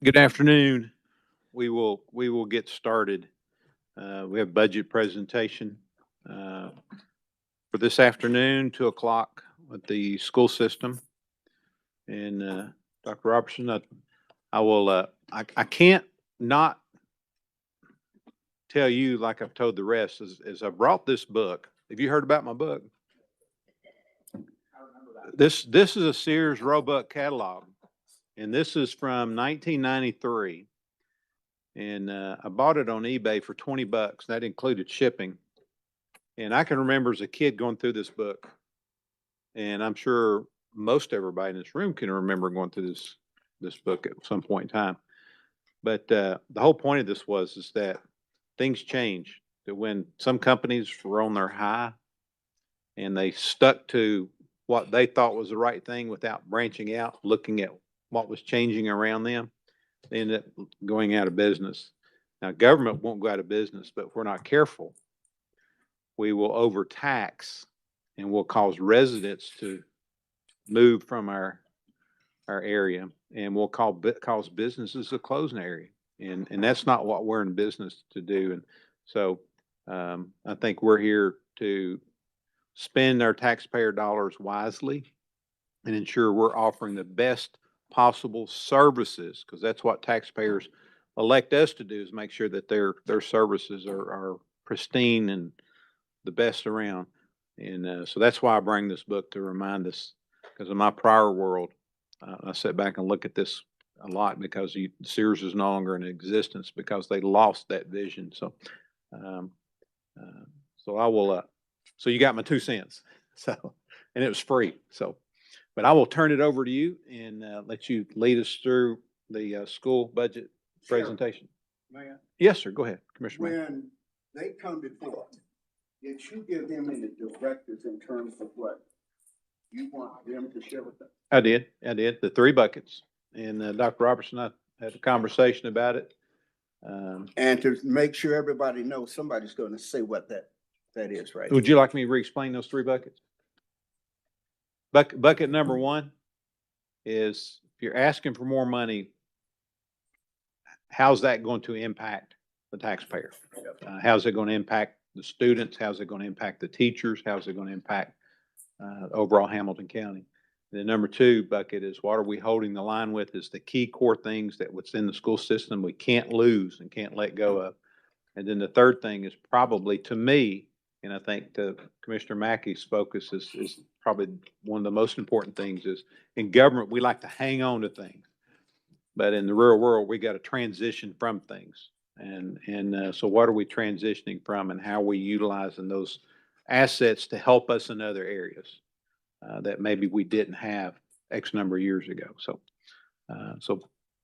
Good afternoon. We will get started. We have budget presentation for this afternoon, 2 o'clock with the school system. And Dr. Robertson, I will. I can't not tell you like I've told the rest. As I brought this book. Have you heard about my book? This is a Sears Roebuck catalog, and this is from 1993. And I bought it on eBay for $20. That included shipping. And I can remember as a kid going through this book, and I'm sure most everybody in this room can remember going through this book at some point in time. But the whole point of this is that things change. That when some companies were on their high, and they stuck to what they thought was the right thing without branching out, looking at what was changing around them, they ended up going out of business. Now, government won't go out of business, but if we're not careful, we will overtax and will cause residents to move from our area, and will cause businesses to close in the area. And that's not what we're in business to do. And so I think we're here to spend our taxpayer dollars wisely and ensure we're offering the best possible services, because that's what taxpayers elect us to do, is make sure that their services are pristine and the best around. And so that's why I bring this book, to remind us, because in my prior world, I sit back and look at this a lot, because Sears is no longer in existence because they lost that vision. So, so I will, so you got my 2 cents. So, and it was free. So, but I will turn it over to you and let you lead us through the school budget presentation. Mayor, Yes, sir. Go ahead, Commissioner. Mayor. when they come before, did you give them any directives in terms of what you want them to share with them? I did. The 3 buckets. And Dr. Robertson, I had a conversation about it. And to make sure everybody knows, somebody's going to say what that is, right? Would you like me to re-explain those 3 buckets? Bucket number 1 is, if you're asking for more money, how's that going to impact the taxpayer? How's it going to impact the students? How's it going to impact the teachers? How's it going to impact overall Hamilton County? The number 2 bucket is, what are we holding the line with is the key core things that what's in the school system we can't lose and can't let go of. And then the third thing is probably, to me, and I think Commissioner Mackey's focus is probably one of the most important things, is in government, we like to hang on to things. But in the real world, we got to transition from things. And so what are we transitioning from, and how are we utilizing those assets to help us in other areas that maybe we didn't have X number of years ago? So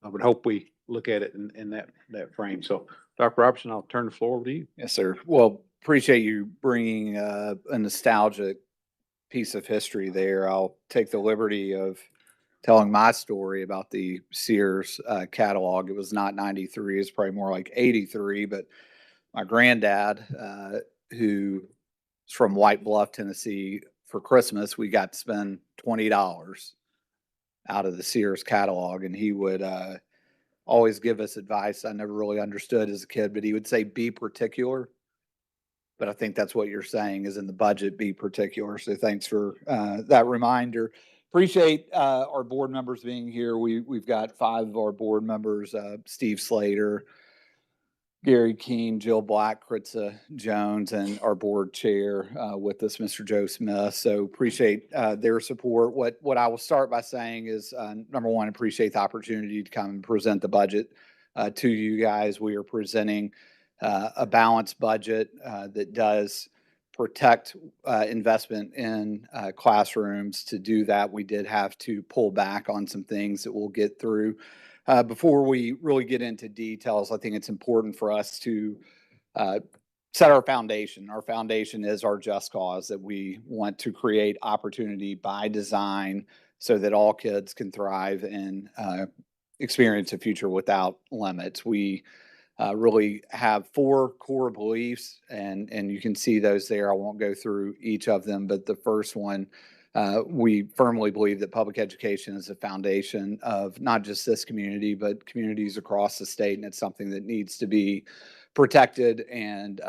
I would hope we look at it in that frame. So Dr. Robertson, I'll turn the floor over to you. Yes, sir. Well, appreciate you bringing a nostalgic piece of history there. I'll take the liberty of telling my story about the Sears catalog. It was not 93, it's probably more like 83, but my granddad, who's from White Bluff, Tennessee, for Christmas, we got to spend $20 out of the Sears catalog, and he would always give us advice I never really understood as a kid, but he would say, be particular. But I think that's what you're saying, is in the budget, be particular. So thanks for that reminder. Appreciate our board members being here. We've got 5 of our board members, Steve Slater, Gary Keene, Jill Black, Kritza Jones, and our board chair with us, Mr. Joe Smith. So appreciate their support. What I will start by saying is, number 1, appreciate the opportunity to come and present the budget to you guys. We are presenting a balanced budget that does protect investment in classrooms. To do that, we did have to pull back on some things that we'll get through. Before we really get into details, I think it's important for us to set our foundation. Our foundation is our just cause, that we want to create opportunity by design so that all kids can thrive and experience a future without limits. We really have 4 core beliefs, and you can see those there. I won't go through each of them, but the first one, we firmly believe that public education is the foundation of not just this community, but communities across the state, and it's something that needs to be protected and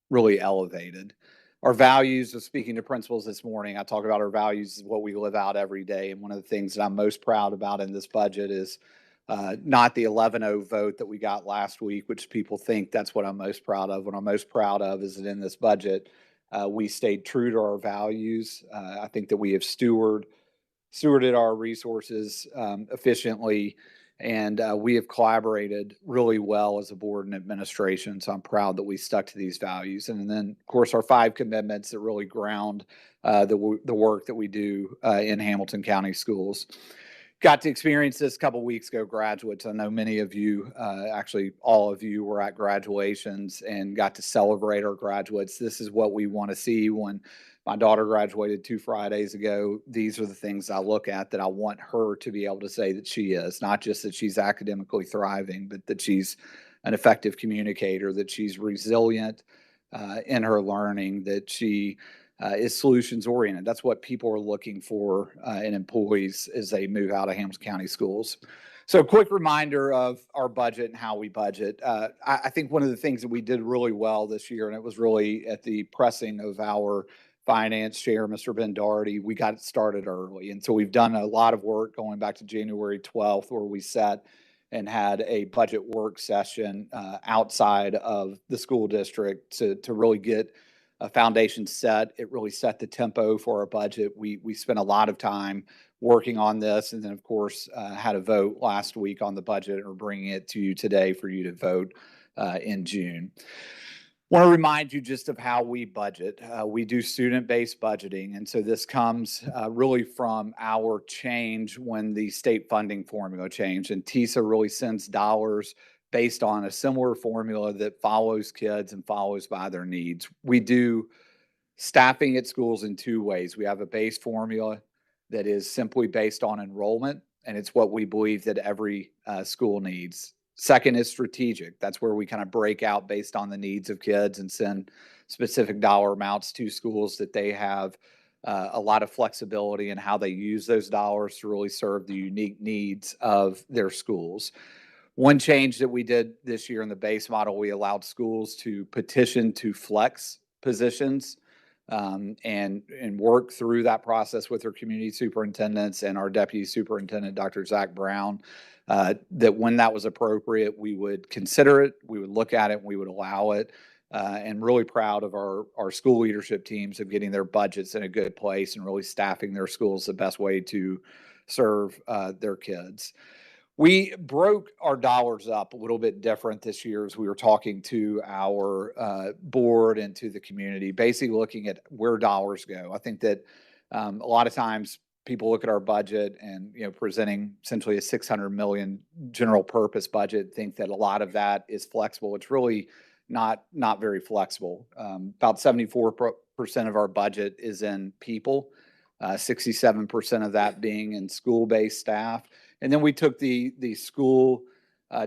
really elevated. Our values, of speaking to principals this morning, I talk about our values is what we live out every day. And one of the things that I'm most proud about in this budget is not the 11-0 vote that we got last week, which people think that's what I'm most proud of. What I'm most proud of is that in this budget, we stayed true to our values. I think that we have stewarded our resources efficiently, and we have collaborated really well as a board and administration. So I'm proud that we stuck to these values. And then, of course, our 5 commitments that really ground the work that we do in Hamilton County Schools. Got to experience this a couple weeks ago, graduates. I know many of you, actually all of you, were at graduations and got to celebrate our graduates. This is what we want to see. When my daughter graduated 2 Fridays ago, these are the things I look at that I want her to be able to say that she is, not just that she's academically thriving, but that she's an effective communicator, that she's resilient in her learning, that she is solutions oriented. That's what people are looking for in employees as they move out of Hamilton County Schools. So, quick reminder of our budget and how we budget. I think one of the things that we did really well this year, and it was really at the pressing of our finance chair, Mr. Ben Doherty, we got it started early. And so we've done a lot of work going back to January 12th, where we sat and had a budget work session outside of the school district to really get a foundation set. It really set the tempo for our budget. We spent a lot of time working on this, and then of course had a vote last week on the budget, and we're bringing it to you today for you to vote in June. Want to remind you just of how we budget. We do student-based budgeting, and so this comes really from our change when the state funding formula changed, and TISA really sends dollars based on a similar formula that follows kids and follows by their needs. We do staffing at schools in 2 ways. We have a base formula that is simply based on enrollment, and it's what we believe that every school needs. Second is strategic. That's where we kind of break out based on the needs of kids and send specific dollar amounts to schools that they have a lot of flexibility in how they use those dollars to really serve the unique needs of their schools. One change that we did this year in the base model, we allowed schools to petition to flex positions and work through that process with their community superintendents and our deputy superintendent, Dr. Zach Brown, that when that was appropriate, we would consider it, we would look at it, and we would allow it. And really proud of our school leadership teams of getting their budgets in a good place and really staffing their schools the best way to serve their kids. We broke our dollars up a little bit different this year as we were talking to our board and to the community, basically looking at where dollars go. I think that a lot of times people look at our budget and, presenting essentially a $600 million general purpose budget, think that a lot of that is flexible. It's really not very flexible. About 74% of our budget is in people, 67% of that being in school-based staff. And then we took the school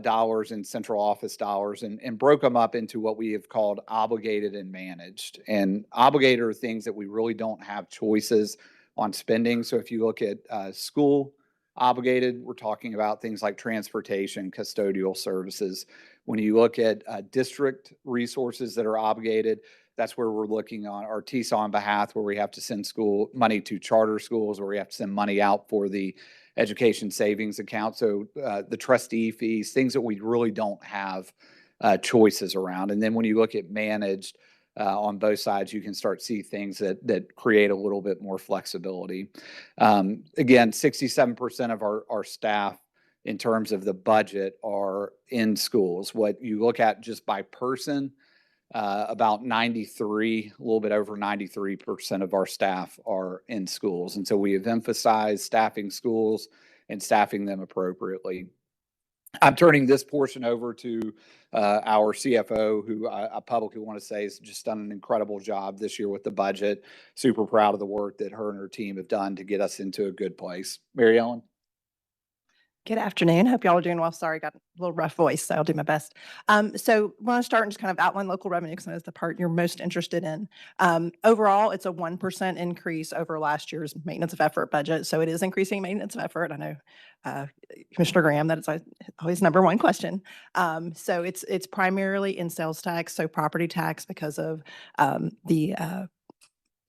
dollars and central office dollars and broke them up into what we have called obligated and managed. And obligated are things that we really don't have choices on spending. So if you look at school obligated, we're talking about things like transportation, custodial services. When you look at district resources that are obligated, that's where we're looking on our TISA on behalf, where we have to send school money to charter schools, where we have to send money out for the education savings account. So the trustee fees, things that we really don't have choices around. And then when you look at managed on both sides, you can start to see things that create a little bit more flexibility. Again, 67% of our staff in terms of the budget are in schools. What you look at just by person, about 93, a little bit over 93% of our staff are in schools. And so we have emphasized staffing schools and staffing them appropriately. I'm turning this portion over to our CFO, who I publicly want to say has just done an incredible job this year with the budget. Super proud of the work that her and her team have done to get us into a good place. Mary Ellen? Good afternoon. Hope y'all are doing well. Sorry, got a little rough voice, so I'll do my best. So I want to start and just kind of outline local revenue because that's the part you're most interested in. Overall, it's a 1% increase over last year's maintenance of effort budget. So it is increasing maintenance of effort. I know Commissioner Graham, that is always number one question. So it's primarily in sales tax, so property tax because of the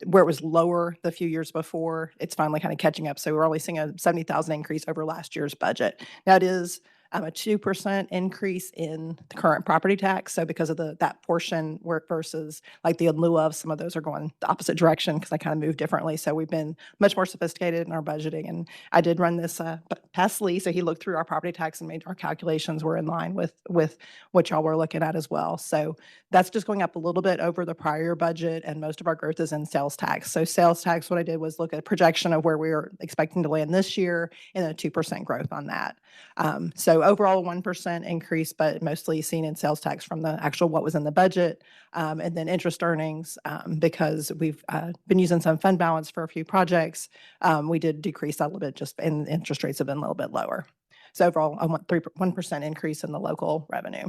where it was lower the few years before, it's finally kind of catching up. So we're only seeing a 70,000 increase over last year's budget. Now it is a 2% increase in the current property tax. So because of that portion work versus like the in lieu of, some of those are going the opposite direction because I kind of moved differently. So we've been much more sophisticated in our budgeting. And I did run this past Lee, so he looked through our property tax and made our calculations were in line with what y'all were looking at as well. So that's just going up a little bit over the prior budget, and most of our growth is in sales tax. So sales tax, what I did was look at a projection of where we were expecting to land this year and a 2% growth on that. So overall, 1% increase, but mostly seen in sales tax from the actual what was in the budget. And then interest earnings, because we've been using some fund balance for a few projects, we did decrease that a little bit, just and interest rates have been a little bit lower. So overall, I want 1% increase in the local revenue.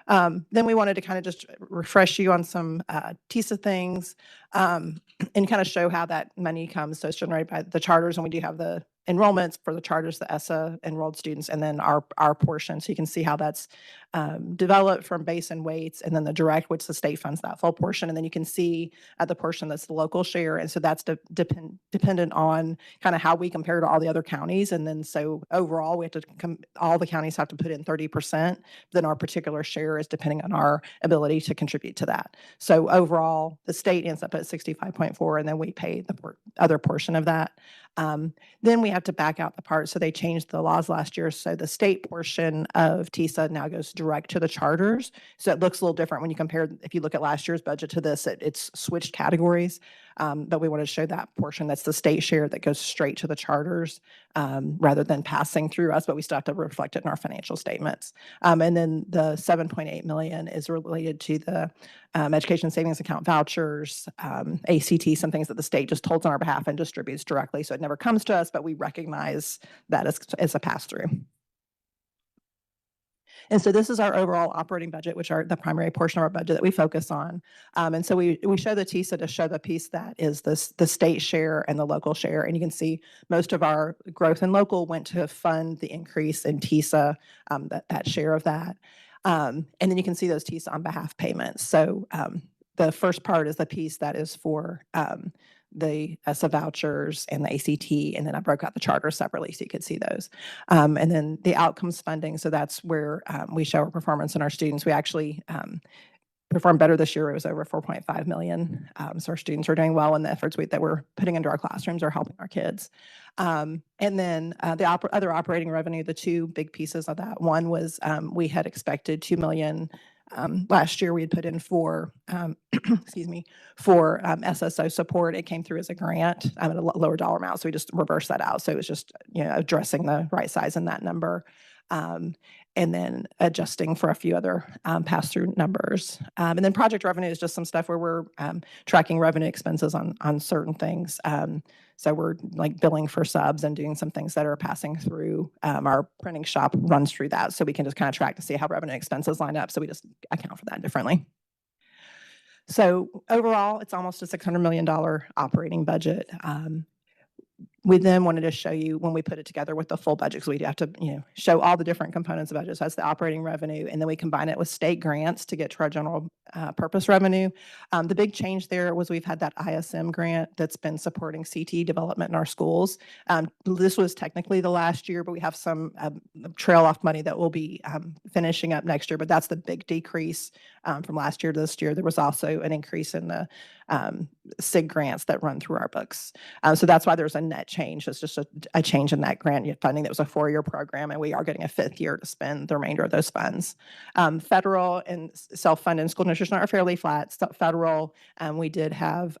Then we wanted to kind of just refresh you on some TISA things and kind of show how that money comes. So it's generated by the charters, and we do have the enrollments for the charters, the ESSA enrolled students, and then our portion. So you can see how that's developed from base and weights, and then the direct, which the state funds that full portion. And then you can see the portion that's the local share. And so that's dependent on kind of how we compare to all the other counties. And then so overall, we have to all the counties have to put in 30%. Then our particular share is depending on our ability to contribute to that. So overall, the state ends up at 65.4, and then we pay the other portion of that. Then we have to back out the part. So they changed the laws last year. So the state portion of TISA now goes direct to the charters. So it looks a little different when you compare, if you look at last year's budget to this, it's switched categories. But we want to show that portion that's the state share that goes straight to the charters rather than passing through us, but we still have to reflect it in our financial statements. And then the 7.8 million is related to the education savings account vouchers, ACT, some things that the state just holds on our behalf and distributes directly. So it never comes to us, but we recognize that as a pass-through. And so this is our overall operating budget, which are the primary portion of our budget that we focus on. And so we show the TISA to show the piece that is the state share and the local share. And you can see most of our growth in local went to fund the increase in TISA, that share of that. And then you can see those TISA on behalf payments. So the first part is the piece that is for the ESSA vouchers and the ACT, and then I broke out the charter separately so you could see those. And then the outcomes funding, so that's where we show our performance in our students. We actually performed better this year. It was over 4.5 million. So our students are doing well, and the efforts that we're putting into our classrooms are helping our kids. And then the other operating revenue, the two big pieces of that. One was we had expected 2 million. Last year we had put in for, excuse me, for SSO support. It came through as a grant at a lower dollar amount. So we just reversed that out. So it was just, addressing the right size in that number. And then adjusting for a few other pass-through numbers. And then project revenue is just some stuff where we're tracking revenue expenses on certain things. So we're like billing for subs and doing some things that are passing through. Our printing shop runs through that. So we can just kind of track to see how revenue expenses line up. So we just account for that differently. So overall, it's almost a $600 million operating budget. We then wanted to show you when we put it together with the full budget, because we have to, show all the different components of budget. So that's the operating revenue, and then we combine it with state grants to get to our general purpose revenue. The big change there was we've had that ISM grant that's been supporting CT development in our schools. This was technically the last year, but we have some trail off money that will be finishing up next year, but that's the big decrease from last year to this year. There was also an increase in the SIG grants that run through our books. So that's why there's a net change. It's just a change in that grant funding. That was a 4-year program, and we are getting a 5th year to spend the remainder of those funds. Federal and self-funded school nutrition are fairly flat. Federal, we did have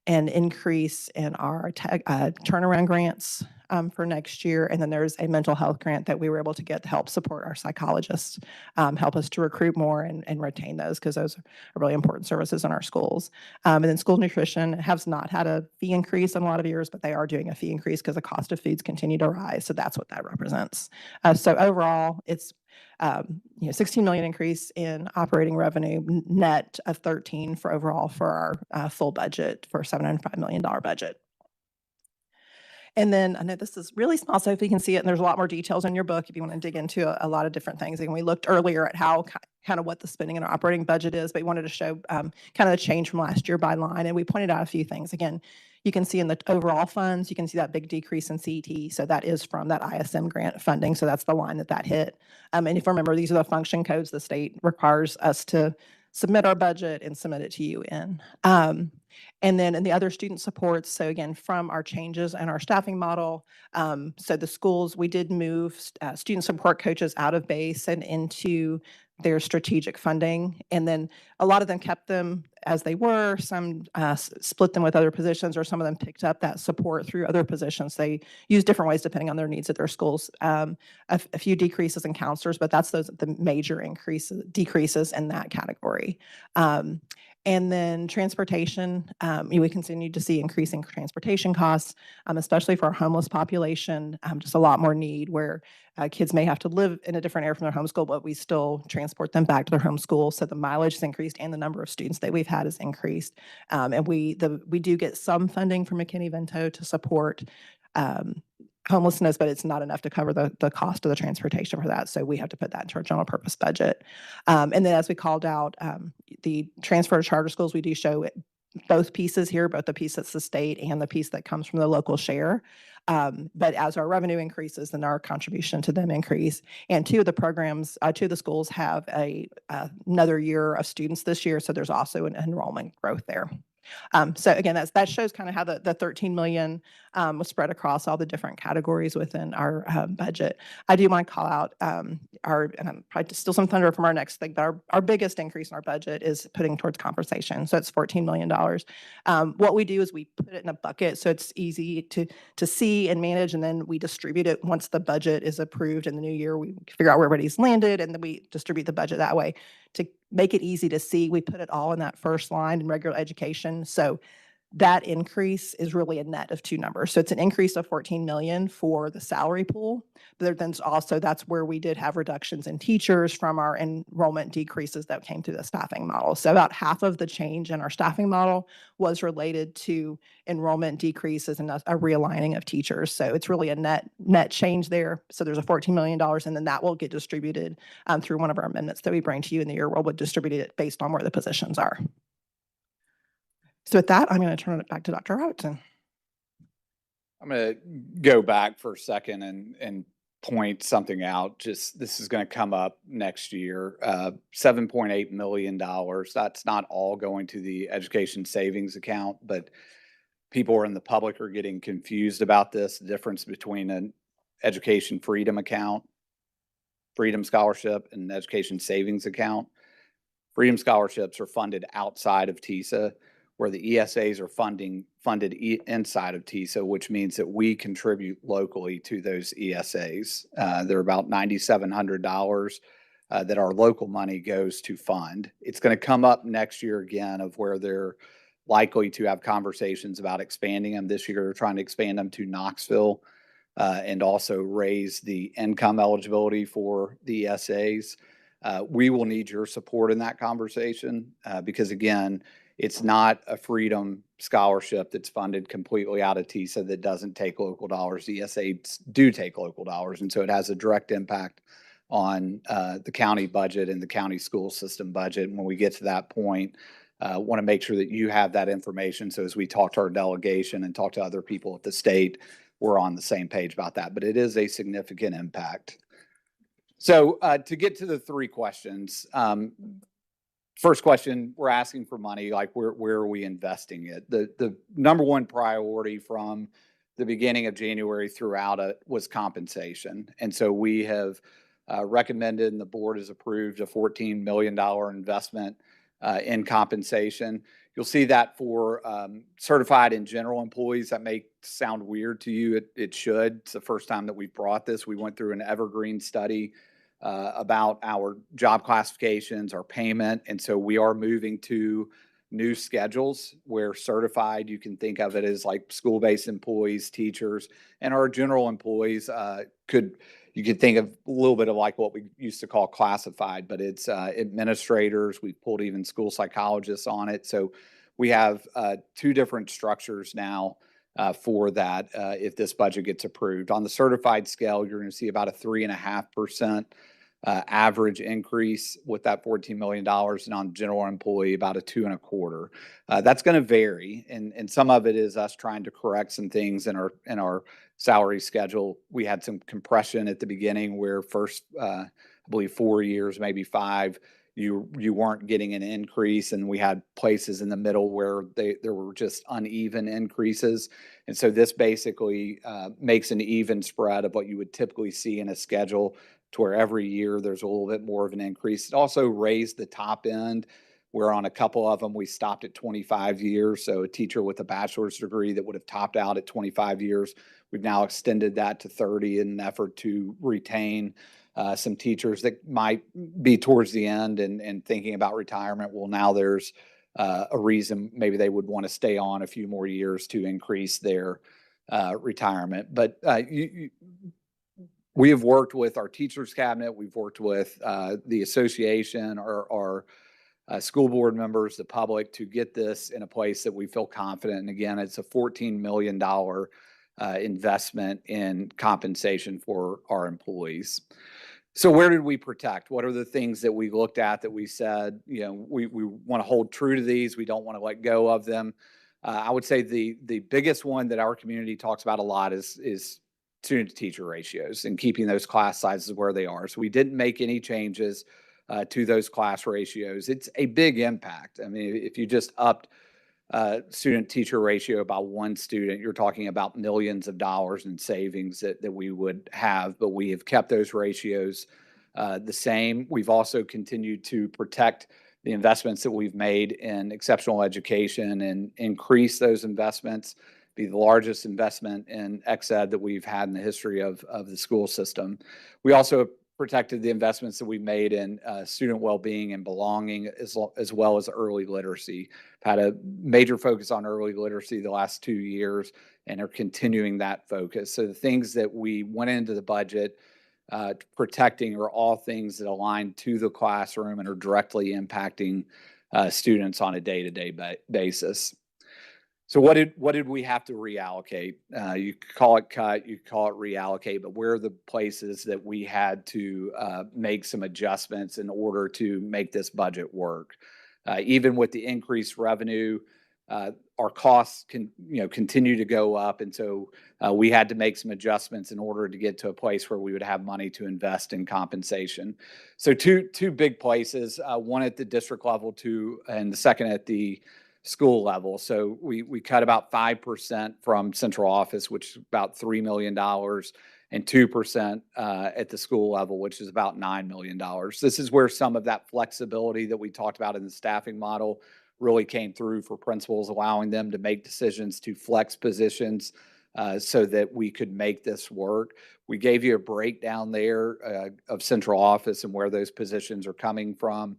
an increase in our turnaround grants for next year. And then there's a mental health grant that we were able to get to help support our psychologists, help us to recruit more and retain those, because those are really important services in our schools. And then school nutrition has not had a fee increase in a lot of years, but they are doing a fee increase because the cost of foods continue to rise. So that's what that represents. So overall, it's 16 million increase in operating revenue, net of 13 for overall for our full budget for $705 million budget. And then I know this is really small, so if you can see it, and there's a lot more details in your book if you want to dig into a lot of different things. And we looked earlier at how kind of what the spending in our operating budget is, but we wanted to show kind of the change from last year by line. And we pointed out a few things. Again, you can see in the overall funds, you can see that big decrease in CET. So that is from that ISM grant funding. So that's the line that hit. And if you remember, these are the function codes the state requires us to submit our budget and submit it to you in. And then in the other student supports, so again, from our changes in our staffing model, so the schools, we did move student support coaches out of base and into their strategic funding. And then a lot of them kept them as they were. Some split them with other positions, or some of them picked up that support through other positions. They use different ways depending on their needs at their schools. A few decreases in counselors, but that's the major decreases in that category. And then transportation, we continue to see increasing transportation costs, especially for our homeless population, just a lot more need where kids may have to live in a different area from their home school, but we still transport them back to their home school. So the mileage has increased and the number of students that we've had has increased. And we do get some funding from McKinney-Vento to support homelessness, but it's not enough to cover the cost of the transportation for that. So we have to put that into our general purpose budget. And then as we called out, the transfer to charter schools, we do show both pieces here, both the piece that's the state and the piece that comes from the local share. But as our revenue increases, then our contribution to them increase. And two of the programs, two of the schools have another year of students this year. So there's also an enrollment growth there. So again, that shows kind of how the 13 million was spread across all the different categories within our budget. I do want to call out and I'm probably to steal some thunder from our next thing, but our biggest increase in our budget is putting towards compensation. So it's $14 million. What we do is we put it in a bucket so it's easy to see and manage, and then we distribute it once the budget is approved in the new year. We figure out where everybody's landed, and then we distribute the budget that way. To make it easy to see, we put it all in that first line in regular education. So that increase is really a net of two numbers. So it's an increase of 14 million for the salary pool, but then also that's where we did have reductions in teachers from our enrollment decreases that came through the staffing model. So about half of the change in our staffing model was related to enrollment decreases and a realigning of teachers. So it's really a net change there. So there's a $14 million, and then that will get distributed through one of our amendments that we bring to you in the year, where we'll distribute it based on where the positions are. So with that, I'm going to turn it back to Dr. Robertson. I'm going to go back for a second and point something out. Just this is going to come up next year. $7.8 million. That's not all going to the education savings account, but people in the public are getting confused about this. The difference between an education freedom account, freedom scholarship, and an education savings account. Freedom scholarships are funded outside of TISA, where the ESAs are funded inside of TISA, which means that we contribute locally to those ESAs. They're about $9,700 that our local money goes to fund. It's going to come up next year again of where they're likely to have conversations about expanding them. This year, they're trying to expand them to Knoxville and also raise the income eligibility for the ESAs. We will need your support in that conversation because, again, it's not a freedom scholarship that's funded completely out of TISA that doesn't take local dollars. The ESAs do take local dollars, and so it has a direct impact on the county budget and the county school system budget. And when we get to that point, want to make sure that you have that information. So as we talk to our delegation and talk to other people at the state, we're on the same page about that. But it is a significant impact. So to get to the three questions, first question, we're asking for money, like where are we investing it? The number one priority from the beginning of January throughout it was compensation. And so we have recommended, and the board has approved, a $14 million investment in compensation. You'll see that for certified and general employees. That may sound weird to you. It should. It's the first time that we've brought this. We went through an evergreen study about our job classifications, our payment. And so we are moving to new schedules where certified, you can think of it as like school-based employees, teachers, and our general employees you could think of a little bit of like what we used to call classified, but it's administrators. We've pulled even school psychologists on it. So we have two different structures now for that if this budget gets approved. On the certified scale, you're going to see about a 3.5% average increase with that $14 million, and on general employee, about a 2.25%. That's going to vary, and some of it is us trying to correct some things in our salary schedule. We had some compression at the beginning where first, I believe 4 years, maybe 5, you weren't getting an increase, and we had places in the middle where there were just uneven increases. And so this basically makes an even spread of what you would typically see in a schedule, to where every year there's a little bit more of an increase. It also raised the top end, where on a couple of them we stopped at 25 years. So a teacher with a bachelor's degree that would have topped out at 25 years, we've now extended that to 30 in an effort to retain some teachers that might be towards the end and thinking about retirement. Well, now there's a reason maybe they would want to stay on a few more years to increase their retirement. But we have worked with our teachers cabinet. We've worked with the association, our school board members, the public, to get this in a place that we feel confident. And again, it's a $14 million investment in compensation for our employees. So where did we protect? What are the things that we looked at that we said, we want to hold true to these. We don't want to let go of them. I would say the biggest one that our community talks about a lot is student to teacher ratios and keeping those class sizes where they are. So we didn't make any changes to those class ratios. It's a big impact. I mean, if you just upped student teacher ratio about one student, you're talking about millions of dollars in savings that we would have, but we have kept those ratios the same. We've also continued to protect the investments that we've made in exceptional education and increase those investments. Be the largest investment in ex-ed that we've had in the history of the school system. We also protected the investments that we made in student well-being and belonging, as well as early literacy. Had a major focus on early literacy the last 2 years and are continuing that focus. So the things that we went into the budget protecting are all things that align to the classroom and are directly impacting students on a day-to-day basis. So what did we have to reallocate? You could call it cut, you could call it reallocate, but where are the places that we had to make some adjustments in order to make this budget work? Even with the increased revenue, our costs continue to go up, and so we had to make some adjustments in order to get to a place where we would have money to invest in compensation. So two big places, one at the district level, and the second at the school level. So we cut about 5% from central office, which is about $3 million, and 2% at the school level, which is about $9 million. This is where some of that flexibility that we talked about in the staffing model really came through for principals, allowing them to make decisions to flex positions so that we could make this work. We gave you a breakdown there of central office and where those positions are coming from.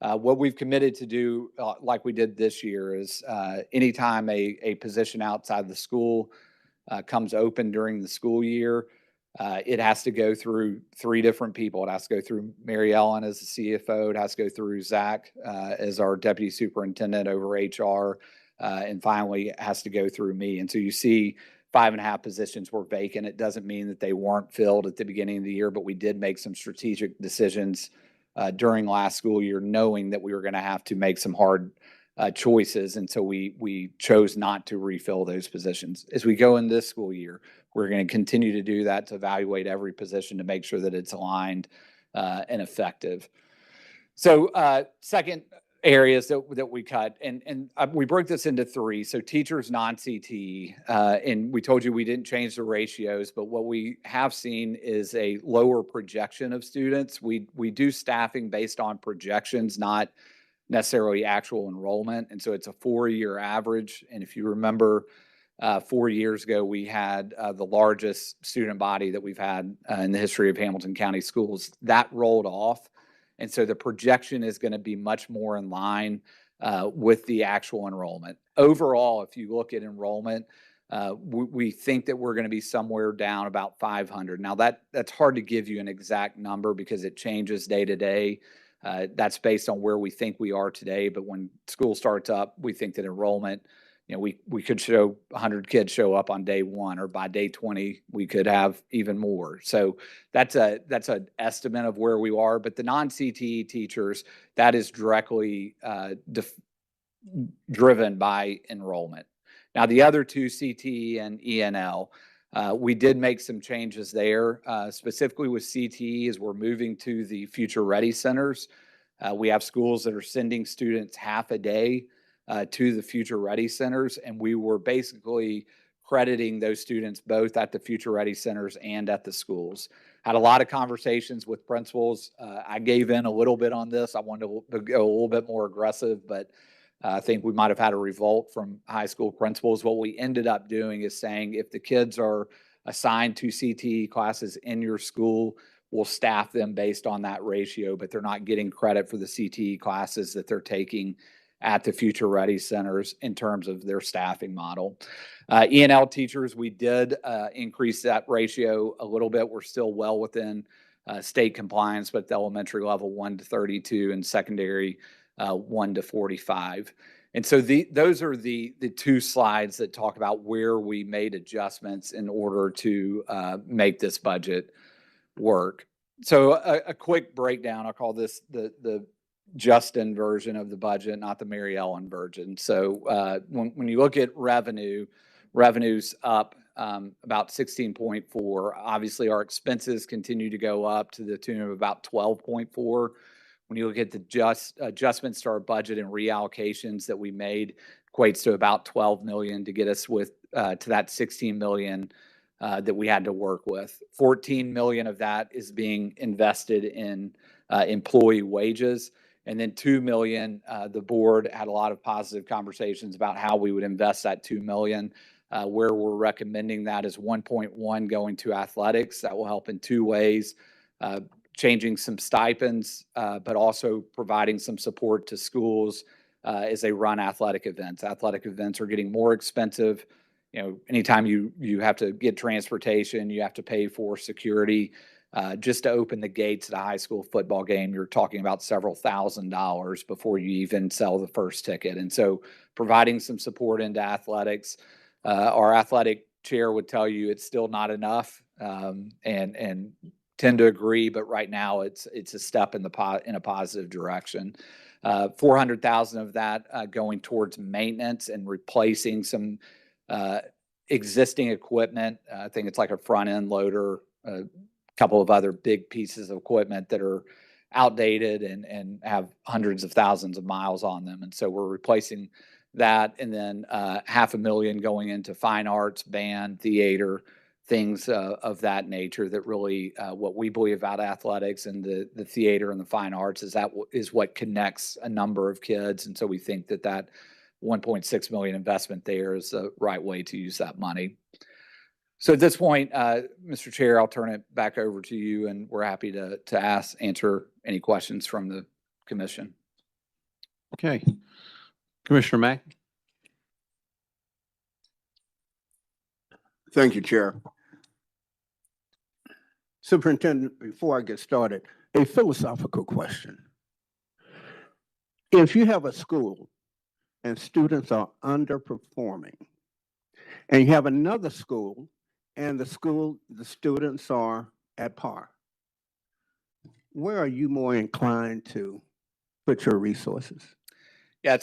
What we've committed to do, like we did this year, is anytime a position outside the school comes open during the school year, it has to go through 3 different people. It has to go through Mary Ellen as the CFO. It has to go through Zach as our deputy superintendent over HR. And finally, it has to go through me. And so you see 5.5 positions were vacant. It doesn't mean that they weren't filled at the beginning of the year, but we did make some strategic decisions during last school year, knowing that we were going to have to make some hard choices. And so we chose not to refill those positions. As we go in this school year, we're going to continue to do that, to evaluate every position to make sure that it's aligned and effective. So second areas that we cut, and we broke this into 3. So teachers non-CTE, and we told you we didn't change the ratios, but what we have seen is a lower projection of students. We do staffing based on projections, not necessarily actual enrollment. And so it's a 4-year average. And if you remember, 4 years ago, we had the largest student body that we've had in the history of Hamilton County Schools. That rolled off. And so the projection is going to be much more in line with the actual enrollment. Overall, if you look at enrollment, we think that we're going to be somewhere down about 500. Now that's hard to give you an exact number because it changes day to day. That's based on where we think we are today. But when school starts up, we think that enrollment, we could show 100 kids show up on day 1, or by day 20, we could have even more. So that's an estimate of where we are. But the non-CTE teachers, that is directly driven by enrollment. Now, the other two, CTE and ENL, we did make some changes there, specifically with CTE as we're moving to the Future Ready centers. We have schools that are sending students half a day to the Future Ready centers, and we were basically crediting those students both at the Future Ready centers and at the schools. Had a lot of conversations with principals. I gave in a little bit on this. I wanted to go a little bit more aggressive, but I think we might have had a revolt from high school principals. What we ended up doing is saying if the kids are assigned to CTE classes in your school, we'll staff them based on that ratio, but they're not getting credit for the CTE classes that they're taking at the Future Ready centers in terms of their staffing model. ENL teachers, we did increase that ratio a little bit. We're still well within state compliance, but the elementary level 1 to 32 and secondary 1 to 45. And so those are the two slides that talk about where we made adjustments in order to make this budget work. So a quick breakdown, I'll call this the Justin version of the budget, not the Mary Ellen version. So when you look at revenue's up about 16.4. Obviously, our expenses continue to go up to the tune of about 12.4. When you look at the adjustments to our budget and reallocations that we made, equates to about 12 million to get us to that 16 million that we had to work with. 14 million of that is being invested in employee wages. And then 2 million, the board had a lot of positive conversations about how we would invest that 2 million. Where we're recommending that is 1.1 going to athletics. That will help in 2 ways. Changing some stipends, but also providing some support to schools as they run athletic events. Athletic events are getting more expensive. Anytime you have to get transportation, you have to pay for security. Just to open the gates at a high school football game, you're talking about several $1,000s before you even sell the first ticket. And so providing some support into athletics, our athletic chair would tell you it's still not enough, and tend to agree, but right now it's a step in a positive direction. 400,000 of that going towards maintenance and replacing some existing equipment. I think it's like a front end loader, a couple of other big pieces of equipment that are outdated and have hundreds of thousands of miles on them. And so we're replacing that, and then $500,000 going into fine arts, band, theater, things of that nature that really what we believe about athletics and the theater and the fine arts is what connects a number of kids. And so we think that 1.6 million investment there is the right way to use that money. So at this point, Mr. Chair, I'll turn it back over to you, and we're happy to answer any questions from the commission. Okay. Commissioner Mack? Thank you, Chair. Superintendent, before I get started, a philosophical question. If you have a school and students are underperforming, and you have another school and the students are at par, where are you more inclined to put your resources? Yeah,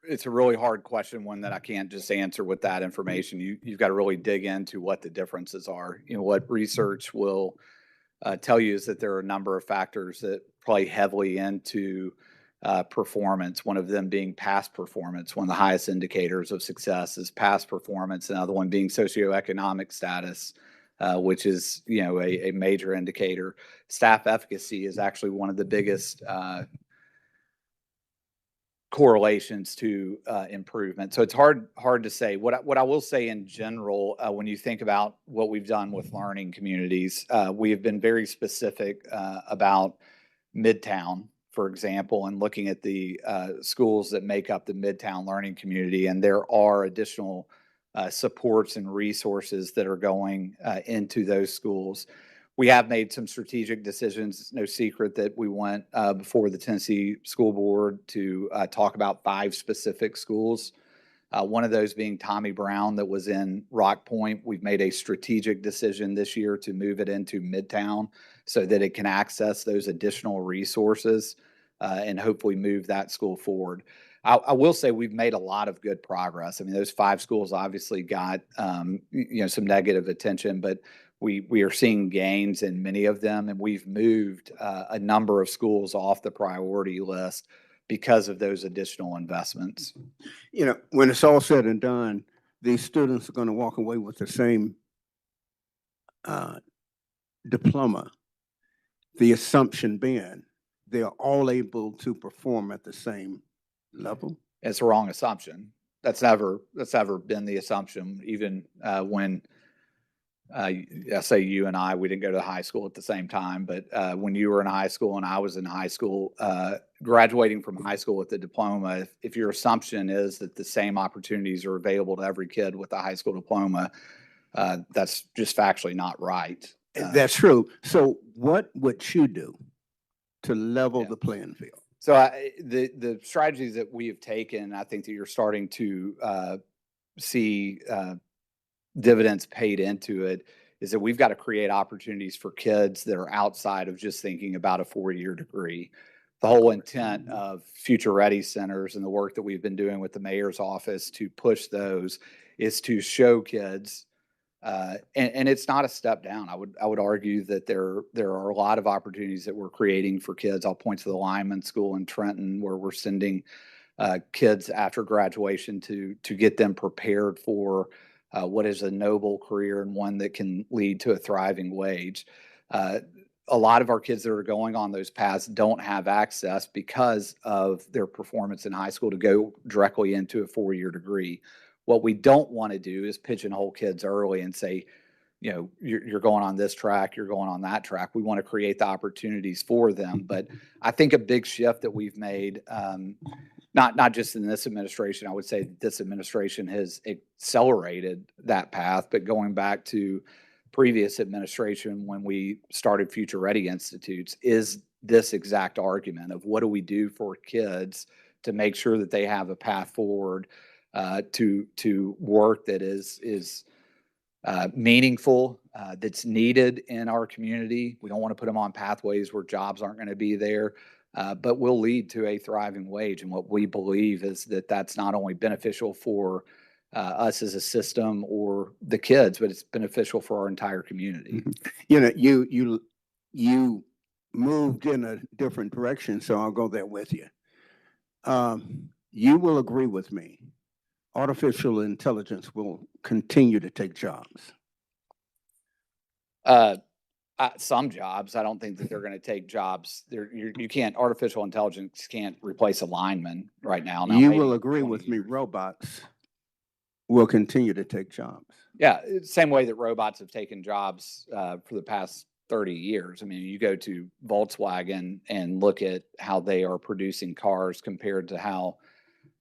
it's a really hard question, one that I can't just answer with that information. You've got to really dig into what the differences are. What research will tell you is that there are a number of factors that play heavily into performance, one of them being past performance. One of the highest indicators of success is past performance, another one being socioeconomic status, which is a major indicator. Staff efficacy is actually one of the biggest correlations to improvement. So it's hard to say. What I will say in general, when you think about what we've done with learning communities, we have been very specific about Midtown, for example, and looking at the schools that make up the Midtown learning community. And there are additional supports and resources that are going into those schools. We have made some strategic decisions. It's no secret that we went before the Tennessee School Board to talk about 5 specific schools. One of those being Tommy Brown that was in Rock Point. We've made a strategic decision this year to move it into Midtown so that it can access those additional resources and hopefully move that school forward. I will say we've made a lot of good progress. I mean, those 5 schools obviously got some negative attention, but we are seeing gains in many of them, and we've moved a number of schools off the priority list because of those additional investments. You know, when it's all said and done, these students are going to walk away with the same diploma. The assumption being they are all able to perform at the same level. It's a wrong assumption. That's never been the assumption. Even when I say you and I, we didn't go to high school at the same time, but when you were in high school and I was in high school, graduating from high school with a diploma, if your assumption is that the same opportunities are available to every kid with a high school diploma, that's just factually not right. That's true. So what would you do to level Yeah. the playing field? So the strategies that we have taken, I think that you're starting to see dividends paid into it, is that we've got to create opportunities for kids that are outside of just thinking about a 4-year degree. The whole intent of Future Ready centers and the work that we've been doing with the mayor's office to push those is to show kids, and it's not a step down. I would argue that there are a lot of opportunities that we're creating for kids. I'll point to the Lyman School in Trenton, where we're sending kids after graduation to get them prepared for what is a noble career and one that can lead to a thriving wage. A lot of our kids that are going on those paths don't have access because of their performance in high school to go directly into a 4-year degree. What we don't want to do is pigeonhole kids early and say, you know, you're going on this track, you're going on that track. We want to create the opportunities for them. But I think a big shift that we've made, not just in this administration, I would say that this administration has accelerated that path, but going back to previous administration when we started Future Ready Institutes, is this exact argument of what do we do for kids to make sure that they have a path forward to work that is meaningful, that's needed in our community. We don't want to put them on pathways where jobs aren't going to be there, but will lead to a thriving wage. And what we believe is that that's not only beneficial for us as a system or the kids, but it's beneficial for our entire community. You know, you moved in a different direction, so I'll go there with you. You will agree with me. Artificial intelligence will continue to take jobs. Some jobs, I don't think that they're going to take jobs. You can't, artificial intelligence can't replace a lineman right now. You maybe will in agree 20 with me, years. robots will continue to take jobs. Yeah, same way that robots have taken jobs for the past 30 years. I mean, you go to Volkswagen and look at how they are producing cars compared to how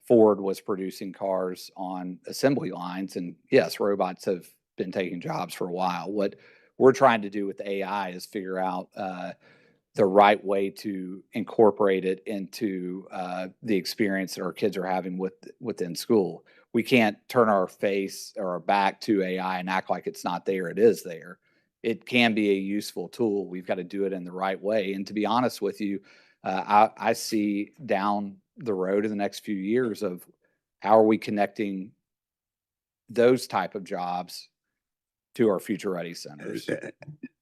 Ford was producing cars on assembly lines. And yes, robots have been taking jobs for a while. What we're trying to do with AI is figure out the right way to incorporate it into the experience that our kids are having within school. We can't turn our face or our back to AI and act like it's not there. It is there. It can be a useful tool. We've got to do it in the right way. And to be honest with you, I see down the road in the next few years of how are we connecting those type of jobs to our Future Ready centers.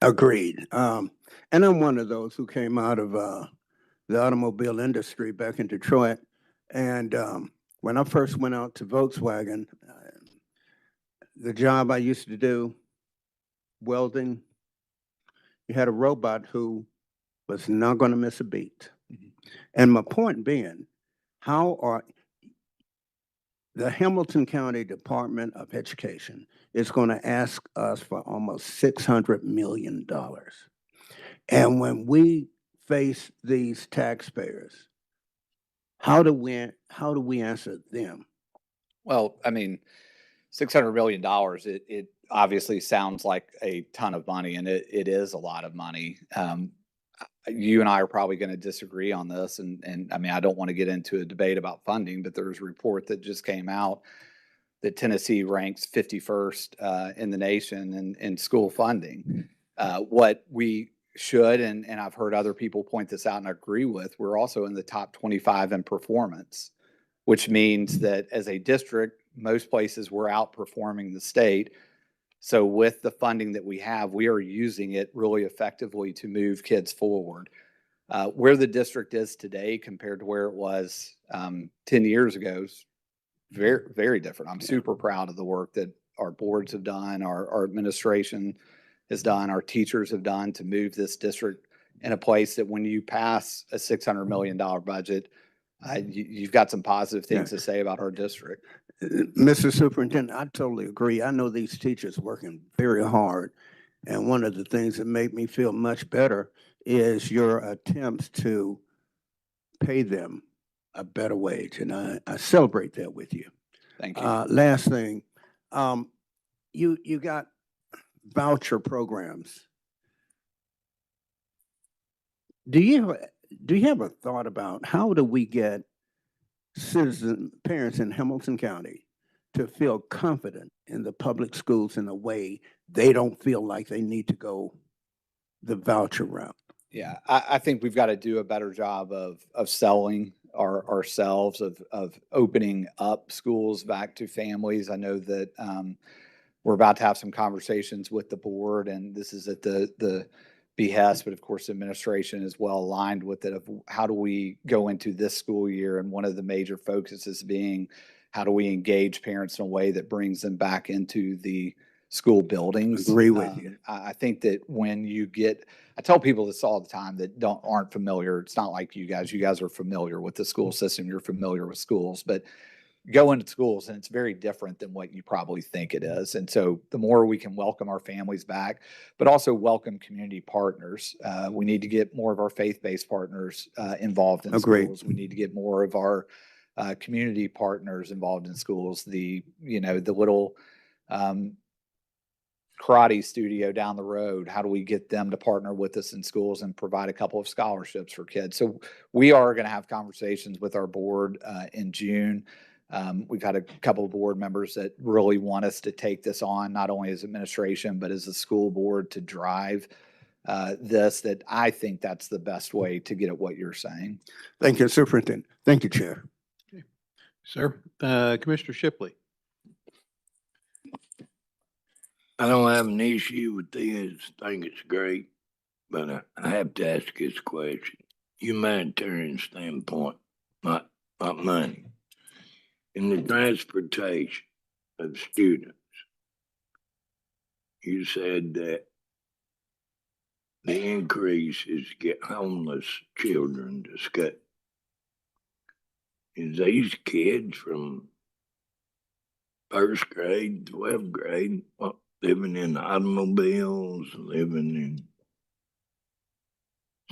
Agreed. And I'm one of those who came out of the automobile industry back in Detroit. And when I first went out to Volkswagen, the job I used to do, welding, you had a robot who was not going to miss a beat. And my point being, how are, the Hamilton County Department of Education is going to ask us for almost $600 million. And when we face these taxpayers, how do we answer them? Well, I mean, $600 million, it obviously sounds like a ton of money, and it is a lot of money. You and I are probably going to disagree on this. And I mean, I don't want to get into a debate about funding, but there's a report that just came out that Tennessee ranks 51st in the nation in school funding. What we should, and I've heard other people point this out and I agree with, we're also in the top 25 in performance, which means that as a district, most places we're outperforming the state. So with the funding that we have, we are using it really effectively to move kids forward. Where the district is today compared to where it was 10 years ago is very, very different. I'm super proud of the work that our boards have done, our administration has done, our teachers have done to move this district in a place that when you pass a $600 million budget, you've got some positive things to say about our district. Mr. Superintendent, I totally agree. I know these teachers working very hard. And one of the things that make me feel much better is your attempts to pay them a better wage. And I celebrate that with you. Thank you. Last thing, you got voucher programs. Do you have a thought about how do we get parents in Hamilton County to feel confident in the public schools in a way they don't feel like they need to go the voucher route? Yeah, I think we've got to do a better job of selling ourselves, of opening up schools back to families. I know that we're about to have some conversations with the board, and this is at the behest, but of course, the administration is well aligned with it, of how do we go into this school year? And one of the major focuses being, how do we engage parents in a way that brings them back into the school buildings? Agree with you. I think that when you get, I tell people this all the time that aren't familiar. It's not like you guys are familiar with the school system. You're familiar with schools, but go into schools and it's very different than what you probably think it is. And so the more we can welcome our families back, but also welcome community partners. We need to get more of our faith-based partners involved in Agreed. schools. We need to get more of our community partners involved in schools. The little karate studio down the road, how do we get them to partner with us in schools and provide a couple of scholarships for kids? So we are going to have conversations with our board in June. We've had a couple of board members that really want us to take this on, not only as administration, but as a school board to drive this, that I think that's the best way to get at what you're saying. Thank you, Superintendent. Thank you, Chair. Sir, Commissioner Shipley. I don't have an issue with this. I think it's great, but I have to ask this question. Humanitarian standpoint, not money. In the transportation of students, you said that the increase is get homeless children to school. Is these kids from first grade, 12th grade, living in automobiles, living in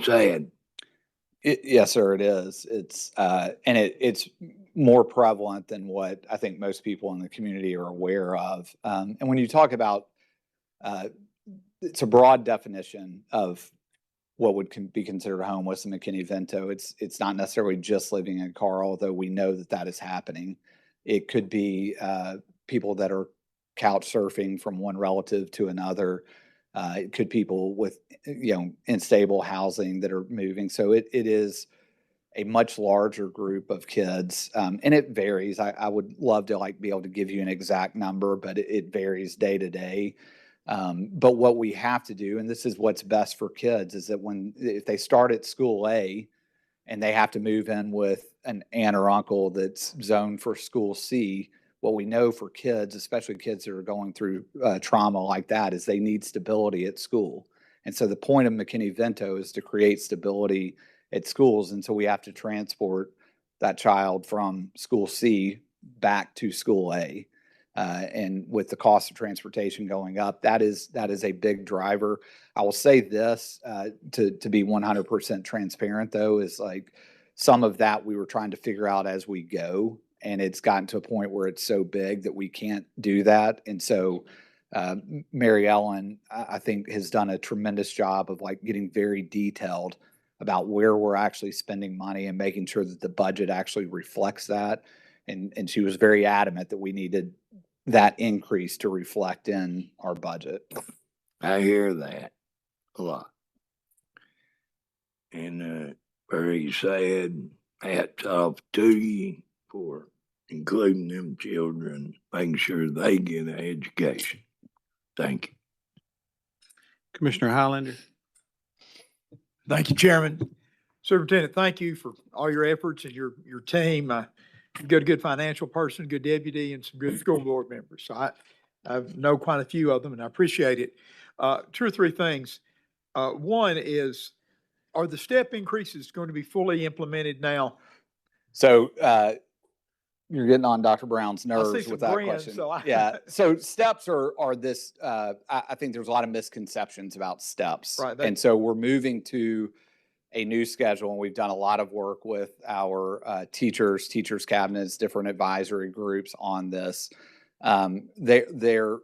sad? Yes, sir, it is. It's and it's more prevalent than what I think most people in the community are aware of. And when you talk about, it's a broad definition of what would be considered homeless in McKinney-Vento. It's not necessarily just living in a car, although we know that that is happening. It could be people that are couch surfing from one relative to another. It could people with unstable housing that are moving. So it is a much larger group of kids, and it varies. I would love to be able to give you an exact number, but it varies day to day. But what we have to do, and this is what's best for kids, is that if they start at school A and they have to move in with an aunt or uncle that's zoned for school C, what we know for kids, especially kids that are going through trauma like that, is they need stability at school. And so the point of McKinney-Vento is to create stability at schools. And so we have to transport that child from school C back to school A. And with the cost of transportation going up, that is a big driver. I will say this, to be 100% transparent though, is like some of that we were trying to figure out as we go. And it's gotten to a point where it's so big that we can't do that. And so Mary Ellen, I think, has done a tremendous job of like getting very detailed about where we're actually spending money and making sure that the budget actually reflects that. And she was very adamant that we needed that increase to reflect in our budget. I hear that a lot. And very sad, hats off to you for including them children, making sure they get an education. Thank you. Commissioner Highlander? Thank you, Chairman. Superintendent, thank you for all your efforts and your team. You've got a good financial person, good deputy, and some good school board members. So I know quite a few of them, and I appreciate it. Two or three things. One is, are the step increases going to be fully implemented now? So you're getting on Dr. Brown's I see nerves some with that grins, question. so I- Yeah. So steps are this, I think there's a lot of misconceptions about steps. Right, And so we're moving to a new schedule, and we've done a lot of work with our teachers cabinets, different advisory groups on this. For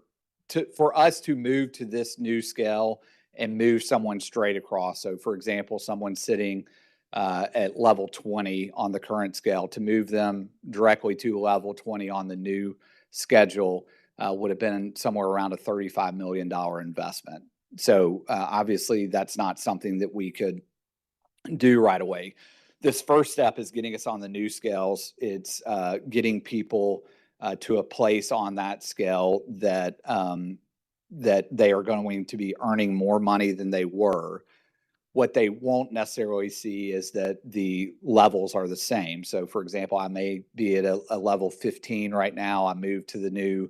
us to move to this new scale and move someone straight across. So for example, someone sitting at level 20 on the current scale, to move them directly to level 20 on the new schedule would have been somewhere around a $35 million investment. So obviously that's not something that we could do right away. This first step is getting us on the new scales. It's getting people to a place on that scale that they are going to be earning more money than they were. What they won't necessarily see is that the levels are the same. So for example, I may be at a level 15 right now. I move to the new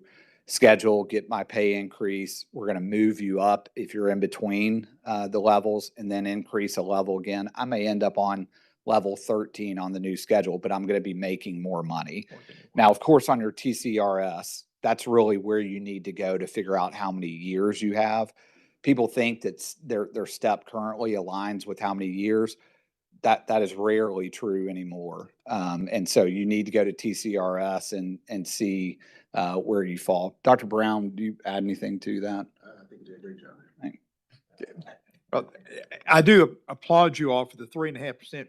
schedule, get my pay increase. We're going to move you up if you're in between the levels, and then increase a level again. I may end up on level 13 on the new schedule, but I'm going to be making more money. Now, of course, on your TCRS, that's really where you need to go to figure out how many years you have. People think that their step currently aligns with how many years. That is rarely true anymore. And so you need to go to TCRS and see where you fall. Dr. Brown, do you add anything to that? I think you did a great job. Well, I do applaud you all for the 3.5%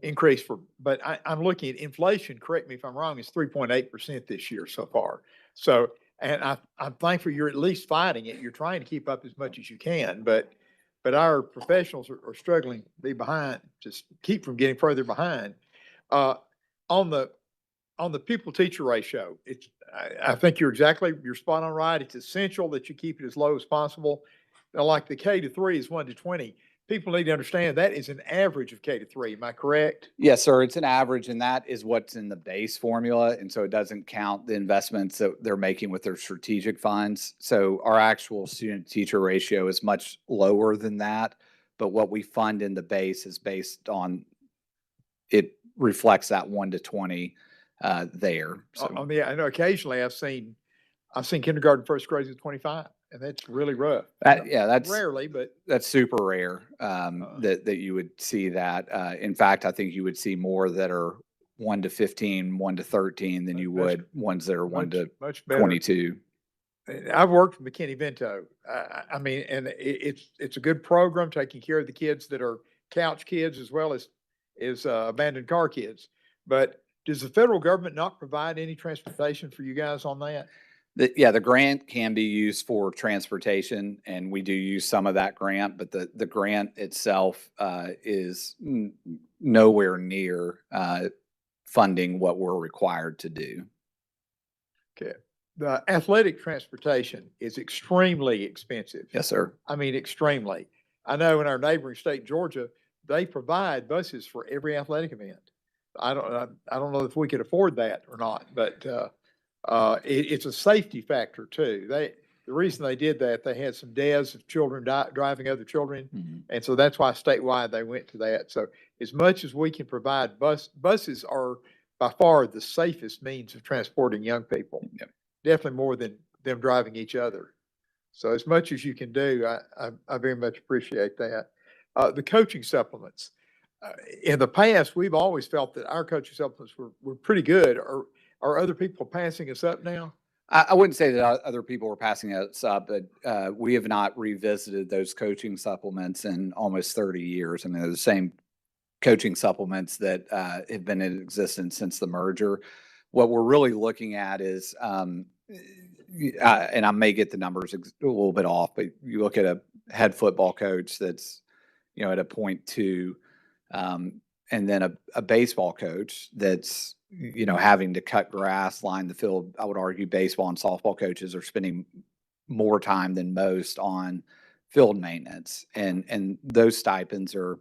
increase but I'm looking at inflation, correct me if I'm wrong, it's 3.8% this year so far. So, and I'm thankful you're at least fighting it. You're trying to keep up as much as you can, but our professionals are struggling to be behind, just keep from getting further behind. On the pupil teacher ratio, I think you're spot on right. It's essential that you keep it as low as possible. Now, like the K to 3 is 1 to 20. People need to understand that is an average of K to 3. Am I correct? Yes, sir. It's an average, and that is what's in the base formula. And so it doesn't count the investments that they're making with their strategic funds. So our actual student teacher ratio is much lower than that. But what we fund in the base is based on, it reflects that 1 to 20 there. So. I mean, I know occasionally I've seen kindergarten, first grades at 25. And that's really rough. That's rarely, but that's super rare that you would see that. In fact, I think you would see more that are 1 to 15, 1 to 13 than you would ones that are 1 to much better. 22. I've worked with McKinney-Vento. I mean, and it's a good program taking care of the kids that are couch kids as well as abandoned car kids. But does the federal government not provide any transportation for you guys on that? The grant can be used for transportation, and we do use some of that grant, but the grant itself is nowhere near funding what we're required to do. Okay. The athletic transportation is extremely expensive. Yes, sir. I mean, extremely. I know in our neighboring state, Georgia, they provide buses for every athletic event. I don't know if we could afford that or not, but it's a safety factor too. the reason they did that, they had some deaths of children driving other children. Mhm. And so that's why statewide they went to that. So as much as we can provide buses are by far the safest means of transporting young people. Yep. Definitely more than them driving each other. So as much as you can do, I very much appreciate that. The coaching supplements. In the past, we've always felt that our coaching supplements were pretty good. Are other people passing us up now? I wouldn't say that other people were passing us up, but we have not revisited those coaching supplements in almost 30 years. I mean, they're the same coaching supplements that have been in existence since the merger. What we're really looking at is, and I may get the numbers a little bit off, but you look at a head football coach that's, at a 0.2, and then a baseball coach that's, having to cut grass, line the field. I would argue baseball and softball coaches are spending more time than most on field maintenance, and those stipends are,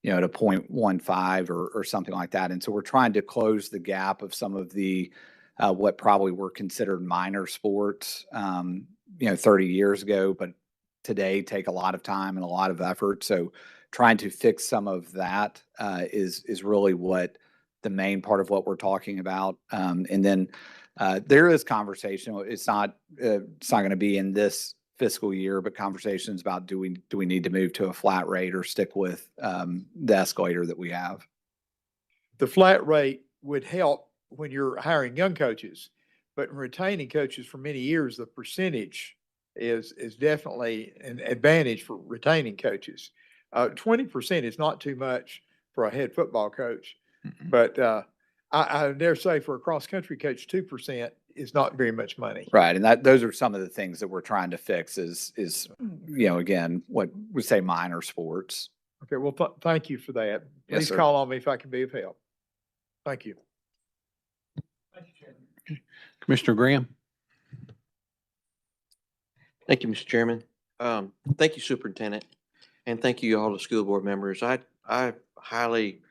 at a 0.15 or something like that. And so we're trying to close the gap of some of the what probably were considered minor sports, 30 years ago, but today take a lot of time and a lot of effort. So trying to fix some of that is really what the main part of what we're talking about. And then there is conversation. It's not going to be in this fiscal year, but conversations about do we need to move to a flat rate or stick with the escalator that we have. The flat rate would help when you're hiring young coaches, but in retaining coaches for many years, the percentage is definitely an advantage for retaining coaches. 20% is not too much for a head football coach, but I dare say for a cross-country coach, 2% is not very much money. Right. And those are some of the things that we're trying to fix is, again, what we say minor sports. Okay, well, thank you for that. Yes, Please sir. call on me if I can be of help. Thank you. Commissioner Graham? Thank you, Mr. Chairman. Thank you, Superintendent, and thank you all the school board members. I highly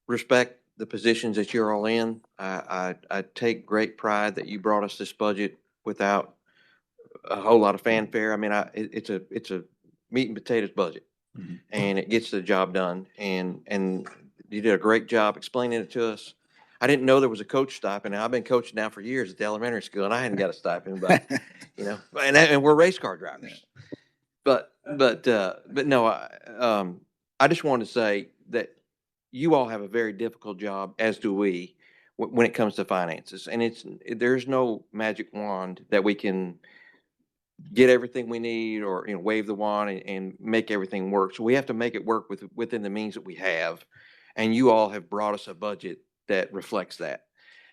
respect the positions that you're all in. I take great pride that you brought us this budget without a whole lot of fanfare. I mean, it's a meat and potatoes budget, Mhm. and it gets the job done. And you did a great job explaining it to us. I didn't know there was a coach stipend. I've been coaching now for years at the elementary school, and I hadn't got a stipend, but and we're race car drivers. But no, I just wanted to say that you all have a very difficult job, as do we, when it comes to finances. And there's no magic wand that we can get everything we need or wave the wand and make everything work. So we have to make it work within the means that we have. And you all have brought us a budget that reflects that.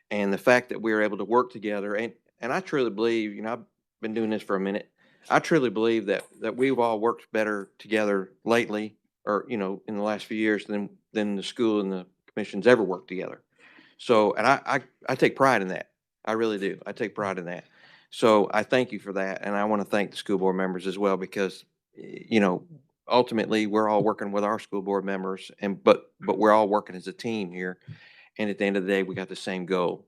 And the fact that we're able to work together, and I truly believe, I've been doing this for a minute. I truly believe that we've all worked better together lately, or in the last few years than the school and the commissions ever worked together. So, and I take pride in that. I really do. I take pride in that. So I thank you for that, and I want to thank the school board members as well, because ultimately we're all working with our school board members, but we're all working as a team here, and at the end of the day we got the same goal.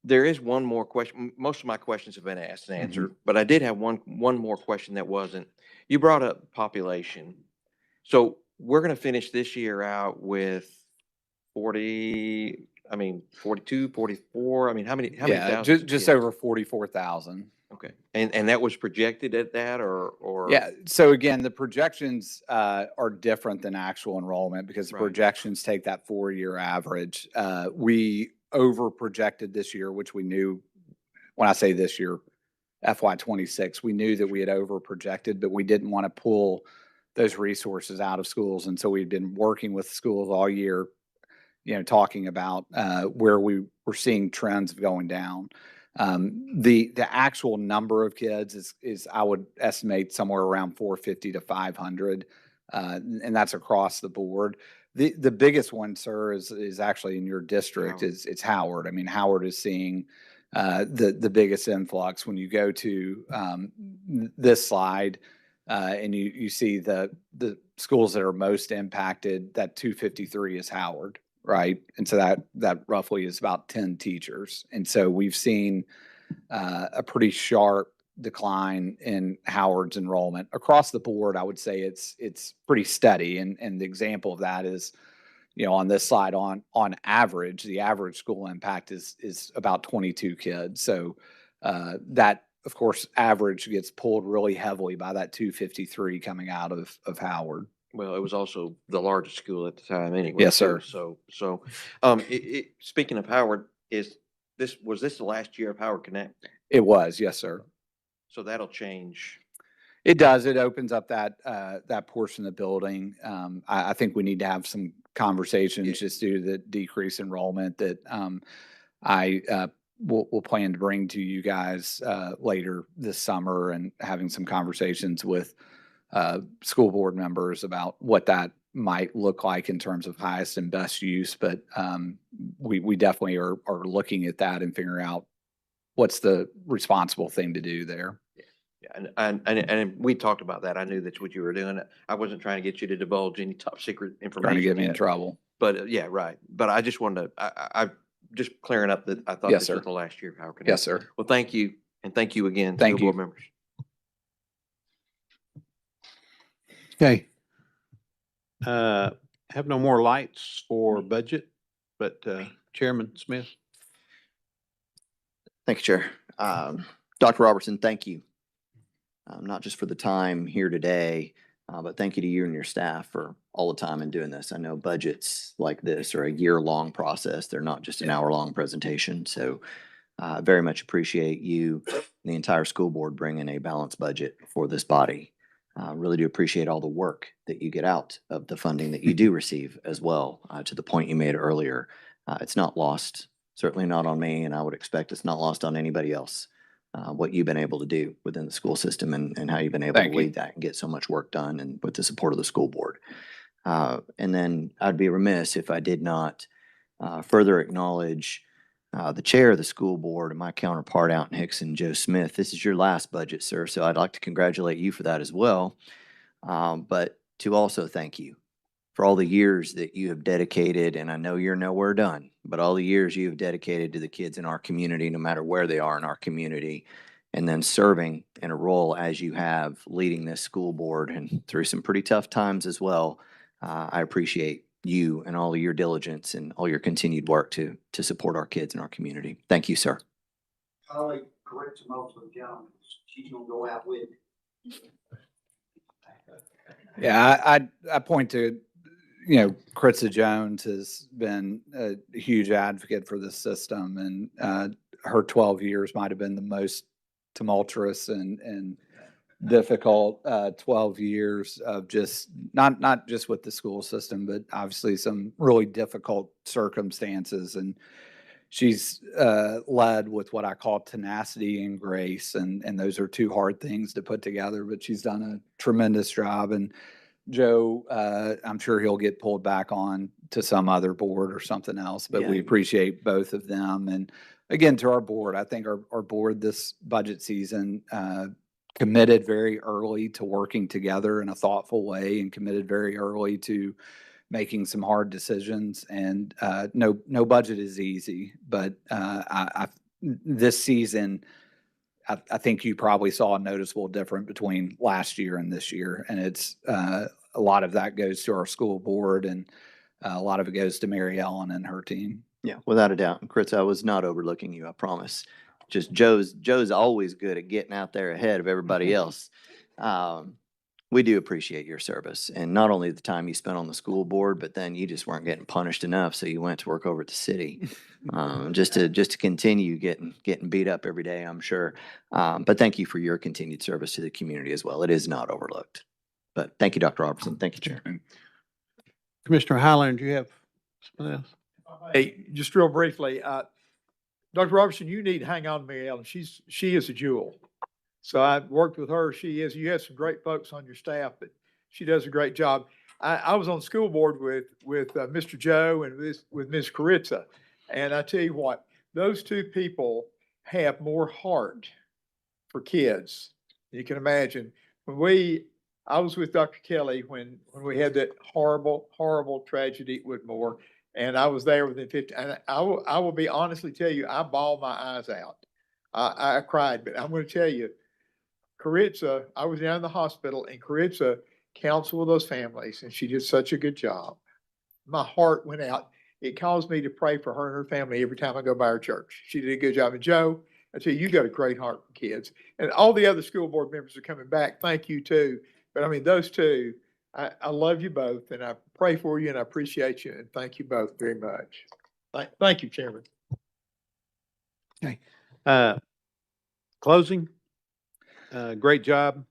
There is one more question. Most of my questions have been asked and answered, but I did have one more question that wasn't. You brought up population. So we're going to finish this year out with 42, 44. I mean, how many Yeah, thousands of just kids? over 44,000. Okay. And that was projected at that or? Yeah. So again, the projections are different than actual enrollment because the Right. projections take that 4-year average. We over projected this year, which we knew. When I say this year, FY26, we knew that we had over projected, but we didn't want to pull those resources out of schools. And so we've been working with schools all year, talking about where we were seeing trends going down. The actual number of kids is I would estimate somewhere around 450 to 500, and that's across the board. The biggest one, sir, is actually in your district. Howard. It's Howard. I mean, Howard is seeing the biggest influx. When you go to this slide and you see the schools that are most impacted, that 253 is Howard. Right. And so that roughly is about 10 teachers. And so we've seen a pretty sharp decline in Howard's enrollment. Across the board, I would say it's pretty steady. And the example of that is, on this slide, on average, the average school impact is about 22 kids. So that, of course, average gets pulled really heavily by that 253 coming out of Howard. Well, it was also the largest school at the time anyway. Yes, too. sir. So, speaking of Howard, was this the last year of Howard Connect? It was, yes, sir. So that'll change. It does. It opens up that portion of the building. I think we need to have some conversations just due to the decreased enrollment that we'll plan to bring to you guys later this summer, and having some conversations with school board members about what that might look like in terms of highest and best use. But we definitely are looking at that and figuring out what's the responsible thing to do there. Yeah, and we talked about that. I knew that's what you were doing. I wasn't trying to get you to divulge any top secret information. Trying to get me in yet. trouble. But yeah, right. But I just wanted to, I just clearing up that I thought Yes, this sir. was the last year of Howard Connect. Yes, sir. Well, thank you. And thank you again. Thank school you. board members. Okay. Have no more lights for budget, but Chairman Smith. Thank you, Chair. Dr. Robertson, thank you. Not just for the time here today, but thank you to you and your staff for all the time in doing this. I know budgets like this are a year-long process. They're not just an hour-long presentation. So very much appreciate you and the entire school board bringing a balanced budget for this body. Really do appreciate all the work that you get out of the funding that you do receive as well. To the point you made earlier, it's not lost, certainly not on me, and I would expect it's not lost on anybody else. What you've been able to do within the school system and how you've been able Thank to you. lead that and get so much work done, and with the support of the school board. And then I'd be remiss if I did not further acknowledge the chair of the school board and my counterpart out in Hickson, Joe Smith. This is your last budget, sir, so I'd like to congratulate you for that as well. But to also thank you for all the years that you have dedicated, and I know you're nowhere done, but all the years you have dedicated to the kids in our community, no matter where they are in our community, and then serving in a role as you have, leading this school board and through some pretty tough times as well. I appreciate you and all of your diligence and all your continued work to support our kids in our community. Thank you, sir. Colleague corrects most of the gentlemen. She's gonna go out with it. Yeah, I point to, Kritza Jones has been a huge advocate for this system, and her 12 years might have been the most tumultuous and difficult 12 years of just not just with the school system, but obviously some really difficult circumstances. And she's led with what I call tenacity and grace, and those are two hard things to put together, but she's done a tremendous job. And Joe, I'm sure he'll get pulled back on to some other board or something else, but we Yeah. appreciate both of them. And again, to our board, I think our board this budget season committed very early to working together in a thoughtful way, and committed very early to making some hard decisions. And no budget is easy, but this season, I think you probably saw a noticeable difference between last year and this year. And it's a lot of that goes to our school board, and a lot of it goes to Mary Ellen and her team. Yeah, without a doubt. And Kritz, I was not overlooking you, I promise. Just Joe's always good at getting out there ahead of everybody else. We do appreciate your service, and not only the time you spent on the school board, but then you just weren't getting punished enough, so you went to work over at the city, just to continue getting beat up every day, I'm sure. But thank you for your continued service to the community as well. It is not overlooked. But thank you, Dr. Robertson. Thank you, Chair. Commissioner Highland, do you have something else? Hey, just real briefly, Dr. Robertson, you need to hang on to Mary Ellen. She is a jewel. So I've worked with her. You have some great folks on your staff, but she does a great job. I was on school board with Mr. Joe and with Ms. Kritza. And I tell you what, those two people have more heart for kids than you can imagine. I was with Dr. Kelly when we had that horrible, horrible tragedy at Whitmore, and I was there within 50, and I will be honestly tell you, I bawled my eyes out. I cried, but I'm going to tell you, Caritza, I was down in the hospital and Caritza counseled with those families and she did such a good job. My heart went out. It caused me to pray for her and her family every time I go by her church. She did a good job. And Joe, I tell you, you got a great heart for kids. And all the other school board members are coming back. Thank you too. But I mean, those two, I love you both and I pray for you and I appreciate you and thank you both very much. Thank you, Chairman. Closing, great job.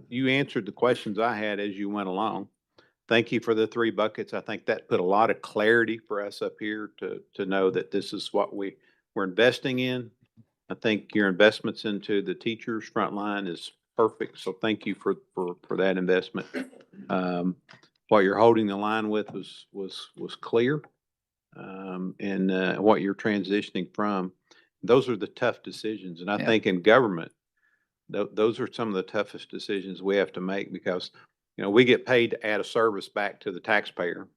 You answered the questions I had as you went along. Thank you for the 3 buckets. I think that put a lot of clarity for us up here to know that this is what we're investing in. I think your investments into the teachers front line is perfect. So thank you for that investment. What you're holding the line with was clear. And what you're transitioning from, those are the tough decisions. And I Yeah. think in government, those are some of the toughest decisions we have to make because, you know, we get paid to add a service back to the taxpayer.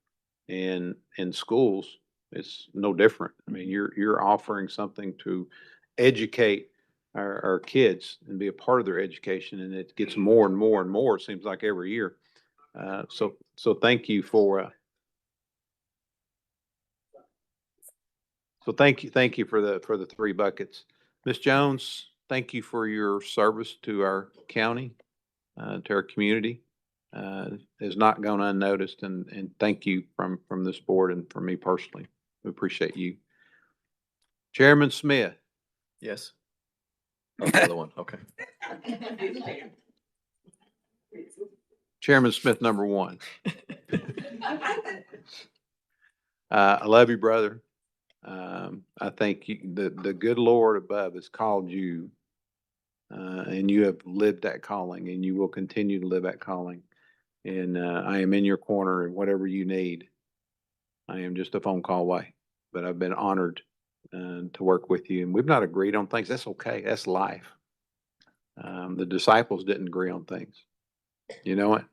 And in schools, it's no different. I mean, you're offering something to educate our kids and be a part of their education. And it gets more and more and more, it seems like every year. So thank you for, thank you for the 3 buckets. Ms. Jones, thank you for your service to our county, to our community. Has not gone unnoticed and thank you from this board and from me personally. We appreciate you. Chairman Smith. Yes. Oh, the other one, okay. Chairman Smith, number 1. I love you, brother. I think the good Lord above has called you, and you have lived that calling, and you will continue to live that calling. And I am in your corner, and whatever you need, I am just a phone call away. But I've been honored to work with you, and we've not agreed on things. That's okay. That's life. The disciples didn't agree on things, you know it.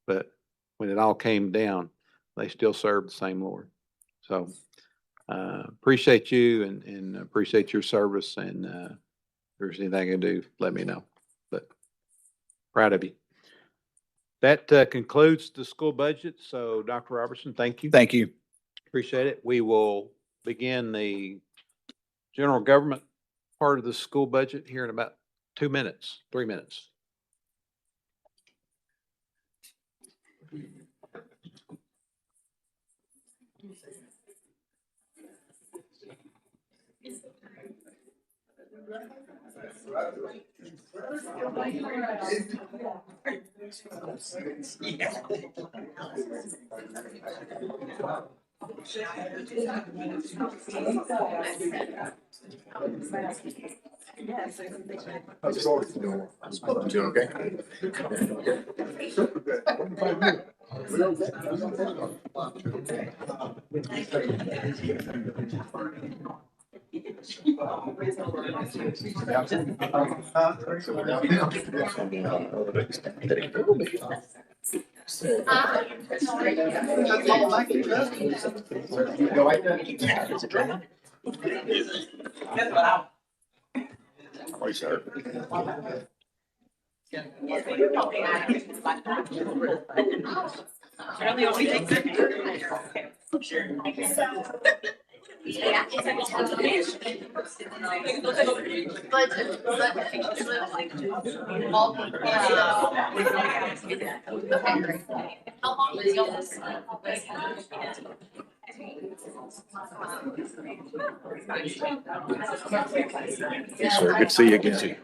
But when it all came down, they still served the same Lord. So appreciate you and appreciate your service. And if there's anything I can do, let me know. But proud of you. That concludes the school budget. So Dr. Robertson, thank you. Thank you. Appreciate it. We will begin the general government part of the school budget here in about 2 minutes, 3 minutes. Yes, sir. Good to see you again.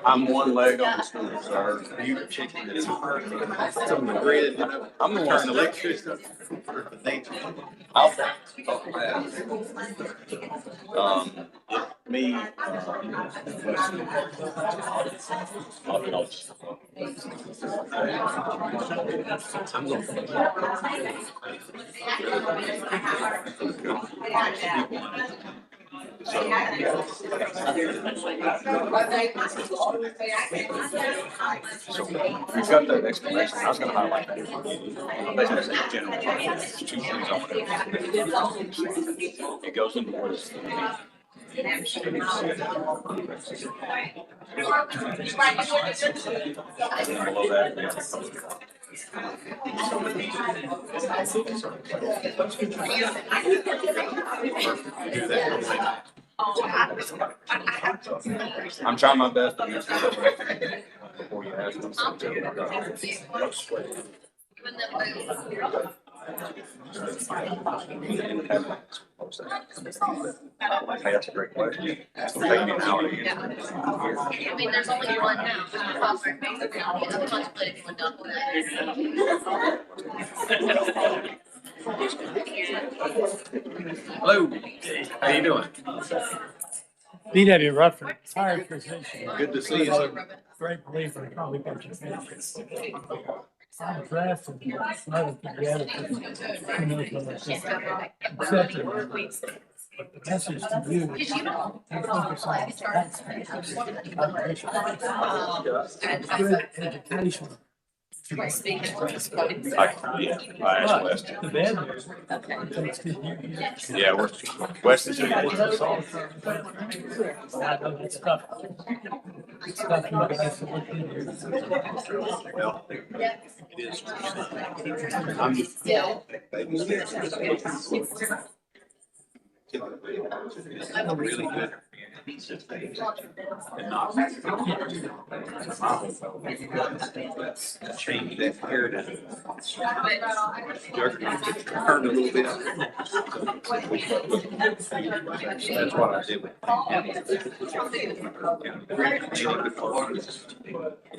I'm one leg on the stool, sir. You chicken is it's on the grid. I'm the one electrician. I'll me. I'm So we've got that explanation. I was gonna highlight that. I'm basically saying general fund, there's two things I want to. It goes into what is. Below that, we have. Do that. I'm trying my best to answer that before you ask them something. Hey, that's a great question. It'll take me an hour to answer. I mean, there's only one now. Hello, how you doing? B.W. Rutherford, fire physician. Good to see you, sir. Great believer in probably what you think. I'm drafted, another together. But the message to you is focus on good education. I asked West. The bad news, it takes 2 years. Yeah, we're, West is. I know it's tough. It's tough for you guys to look into. Well, it is. I'm just. Really good. And not. Change that paradigm. Turn a little bit. That's what I did.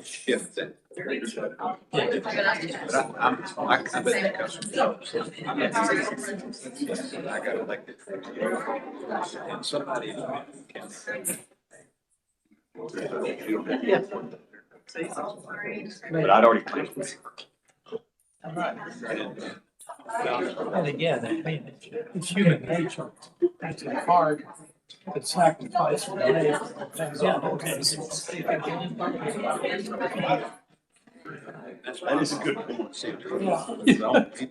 Shift that. I bet that customer. I got elected. And somebody. But I'd already planned. And again, I mean, it's human nature. It's hard to sacrifice for the That is a good point. $20.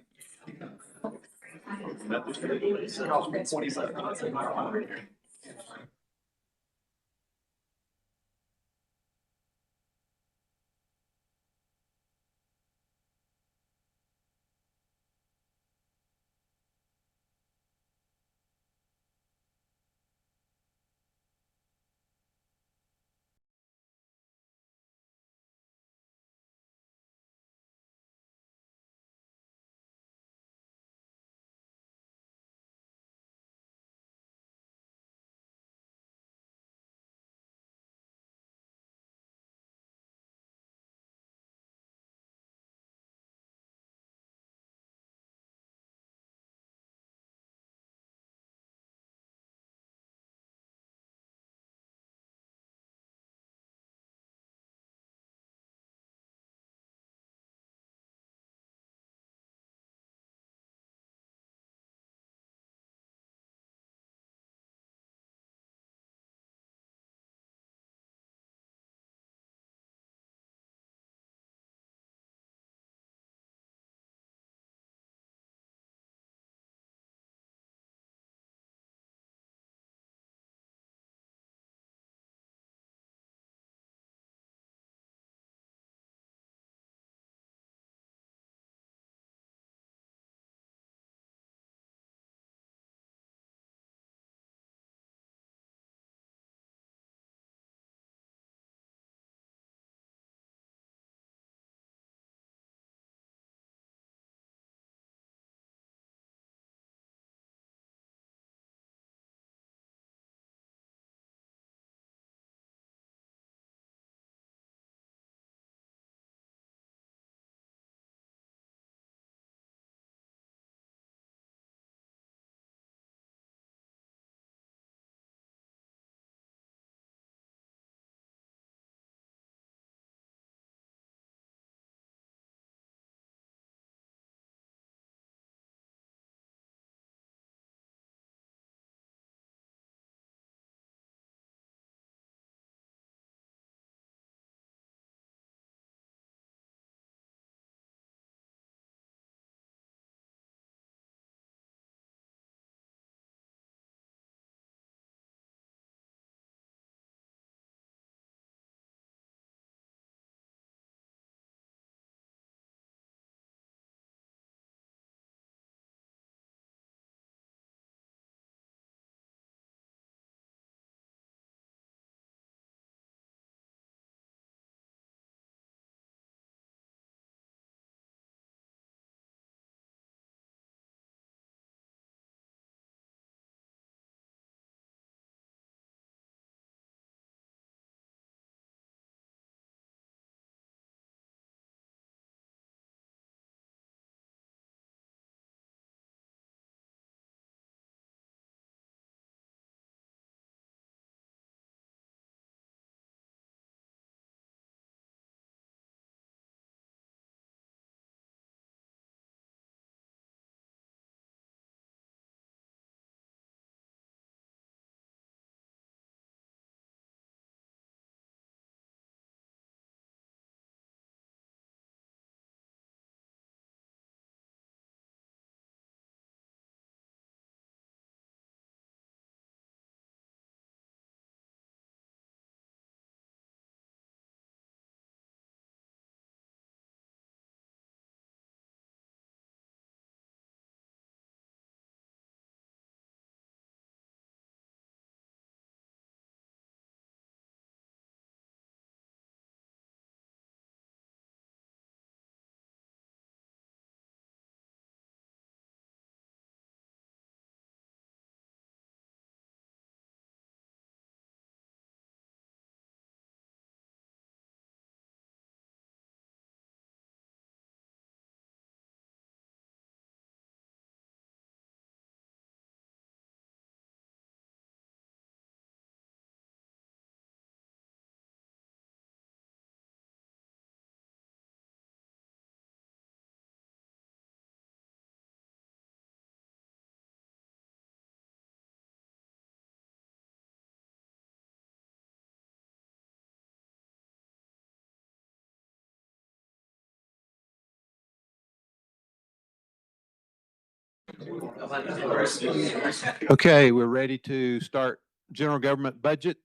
Okay, we're ready to start general government budget.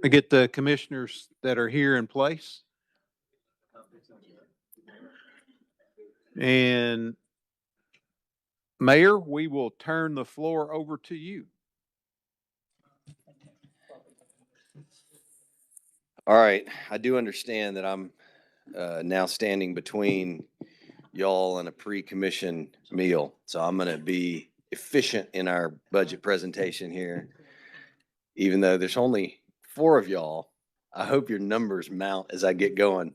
I get the commissioners that are here in place. And Mayor, we will turn the floor over to you. All right, I do understand that I'm now standing between y'all and a pre-commission meal. So I'm gonna be efficient in our budget presentation here. Even though there's only 4 of y'all, I hope your numbers mount as I get going.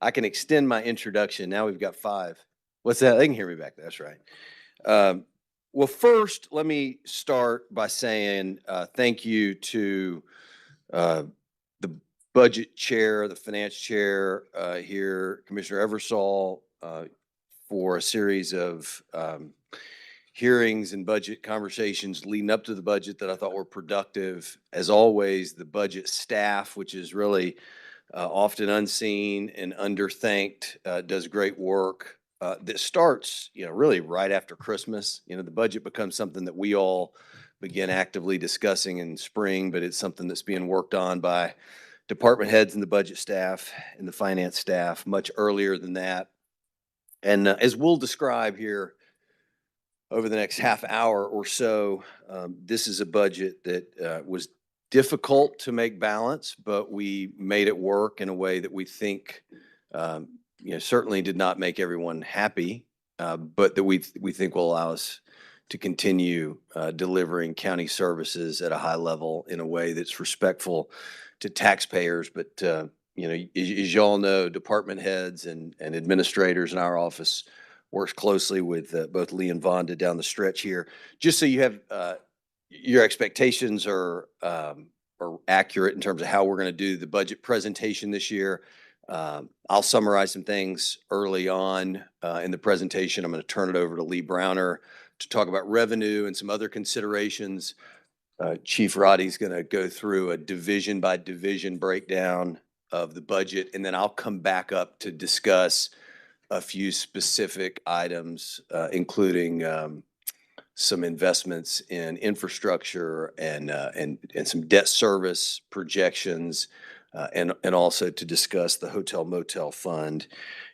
I can extend my introduction. Now we've got 5. What's that? They can hear me back there. That's right. Well, first, let me start by saying thank you to the budget chair, the finance chair here, Commissioner Eversole, for a series of hearings and budget conversations leading up to the budget that I thought were productive. As always, the budget staff, which is really often unseen and underthanked, does great work. That starts, really right after Christmas. The budget becomes something that we all begin actively discussing in spring, but it's something that's being worked on by department heads and the budget staff and the finance staff much earlier than that. And as we'll describe here over the next half hour or so, this is a budget that was difficult to make balance, but we made it work in a way that we think, certainly did not make everyone happy, but that we think will allow us to continue delivering county services at a high level in a way that's respectful to taxpayers. But as y'all know, department heads and administrators in our office works closely with both Lee and Vonda down the stretch here. Just so you have your expectations are accurate in terms of how we're going to do the budget presentation this year. I'll summarize some things early on in the presentation. I'm going to turn it over to Lee Browner to talk about revenue and some other considerations. Chief Roddy's going to go through a division by division breakdown of the budget, and then I'll come back up to discuss a few specific items, including some investments in infrastructure and some debt service projections, and also to discuss the hotel motel fund,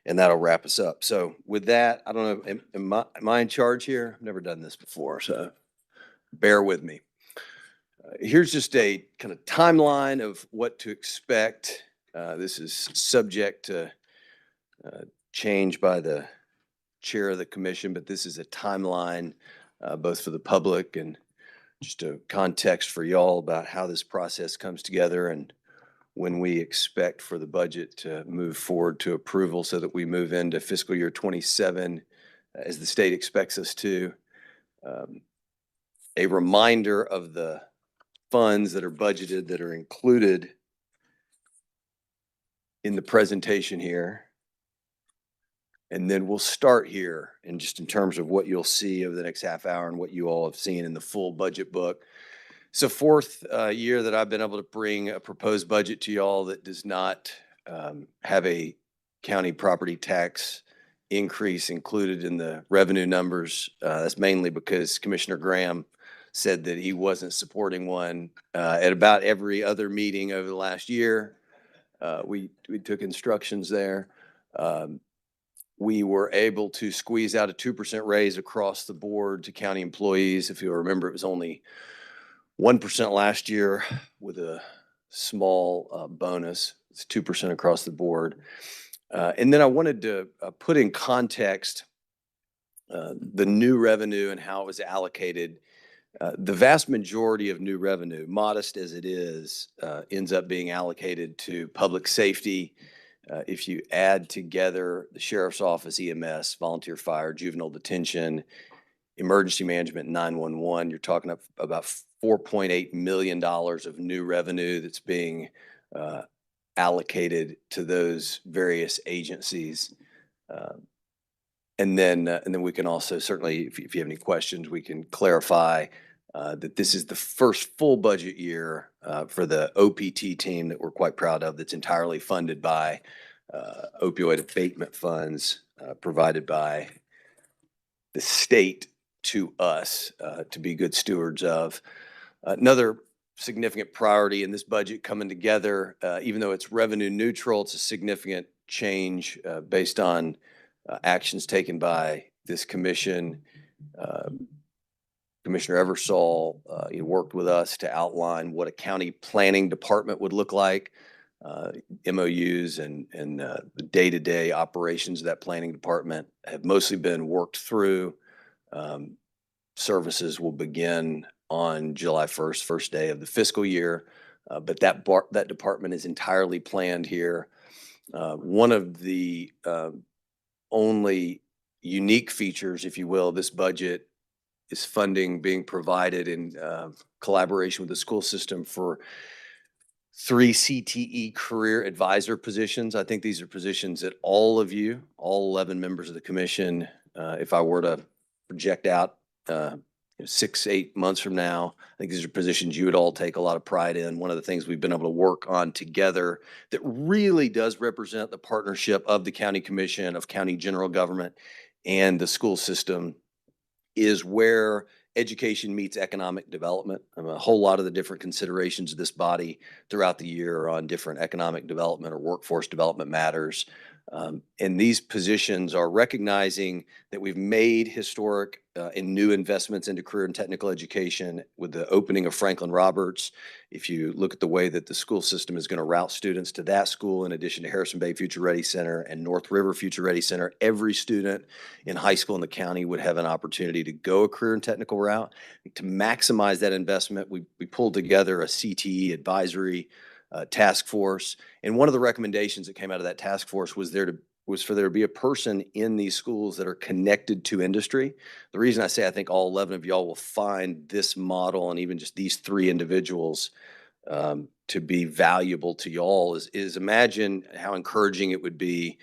and that'll wrap us up. So with that, I don't know, am I in charge here? I've never done this before, so bear with me. Here's just a kind of timeline of what to expect. This is subject to change by the chair of the commission, but this is a timeline both for the public and just a context for y'all about how this process comes together and when we expect for the budget to move forward to approval so that we move into fiscal year 27 as the state expects us to. A reminder of the funds that are budgeted that are included in the presentation here. And then we'll start here and just in terms of what you'll see over the next half hour and what you all have seen in the full budget book. It's the 4th year that I've been able to bring a proposed budget to y'all that does not have a county property tax increase included in the revenue numbers. That's mainly because Commissioner Graham said that he wasn't supporting one at about every other meeting over the last year. We took instructions there. We were able to squeeze out a 2% raise across the board to county employees. If you'll remember, it was only 1% last year with a small bonus. It's 2% across the board. And then I wanted to put in context the new revenue and how it was allocated. The vast majority of new revenue, modest as it is, ends up being allocated to public safety. If you add together the sheriff's office, EMS, volunteer fire, juvenile detention, emergency management, 911, you're talking about $4.8 million of new revenue that's being allocated to those various agencies. And then we can also certainly, if you have any questions, we can clarify that this is the first full budget year for the OPT team that we're quite proud of that's entirely funded by opioid abatement funds provided by the state to us to be good stewards of. Another significant priority in this budget coming together, even though it's revenue neutral, it's a significant change based on actions taken by this commission. Commissioner Eversole worked with us to outline what a county planning department would look like. MOUs and the day-to-day operations of that planning department have mostly been worked through. Services will begin on July 1st, first day of the fiscal year, but that department is entirely planned here. One of the only unique features, if you will, of this budget is funding being provided in collaboration with the school system for 3 CTE career advisor positions. I think these are positions that all of you, all 11 members of the commission, if I were to project out 6, 8 months from now, I think these are positions you would all take a lot of pride in. One of the things we've been able to work on together that really does represent the partnership of the county commission, of county general government, and the school system is where education meets economic development. A whole lot of the different considerations of this body throughout the year are on different economic development or workforce development matters. And these positions are recognizing that we've made historic and new investments into career and technical education with the opening of Franklin Roberts. If you look at the way that the school system is going to route students to that school, in addition to Harrison Bay Future Ready Center and North River Future Ready Center, every student in high school in the county would have an opportunity to go a career and technical route. To maximize that investment, we pulled together a CTE advisory task force. And one of the recommendations that came out of that task force was for there to be a person in these schools that are connected to industry. The reason I say I think all 11 of y'all will find this model and even just these 3 individuals to be valuable to y'all is imagine how encouraging it would be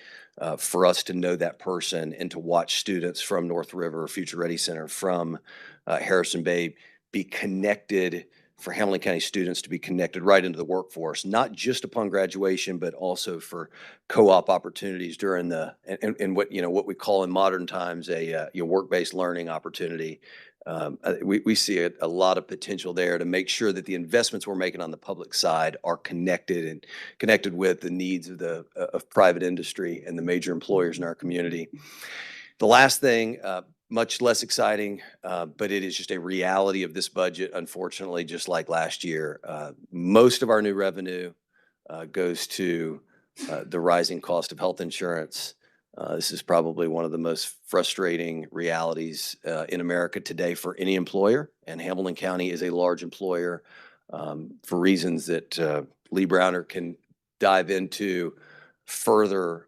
for us to know that person and to watch students from North River Future Ready Center, from Harrison Bay be connected, for Hamilton County students to be connected right into the workforce, not just upon graduation, but also for co-op opportunities during and what we call in modern times a work-based learning opportunity. We see a lot of potential there to make sure that the investments we're making on the public side are connected with the needs of private industry and the major employers in our community. The last thing, much less exciting, but it is just a reality of this budget, unfortunately, just like last year. Most of our new revenue goes to the rising cost of health insurance. This is probably one of the most frustrating realities in America today for any employer, and Hamilton County is a large employer for reasons that Lee Browner can dive into further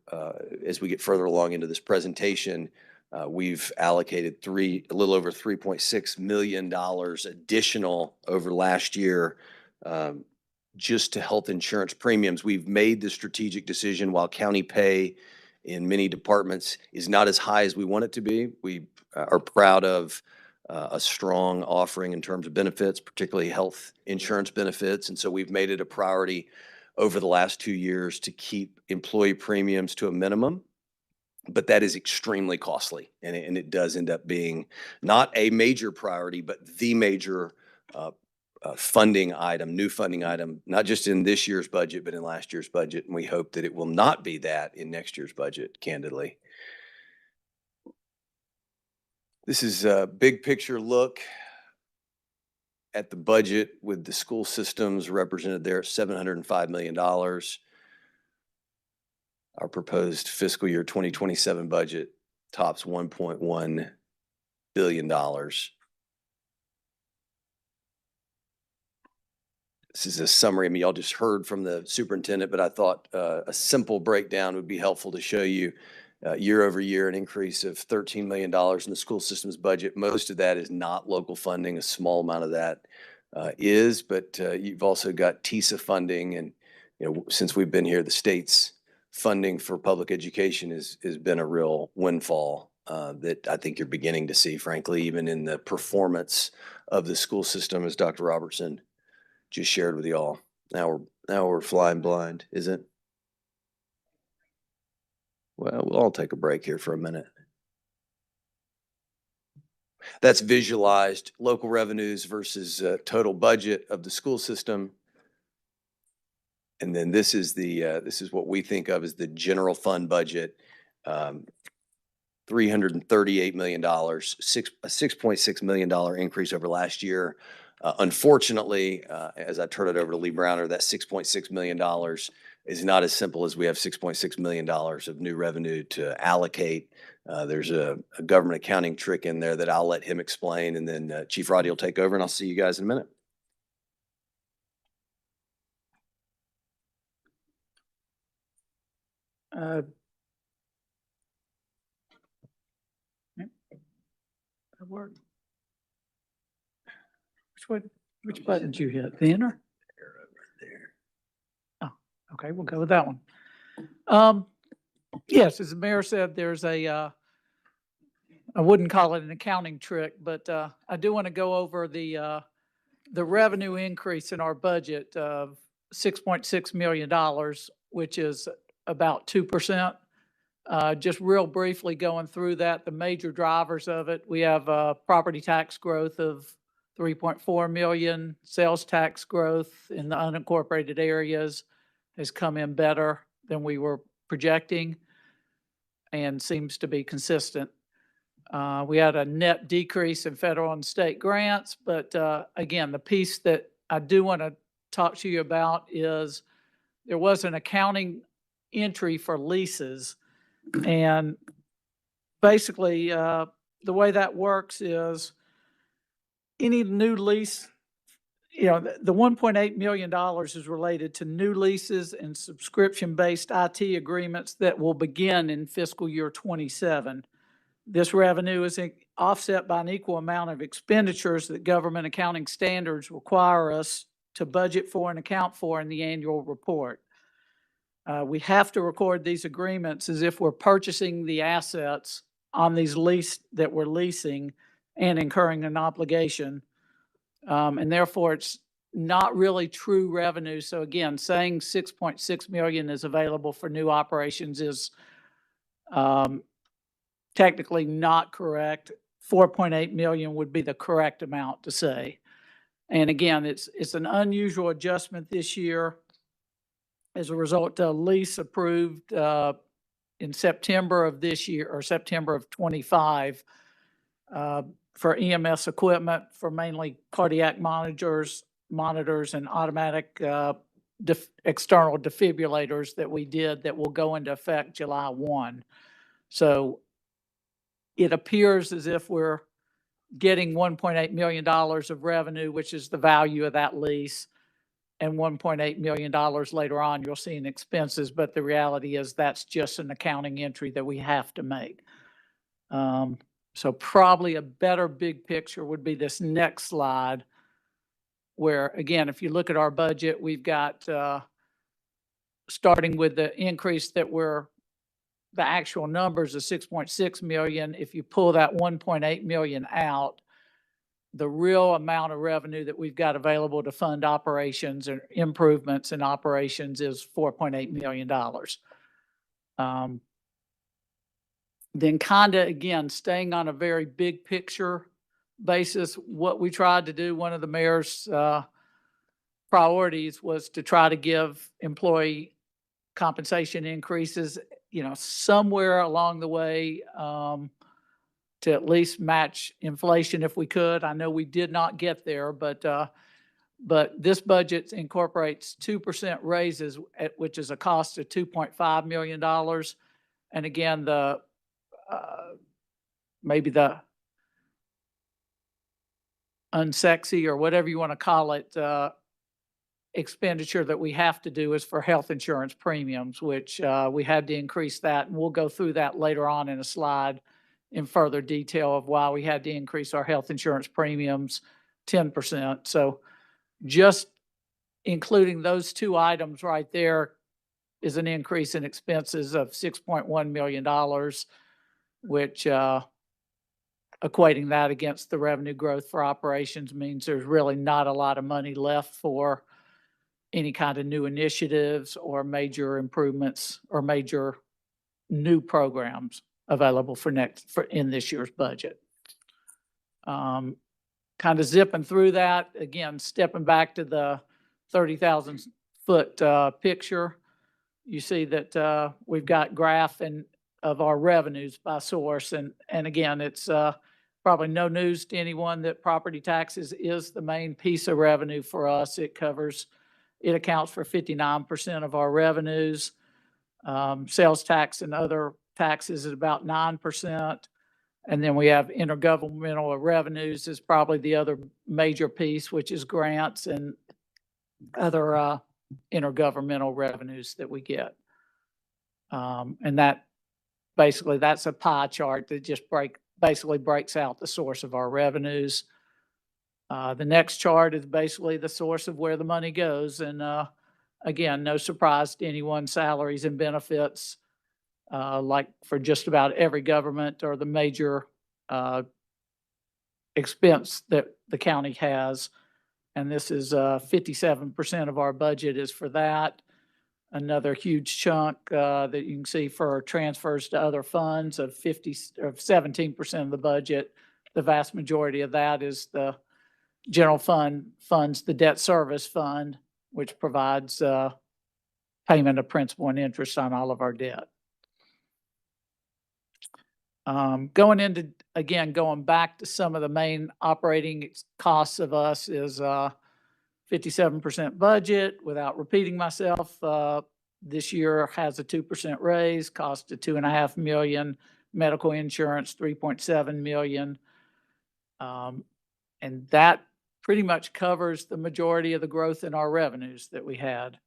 as we get further along into this presentation. We've allocated a little over $3.6 million additional over last year just to health insurance premiums. We've made the strategic decision while county pay in many departments is not as high as we want it to be. We are proud of a strong offering in terms of benefits, particularly health insurance benefits. And so we've made it a priority over the last 2 years to keep employee premiums to a minimum. But that is extremely costly, and it does end up being not a major priority, but the major funding item, new funding item, not just in this year's budget, but in last year's budget. And we hope that it will not be that in next year's budget, candidly. This is a big picture look at the budget with the school systems represented there at $705 million. Our proposed fiscal year 2027 budget tops $1.1 billion. This is a summary. I mean, y'all just heard from the superintendent, but I thought a simple breakdown would be helpful to show you year over year an increase of $13 million in the school system's budget. Most of that is not local funding. A small amount of that is, but you've also got TISA funding. And, since we've been here, the state's funding for public education has been a real windfall that I think you're beginning to see, frankly, even in the performance of the school system, as Dr. Robertson just shared with y'all. Now we're flying blind, isn't it? Well, we'll all take a break here for a minute. That's visualized local revenues versus total budget of the school system. And then this is this is what we think of as the general fund budget. $338 million, a $6.6 million increase over last year. Unfortunately, as I turn it over to Lee Browner, that $6.6 million is not as simple as we have $6.6 million of new revenue to allocate. There's a government accounting trick in there that I'll let him explain, and then Chief Roddy will take over, and I'll see you guys in a minute. That worked. Which button did you hit? The enter? Oh, okay, we'll go with that one. Yes, as the mayor said, there's I wouldn't call it an accounting trick, but I do want to go over the revenue increase in our budget of $6.6 million, which is about 2%. Just real briefly going through that, the major drivers of it, we have property tax growth of 3.4 million, sales tax growth in the unincorporated areas has come in better than we were projecting and seems to be consistent. We had a net decrease in federal and state grants, but again, the piece that I do want to talk to you about is there was an accounting entry for leases. And basically, the way that works is any new lease, the $1.8 million is related to new leases and subscription-based IT agreements that will begin in fiscal year 27. This revenue is offset by an equal amount of expenditures that government accounting standards require us to budget for and account for in the annual report. We have to record these agreements as if we're purchasing the assets on these that we're leasing and incurring an obligation. And therefore, it's not really true revenue. So again, saying 6.6 million is available for new operations is technically not correct. 4.8 million would be the correct amount to say. And again, it's an unusual adjustment this year as a result of a lease approved in September of this year, or September of 25, for EMS equipment for mainly cardiac monitors and automatic external defibrillators that we did that will go into effect July 1. So it appears as if we're getting $1.8 million of revenue, which is the value of that lease, and $1.8 million later on, you'll see in expenses, but the reality is that's just an accounting entry that we have to make. So probably a better big picture would be this next slide, where again, if you look at our budget, we've got, starting with the increase that the actual numbers of 6.6 million, if you pull that 1.8 million out, the real amount of revenue that we've got available to fund operations and improvements in operations is $4.8 million. Then kind of, again, staying on a very big picture basis, what we tried to do, one of the mayor's priorities was to try to give employee compensation increases, somewhere along the way, to at least match inflation if we could. I know we did not get there, but this budget incorporates 2% raises, which is a cost of $2.5 million. And again, maybe the unsexy or whatever you want to call it, expenditure that we have to do is for health insurance premiums, which we had to increase that. And we'll go through that later on in a slide in further detail of why we had to increase our health insurance premiums 10%. So just including those two items right there is an increase in expenses of $6.1 million, which equating that against the revenue growth for operations means there's really not a lot of money left for any kind of new initiatives or major improvements or major new programs available for in this year's budget. Kind of zipping through that, again, stepping back to the 30,000 foot picture, you see that we've got graph of our revenues by source. And again, it's probably no news to anyone that property taxes is the main piece of revenue for us. It accounts for 59% of our revenues. Sales tax and other taxes is about 9%. And then we have intergovernmental revenues is probably the other major piece, which is grants and other intergovernmental revenues that we get. And that basically, that's a pie chart that just basically breaks out the source of our revenues. The next chart is basically the source of where the money goes. And again, no surprise to anyone, salaries and benefits, like for just about every government or the major expense that the county has. And this is 57% of our budget is for that. Another huge chunk that you can see for transfers to other funds of 17% of the budget. The vast majority of that is the general fund funds the debt service fund, which provides payment of principal and interest on all of our debt. Going back to some of the main operating costs of us is 57% budget. Without repeating myself, this year has a 2% raise, cost of $2.5 million, medical insurance, $3.7 million. And that pretty much covers the majority of the growth in our revenues that we had.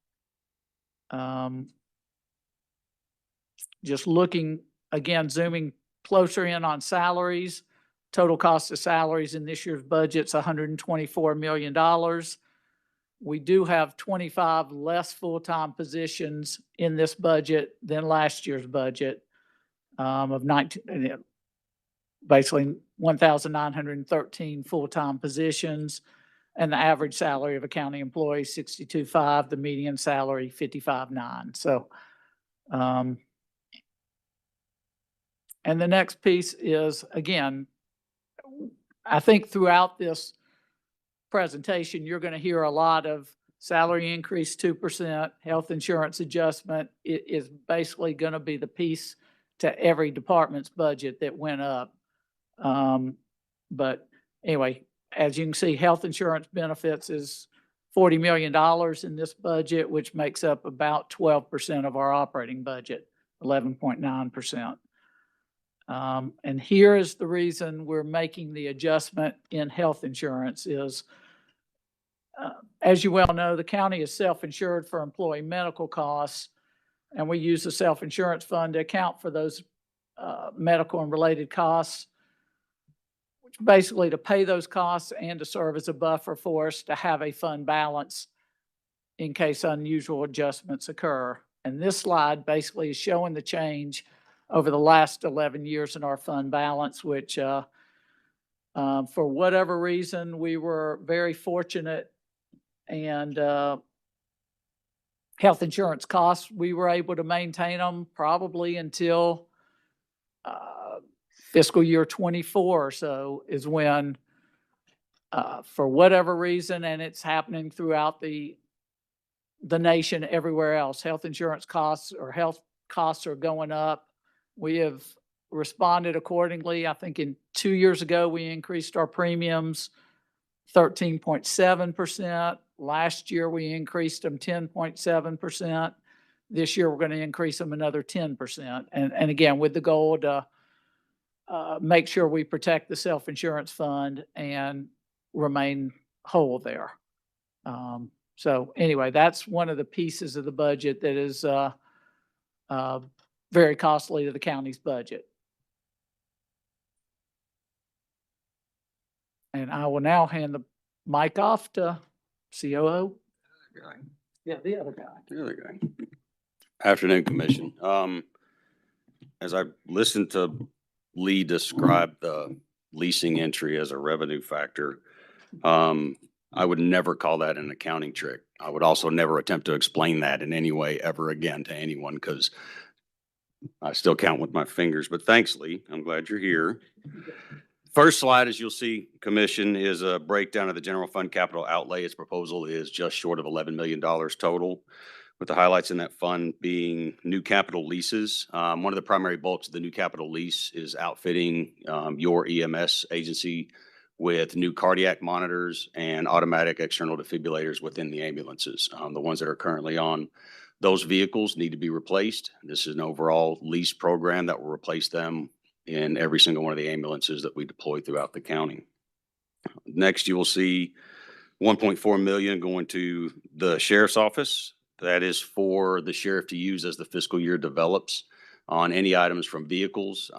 Just looking, again, zooming closer in on salaries, total cost of salaries in this year's budget's $124 million. We do have 25 less full-time positions in this budget than last year's budget of 19, basically 1,913 full-time positions, and the average salary of a county employee is $62,500, the median salary $55,900. So, and the next piece is, again, I think throughout this presentation, you're going to hear a lot of salary increase 2%, health insurance adjustment. It is basically going to be the piece to every department's budget that went up. But anyway, as you can see, health insurance benefits is $40 million in this budget, which makes up about 12% of our operating budget, 11.9%. And here is the reason we're making the adjustment in health insurance is, as you well know, the county is self-insured for employee medical costs, and we use the self-insurance fund to account for those medical and related costs, which basically to pay those costs and to serve as a buffer for us to have a fund balance in case unusual adjustments occur. And this slide basically is showing the change over the last 11 years in our fund balance, which for whatever reason, we were very fortunate, and health insurance costs, we were able to maintain them probably until fiscal year 24 or so is when, for whatever reason, and it's happening throughout the nation everywhere else, health insurance costs or health costs are going up. We have responded accordingly. I think 2 years ago, we increased our premiums 13.7%. Last year, we increased them 10.7%. This year, we're going to increase them another 10%. And again, with the goal to make sure we protect the self-insurance fund and remain whole there. So anyway, that's one of the pieces of the budget that is very costly to the county's budget. And I will now hand the mic off to COO. Yeah, the other guy. The other guy. Afternoon, Commission. As I listened to Lee describe the leasing entry as a revenue factor, I would never call that an accounting trick. I would also never attempt to explain that in any way ever again to anyone, because I still count with my fingers, but thanks, Lee. I'm glad you're here. First slide, as you'll see, Commission, is a breakdown of the general fund capital outlay. Its proposal is just short of $11 million total, with the highlights in that fund being new capital leases. One of the primary bulks of the new capital lease is outfitting your EMS agency with new cardiac monitors and automatic external defibrillators within the ambulances. The ones that are currently on those vehicles need to be replaced. This is an overall lease program that will replace them in every single one of the ambulances that we deploy throughout the county. Next, you will see 1.4 million going to the sheriff's office. That is for the sheriff to use as the fiscal year develops on any items from vehicles,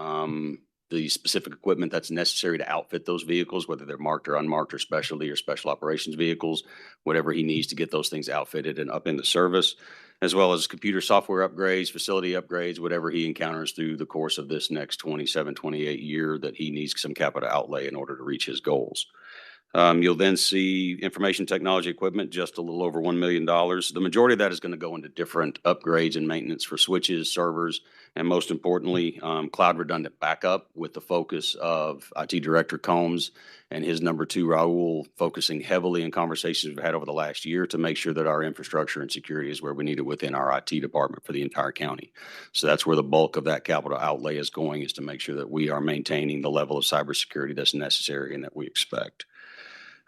the specific equipment that's necessary to outfit those vehicles, whether they're marked or unmarked or specialty or special operations vehicles, whatever he needs to get those things outfitted and up into service, as well as computer software upgrades, facility upgrades, whatever he encounters through the course of this next 27, 28 year that he needs some capital outlay in order to reach his goals. You'll then see information technology equipment, just a little over $1 million. The majority of that is going to go into different upgrades and maintenance for switches, servers, and most importantly, cloud redundant backup, with the focus of IT Director Combs and his number two, Raul, focusing heavily in conversations we've had over the last year to make sure that our infrastructure and security is where we need it within our IT department for the entire county. So that's where the bulk of that capital outlay is going, is to make sure that we are maintaining the level of cybersecurity that's necessary and that we expect.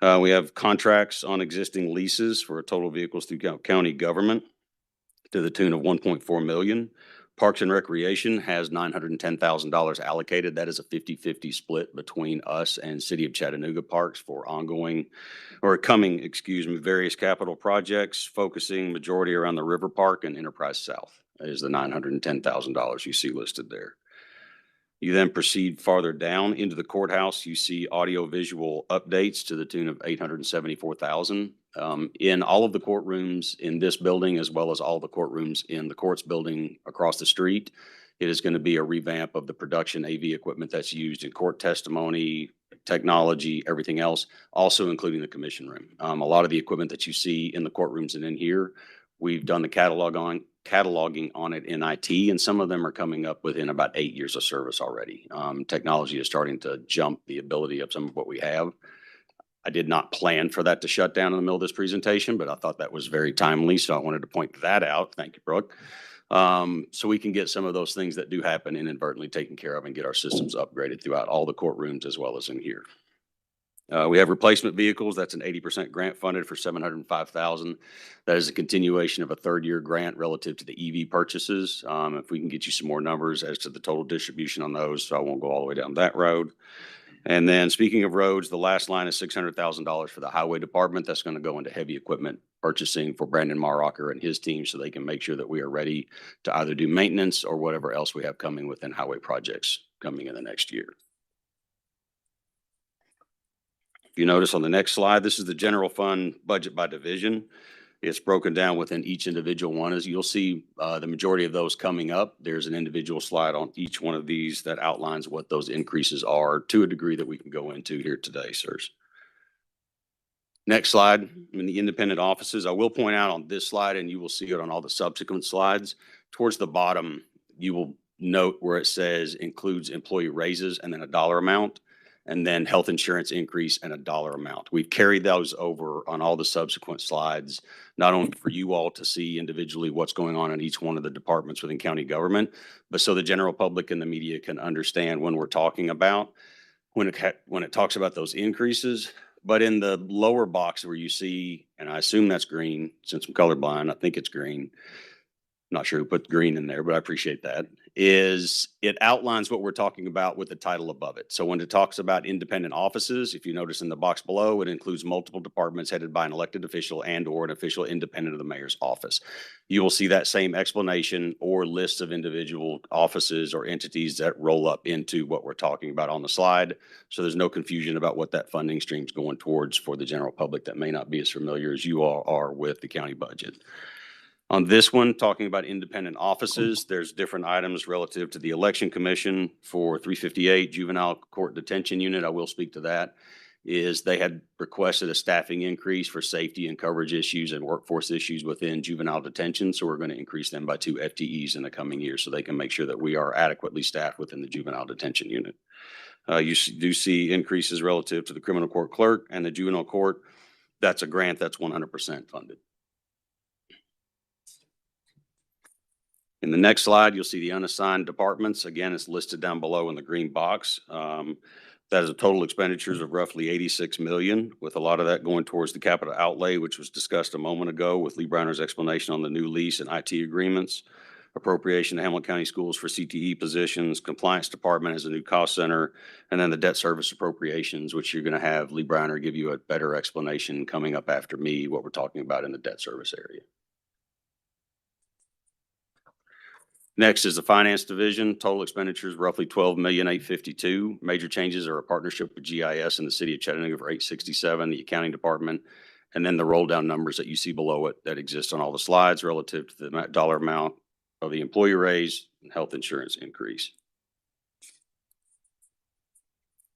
We have contracts on existing leases for total vehicles through county government to the tune of 1.4 million. Parks and Recreation has $910,000 allocated. That is a 50-50 split between us and City of Chattanooga Parks for various capital projects, focusing majority around the River Park and Enterprise South is the $910,000 you see listed there. You then proceed farther down into the courthouse. You see audio-visual updates to the tune of $874,000. In all of the courtrooms in this building, as well as all the courtrooms in the courts building across the street, it is going to be a revamp of the production AV equipment that's used in court testimony, technology, everything else, also including the commission room. A lot of the equipment that you see in the courtrooms and in here, we've done the cataloging on it in IT, and some of them are coming up within about 8 years of service already. Technology is starting to jump the ability of some of what we have. I did not plan for that to shut down in the middle of this presentation, but I thought that was very timely, so I wanted to point that out. Thank you, Brooke. So we can get some of those things that do happen inadvertently taken care of and get our systems upgraded throughout all the courtrooms as well as in here. We have replacement vehicles. That's an 80% grant funded for $705,000. That is a continuation of a third-year grant relative to the EV purchases. If we can get you some more numbers as to the total distribution on those, so I won't go all the way down that road. And then speaking of roads, the last line is $600,000 for the highway department. That's going to go into heavy equipment purchasing for Brandon Marrocker and his team, so they can make sure that we are ready to either do maintenance or whatever else we have coming within highway projects coming in the next year. If you notice on the next slide, this is the general fund budget by division. It's broken down within each individual one. As you'll see, the majority of those coming up, there's an individual slide on each one of these that outlines what those increases are to a degree that we can go into here today, sirs. Next slide, in the independent offices, I will point out on this slide, and you will see it on all the subsequent slides, towards the bottom, you will note where it says includes employee raises and then a dollar amount, and then health insurance increase and a dollar amount. We've carried those over on all the subsequent slides, not only for you all to see individually what's going on in each one of the departments within county government, but so the general public and the media can understand when we're talking about, when it talks about those increases. But in the lower box where you see, and I assume that's green, since I'm colorblind, I think it's green. Not sure who put green in there, but I appreciate that. Is it outlines what we're talking about with the title above it. So when it talks about independent offices, if you notice in the box below, it includes multiple departments headed by an elected official and or an official independent of the mayor's office. You will see that same explanation or list of individual offices or entities that roll up into what we're talking about on the slide. So there's no confusion about what that funding stream is going towards for the general public that may not be as familiar as you all are with the county budget. On this one, talking about independent offices, there's different items relative to the election commission for 358 juvenile court detention unit. I will speak to that is they had requested a staffing increase for safety and coverage issues and workforce issues within juvenile detention. So we're going to increase them by 2 FTEs in the coming year so they can make sure that we are adequately staffed within the juvenile detention unit. Do see increases relative to the criminal court clerk and the juvenile court. That's a grant that's 100% funded. In the next slide, you'll see the unassigned departments. Again, it's listed down below in the green box. That is a total expenditures of roughly 86 million, with a lot of that going towards the capital outlay, which was discussed a moment ago with Lee Browner's explanation on the new lease and IT agreements, appropriation to Hamilton County Schools for CTE positions, compliance department as a new cost center, and then the debt service appropriations, which you're going to have Lee Browner give you a better explanation coming up after me, what we're talking about in the debt service area. Next is the finance division. Total expenditures roughly 12,852,000. Major changes are a partnership with GIS in the city of Chattanooga for 867, the accounting department, and then the roll down numbers that you see below it that exist on all the slides relative to the dollar amount of the employee raise and health insurance increase.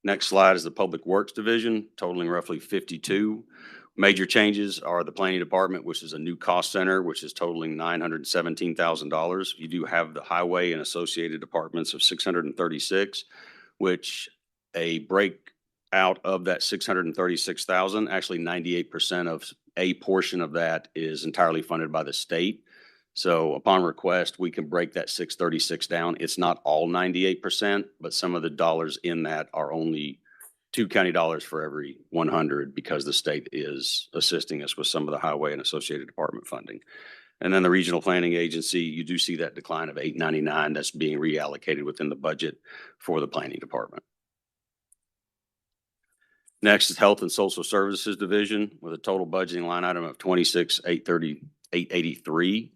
Next slide is the public works division, totaling roughly 52. Major changes are the planning department, which is a new cost center, which is totaling $917,000. You do have the highway and associated departments of 636, which a breakout of that 636,000, actually 98% of a portion of that is entirely funded by the state. So upon request, we can break that 636 down. It's not all 98%, but some of the dollars in that are only 2 county dollars for every 100 because the state is assisting us with some of the highway and associated department funding. And then the regional planning agency, you do see that decline of 899 that's being reallocated within the budget for the planning department. Next is health and social services division with a total budgeting line item of 26,883.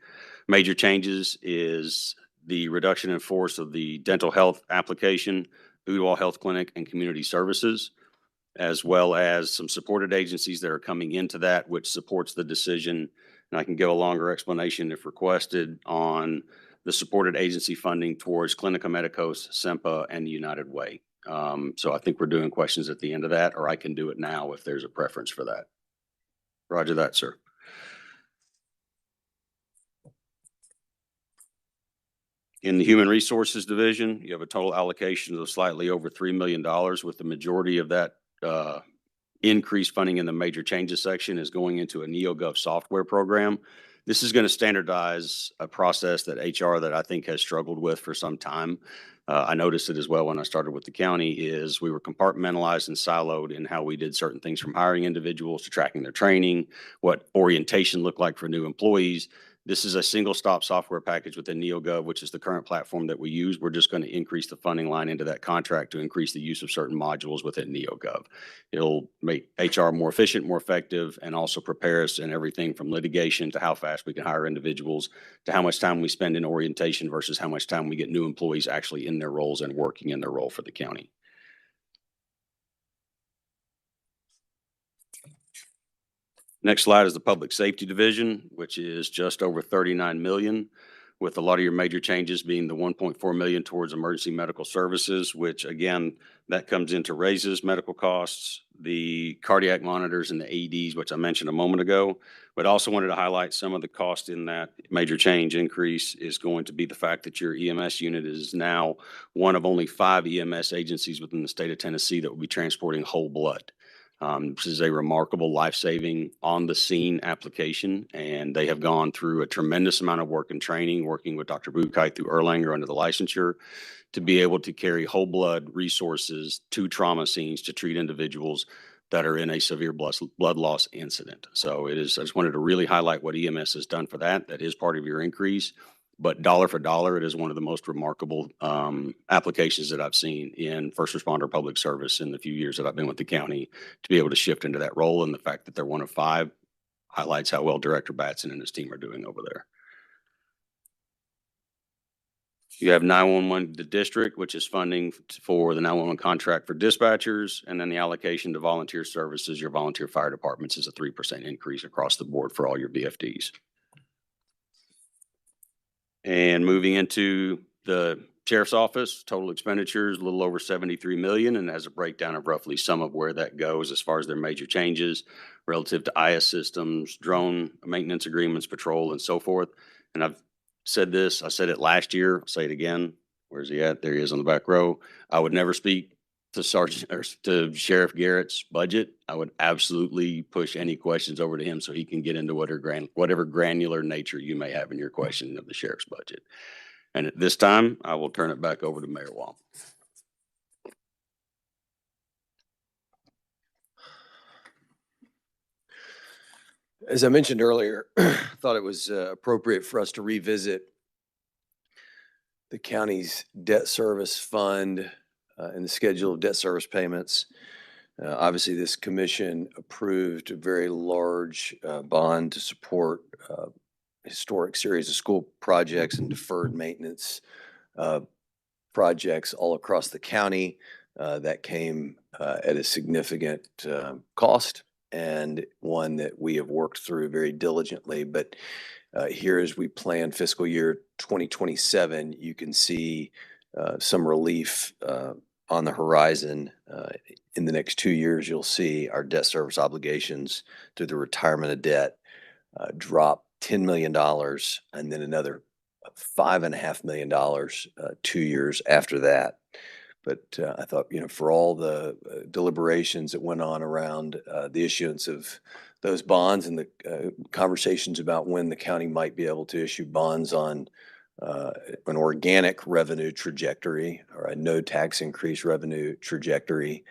Major changes is the reduction in force of the dental health application, Ooltewah Health Clinic, and community services, as well as some supported agencies that are coming into that, which supports the decision. And I can give a longer explanation if requested on the supported agency funding towards Clinica Medicos, SEMPA, and United Way. So I think we're doing questions at the end of that, or I can do it now if there's a preference for that. Roger that, sir. In the Human Resources Division, you have a total allocation of slightly over $3 million, with the majority of that increased funding in the major changes section is going into a NeoGov software program. This is going to standardize a process that HR that I think has struggled with for some time. I noticed it as well when I started with the county is we were compartmentalized and siloed in how we did certain things, from hiring individuals to tracking their training, what orientation looked like for new employees. This is a single stop software package within NeoGov, which is the current platform that we use. We're just going to increase the funding line into that contract to increase the use of certain modules within NeoGov. It'll make HR more efficient, more effective, and also prepare us in everything from litigation to how fast we can hire individuals to how much time we spend in orientation versus how much time we get new employees actually in their roles and working in their role for the county. Next slide is the Public Safety Division, which is just over 39 million, with a lot of your major changes being the 1.4 million towards emergency medical services, which again, that comes into raises, medical costs, the cardiac monitors and the AEDs, which I mentioned a moment ago. But also wanted to highlight some of the cost in that major change increase is going to be the fact that your EMS unit is now one of only 5 EMS agencies within the state of Tennessee that will be transporting whole blood. This is a remarkable life-saving on-the-scene application, and they have gone through a tremendous amount of work and training, working with Dr. Buchheit through Erlanger under the licensure, to be able to carry whole blood resources to trauma scenes to treat individuals that are in a severe blood loss incident. So it is, I just wanted to really highlight what EMS has done for that. That is part of your increase. But dollar for dollar, it is one of the most remarkable applications that I've seen in first responder public service in the few years that I've been with the county, to be able to shift into that role. And the fact that they're one of 5 highlights how well Director Batson and his team are doing over there. You have 911, the district, which is funding for the 911 contract for dispatchers, and then the allocation to volunteer services, your volunteer fire departments, is a 3% increase across the board for all your VFDs. And moving into the Sheriff's Office, total expenditures, a little over 73 million, and has a breakdown of roughly some of where that goes as far as their major changes relative to IS systems, drone maintenance agreements, patrol, and so forth. And I've said this, I said it last year, I'll say it again. Where's he at? There he is on the back row. I would never speak to Sergeant or to Sheriff Garrett's budget. I would absolutely push any questions over to him so he can get into whatever granular nature you may have in your question of the sheriff's budget. And at this time, I will turn it back over to Mayor Wong. As I mentioned earlier, I thought it was appropriate for us to revisit the county's debt service fund and the schedule of debt service payments. Obviously, this commission approved a very large bond to support historic series of school projects and deferred maintenance projects all across the county. That came at a significant cost, and one that we have worked through very diligently. But here, as we plan fiscal year 2027, you can see some relief on the horizon. In the next 2 years, you'll see our debt service obligations through the retirement of debt drop $10 million, and then another $5.5 million 2 years after that. But I thought, for all the deliberations that went on around the issuance of those bonds and the conversations about when the county might be able to issue bonds on an organic revenue trajectory or a no tax increase revenue trajectory,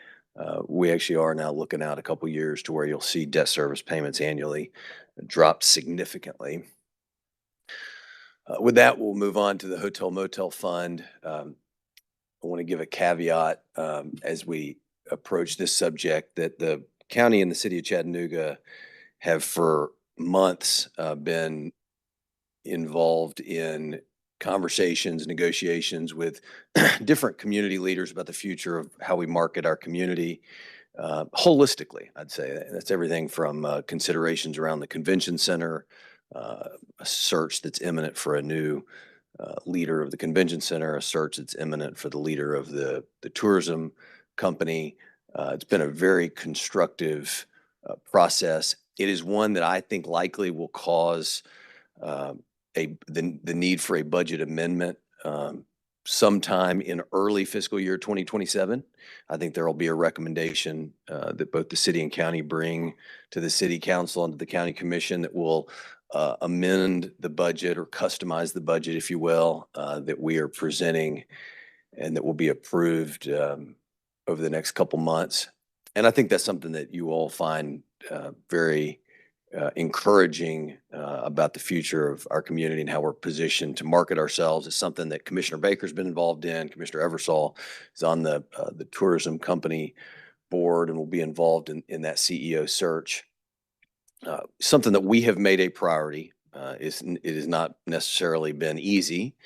we actually are now looking out a couple years to where you'll see debt service payments annually drop significantly. With that, we'll move on to the hotel motel fund. I want to give a caveat as we approach this subject that the county and the city of Chattanooga have for months been involved in conversations, negotiations with different community leaders about the future of how we market our community holistically. I'd say that's everything from considerations around the convention center, a search that's imminent for a new leader of the convention center, a search that's imminent for the leader of the tourism company. It's been a very constructive process. It is one that I think likely will cause the need for a budget amendment sometime in early fiscal year 2027. I think there will be a recommendation that both the city and county bring to the city council and to the county commission that will amend the budget or customize the budget, if you will, that we are presenting and that will be approved over the next couple months. And I think that's something that you all find very encouraging about the future of our community and how we're positioned to market ourselves. It's something that Commissioner Baker's been involved in. Commissioner Eversole is on the tourism company board and will be involved in that CEO search. Something that we have made a priority. It has not necessarily been easy,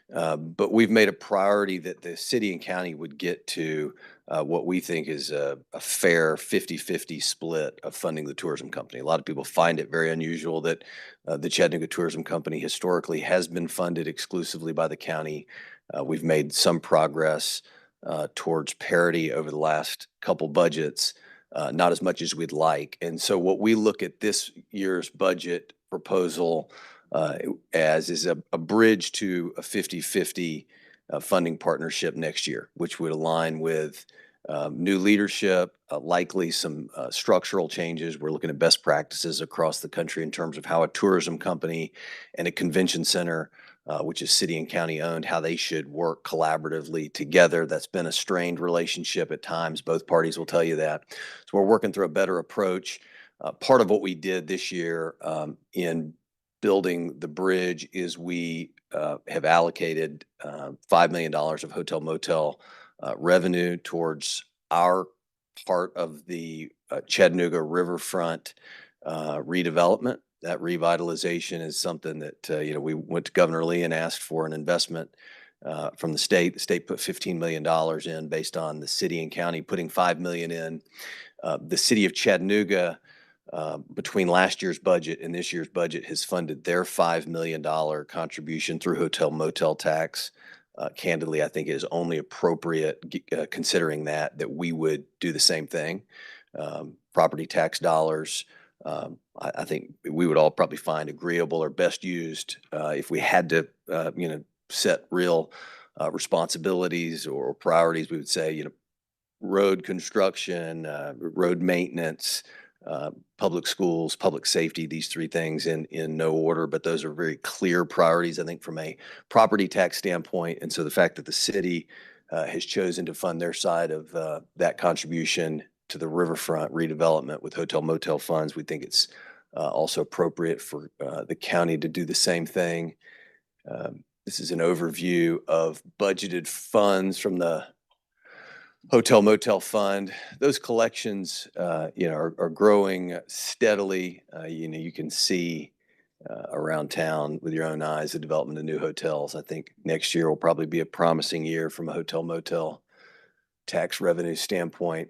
but we've made a priority that the city and county would get to what we think is a fair 50-50 split of funding the tourism company. A lot of people find it very unusual that the Chattanooga Tourism Company historically has been funded exclusively by the county. We've made some progress towards parity over the last couple budgets, not as much as we'd like. And so what we look at this year's budget proposal as is a bridge to a 50-50 funding partnership next year, which would align with new leadership, likely some structural changes. We're looking at best practices across the country in terms of how a tourism company and a convention center, which is city and county owned, how they should work collaboratively together. That's been a strained relationship at times. Both parties will tell you that. So we're working through a better approach. Part of what we did this year in building the bridge is we have allocated $5 million of hotel motel revenue towards our part of the Chattanooga riverfront redevelopment. That revitalization is something that we went to Governor Lee and asked for an investment from the state. The state put $15 million in based on the city and county putting $5 million in. The city of Chattanooga, between last year's budget and this year's budget, has funded their $5 million contribution through hotel motel tax Candidly, I think it is only appropriate, considering that we would do the same thing. Property tax dollars, I think we would all probably find agreeable or best used if we had to, set real responsibilities or priorities. We would say, road construction, road maintenance, public schools, public safety, these three things in no order, but those are very clear priorities, I think, from a property tax standpoint. And so the fact that the city has chosen to fund their side of that contribution to the riverfront redevelopment with hotel motel funds, we think it's also appropriate for the county to do the same thing. This is an overview of budgeted funds from the hotel motel fund. Those collections, are growing steadily. You can see around town with your own eyes the development of new hotels. I think next year will probably be a promising year from a hotel motel tax revenue standpoint.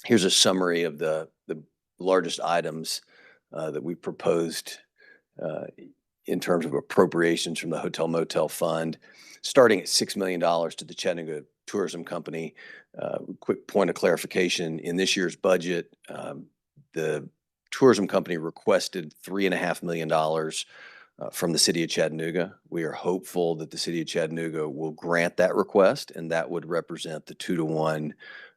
Here's a summary of the largest items that we proposed in terms of appropriations from the hotel motel fund, starting at $6 million to the Chattanooga Tourism Company. Quick point of clarification, in this year's budget, the tourism company requested $3.5 million from the city of Chattanooga. We are hopeful that the city of Chattanooga will grant that request, and that would represent the 2-to-1,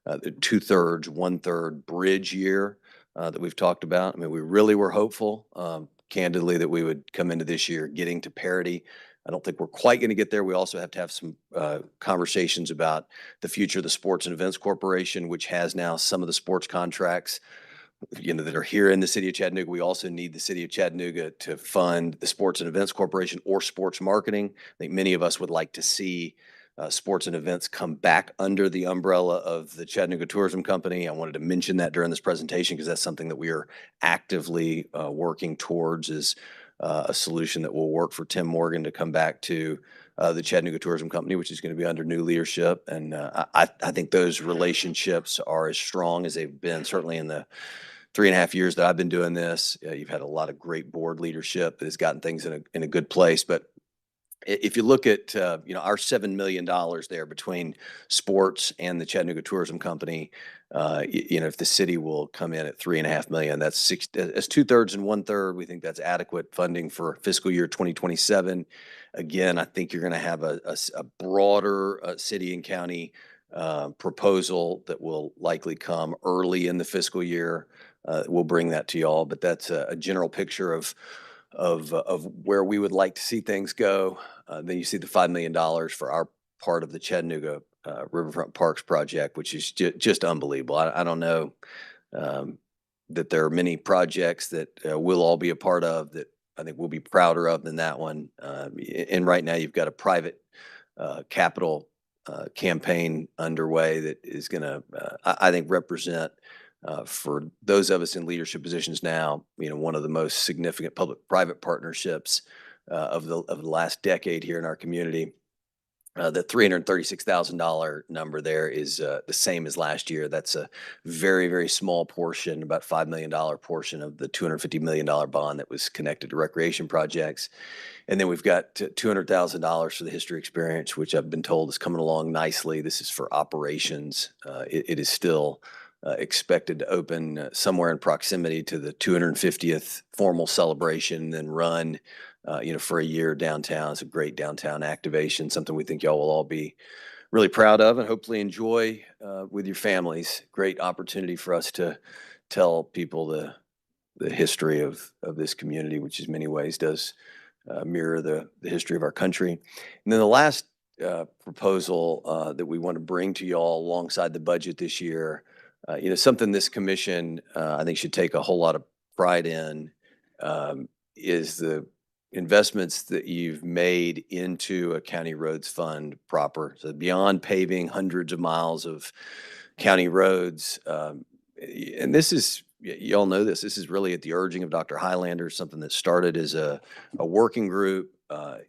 the 2/3, 1/3 bridge year that we've talked about. I mean, we really were hopeful, candidly, that we would come into this year getting to parity. I don't think we're quite going to get there. We also have to have some conversations about the future of the Sports and Events Corporation, which has now some of the sports contracts, that are here in the city of Chattanooga. We also need the city of Chattanooga to fund the Sports and Events Corporation or sports marketing. I think many of us would like to see sports and events come back under the umbrella of the Chattanooga Tourism Company. I wanted to mention that during this presentation because that's something that we are actively working towards, is a solution that will work for Tim Morgan to come back to the Chattanooga Tourism Company, which is going to be under new leadership. And I think those relationships are as strong as they've been, certainly in the 3.5 years that I've been doing this. You've had a lot of great board leadership that has gotten things in a good place. But if you look at, our $7 million there between sports and the Chattanooga Tourism Company, if the city will come in at $3.5 million, that's 2/3 and 1/3. We think that's adequate funding for fiscal year 2027. Again, I think you're going to have a broader city and county proposal that will likely come early in the fiscal year. We'll bring that to y'all, but that's a general picture of where we would like to see things go. Then you see the $5 million for our part of the Chattanooga Riverfront Parks project, which is just unbelievable. I don't know that there are many projects that we'll all be a part of that I think we'll be prouder of than that one. And right now you've got a private capital campaign underway that is going to, I think, represent for those of us in leadership positions now, one of the most significant public-private partnerships of the last decade here in our community. The $336,000 number there is the same as last year. That's a very, very small portion, about $5 million portion of the $250 million bond that was connected to recreation projects. And then we've got $200,000 for the History Experience, which I've been told is coming along nicely. This is for operations. It is still expected to open somewhere in proximity to the 250th formal celebration, and then run for a year downtown. It's a great downtown activation, something we think y'all will all be really proud of and hopefully enjoy with your families. Great opportunity for us to tell people the history of this community, which in many ways does mirror the history of our country. And then the last proposal that we want to bring to y'all alongside the budget this year, something this commission I think should take a whole lot of pride in, is the investments that you've made into a county roads fund proper. So beyond paving hundreds of miles of county roads, and this is, y'all know this is really at the urging of Dr. Highlander, something that started as a working group. I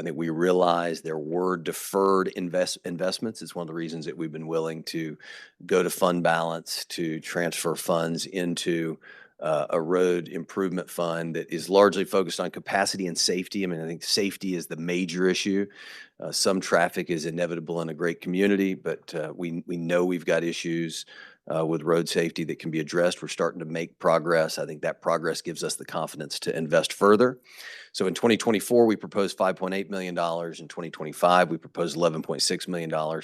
think we realized there were deferred investments. It's one of the reasons that we've been willing to go to fund balance, to transfer funds into a road improvement fund that is largely focused on capacity and safety. I mean, I think safety is the major issue. Some traffic is inevitable in a great community, but we know we've got issues with road safety that can be addressed. We're starting to make progress. I think that progress gives us the confidence to invest further. So in 2024, we proposed $5.8 million. In 2025, we proposed $11.6 million.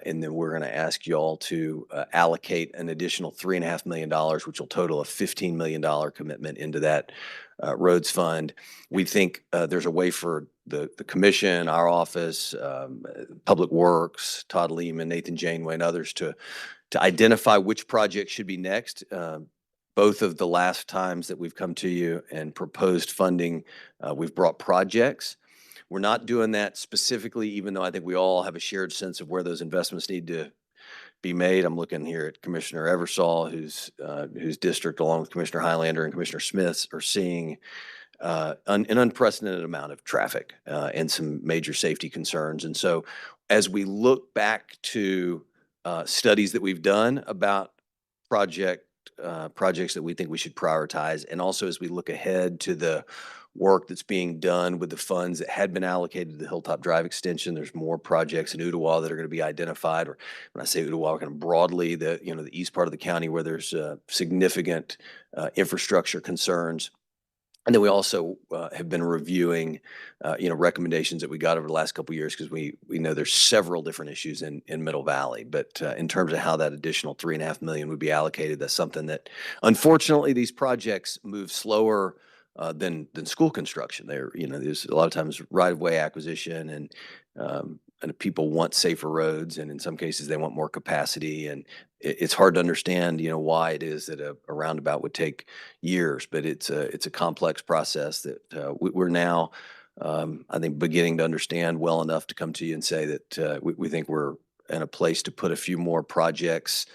And then we're going to ask y'all to allocate an additional $3.5 million, which will total a $15 million commitment into that roads fund. We think there's a way for the commission, our office, Public Works, Todd Lehman, Nathan Janeway, and others to identify which project should be next. Both of the last times that we've come to you and proposed funding, we've brought projects. We're not doing that specifically, even though I think we all have a shared sense of where those investments need to be made. I'm looking here at Commissioner Eversole, whose district, along with Commissioner Highlander and Commissioner Smith, are seeing an unprecedented amount of traffic and some major safety concerns. And so as we look back to studies that we've done about projects that we think we should prioritize, and also as we look ahead to the work that's being done with the funds that had been allocated to the Hilltop Drive extension, there's more projects in Ooltewah that are going to be identified. Or when I say Ooltewah, kind of broadly, the east part of the county where there's significant infrastructure concerns. And then we also have been reviewing, recommendations that we got over the last couple of years, because we know there's several different issues in Middle Valley. But in terms of how that additional $3.5 million would be allocated, that's something that, unfortunately, these projects move slower than school construction. There's a lot of times right-of-way acquisition, and people want safer roads, and in some cases they want more capacity. And it's hard to understand, why it is that a roundabout would take years, but it's a complex process that we're now, I think, beginning to understand well enough to come to you and say that we think we're in a place to put a few more projects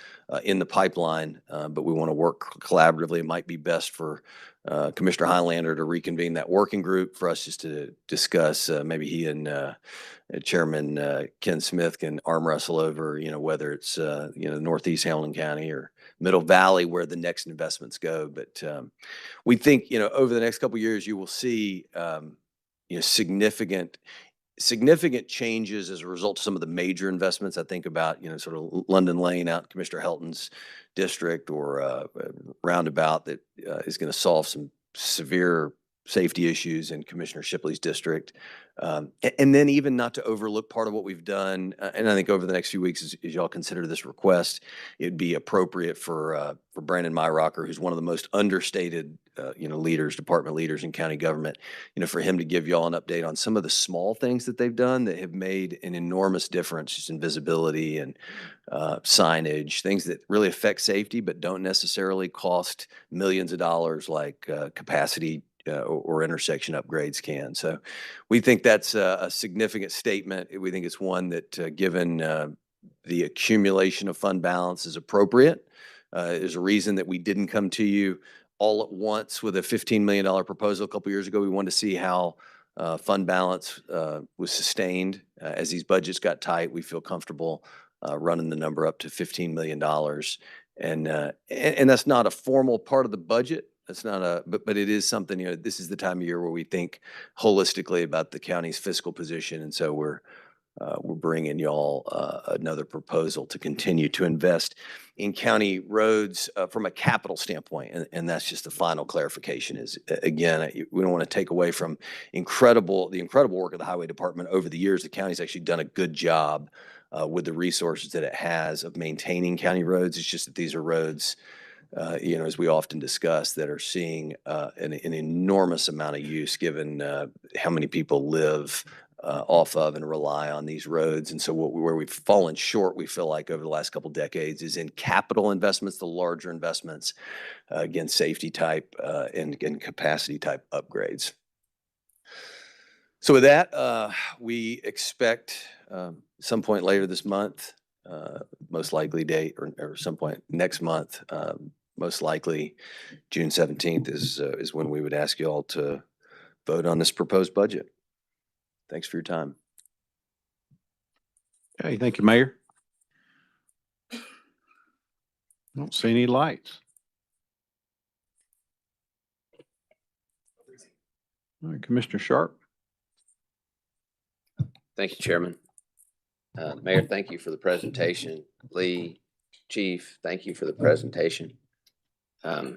in the pipeline, but we want to work collaboratively. It might be best for Commissioner Highlander to reconvene that working group for us just to discuss. Maybe he and Chairman Ken Smith can arm wrestle over, whether it's Northeast Hamilton County or Middle Valley where the next investments go. But we think over the next couple of years you will see significant changes as a result of some of the major investments. I think about, sort of London Lane out in Commissioner Helton's district, or a roundabout that is going to solve some severe safety issues in Commissioner Shipley's district. And then even not to overlook part of what we've done. And I think over the next few weeks, as y'all consider this request, it'd be appropriate for Brandon Myrocker, who's one of the most understated department leaders in county government, for him to give y'all an update on some of the small things that they've done that have made an enormous difference just in visibility and signage, things that really affect safety but don't necessarily cost millions of dollars like capacity or intersection upgrades can. So we think that's a significant statement. We think it's one that, given the accumulation of fund balance, is appropriate. There's a reason that we didn't come to you all at once with a $15 million proposal a couple years ago. We wanted to see how fund balance was sustained. As these budgets got tight, we feel comfortable running the number up to $15 million. And that's not a formal part of the budget. That's not but it is something, this is the time of year where we think holistically about the county's fiscal position. And so we're bringing y'all another proposal to continue to invest in county roads from a capital standpoint. And that's just the final clarification is, again, we don't want to take away from the incredible work of the highway department over the years. The county's actually done a good job with the resources that it has of maintaining county roads. It's just that these are roads, as we often discuss, that are seeing an enormous amount of use given how many people live off of and rely on these roads. And so where we've fallen short, we feel like over the last couple decades, is in capital investments, the larger investments, again, safety type and capacity type upgrades. So with that, we expect some point later this month, most likely date, or some point next month, most likely June 17th is when we would ask you all to vote on this proposed budget. Thanks for your time. Okay, thank you, Mayor. I don't see any lights. All right, Commissioner Sharp. Thank you, Chairman. Mayor, thank you for the presentation. Lee, Chief, thank you for the presentation. I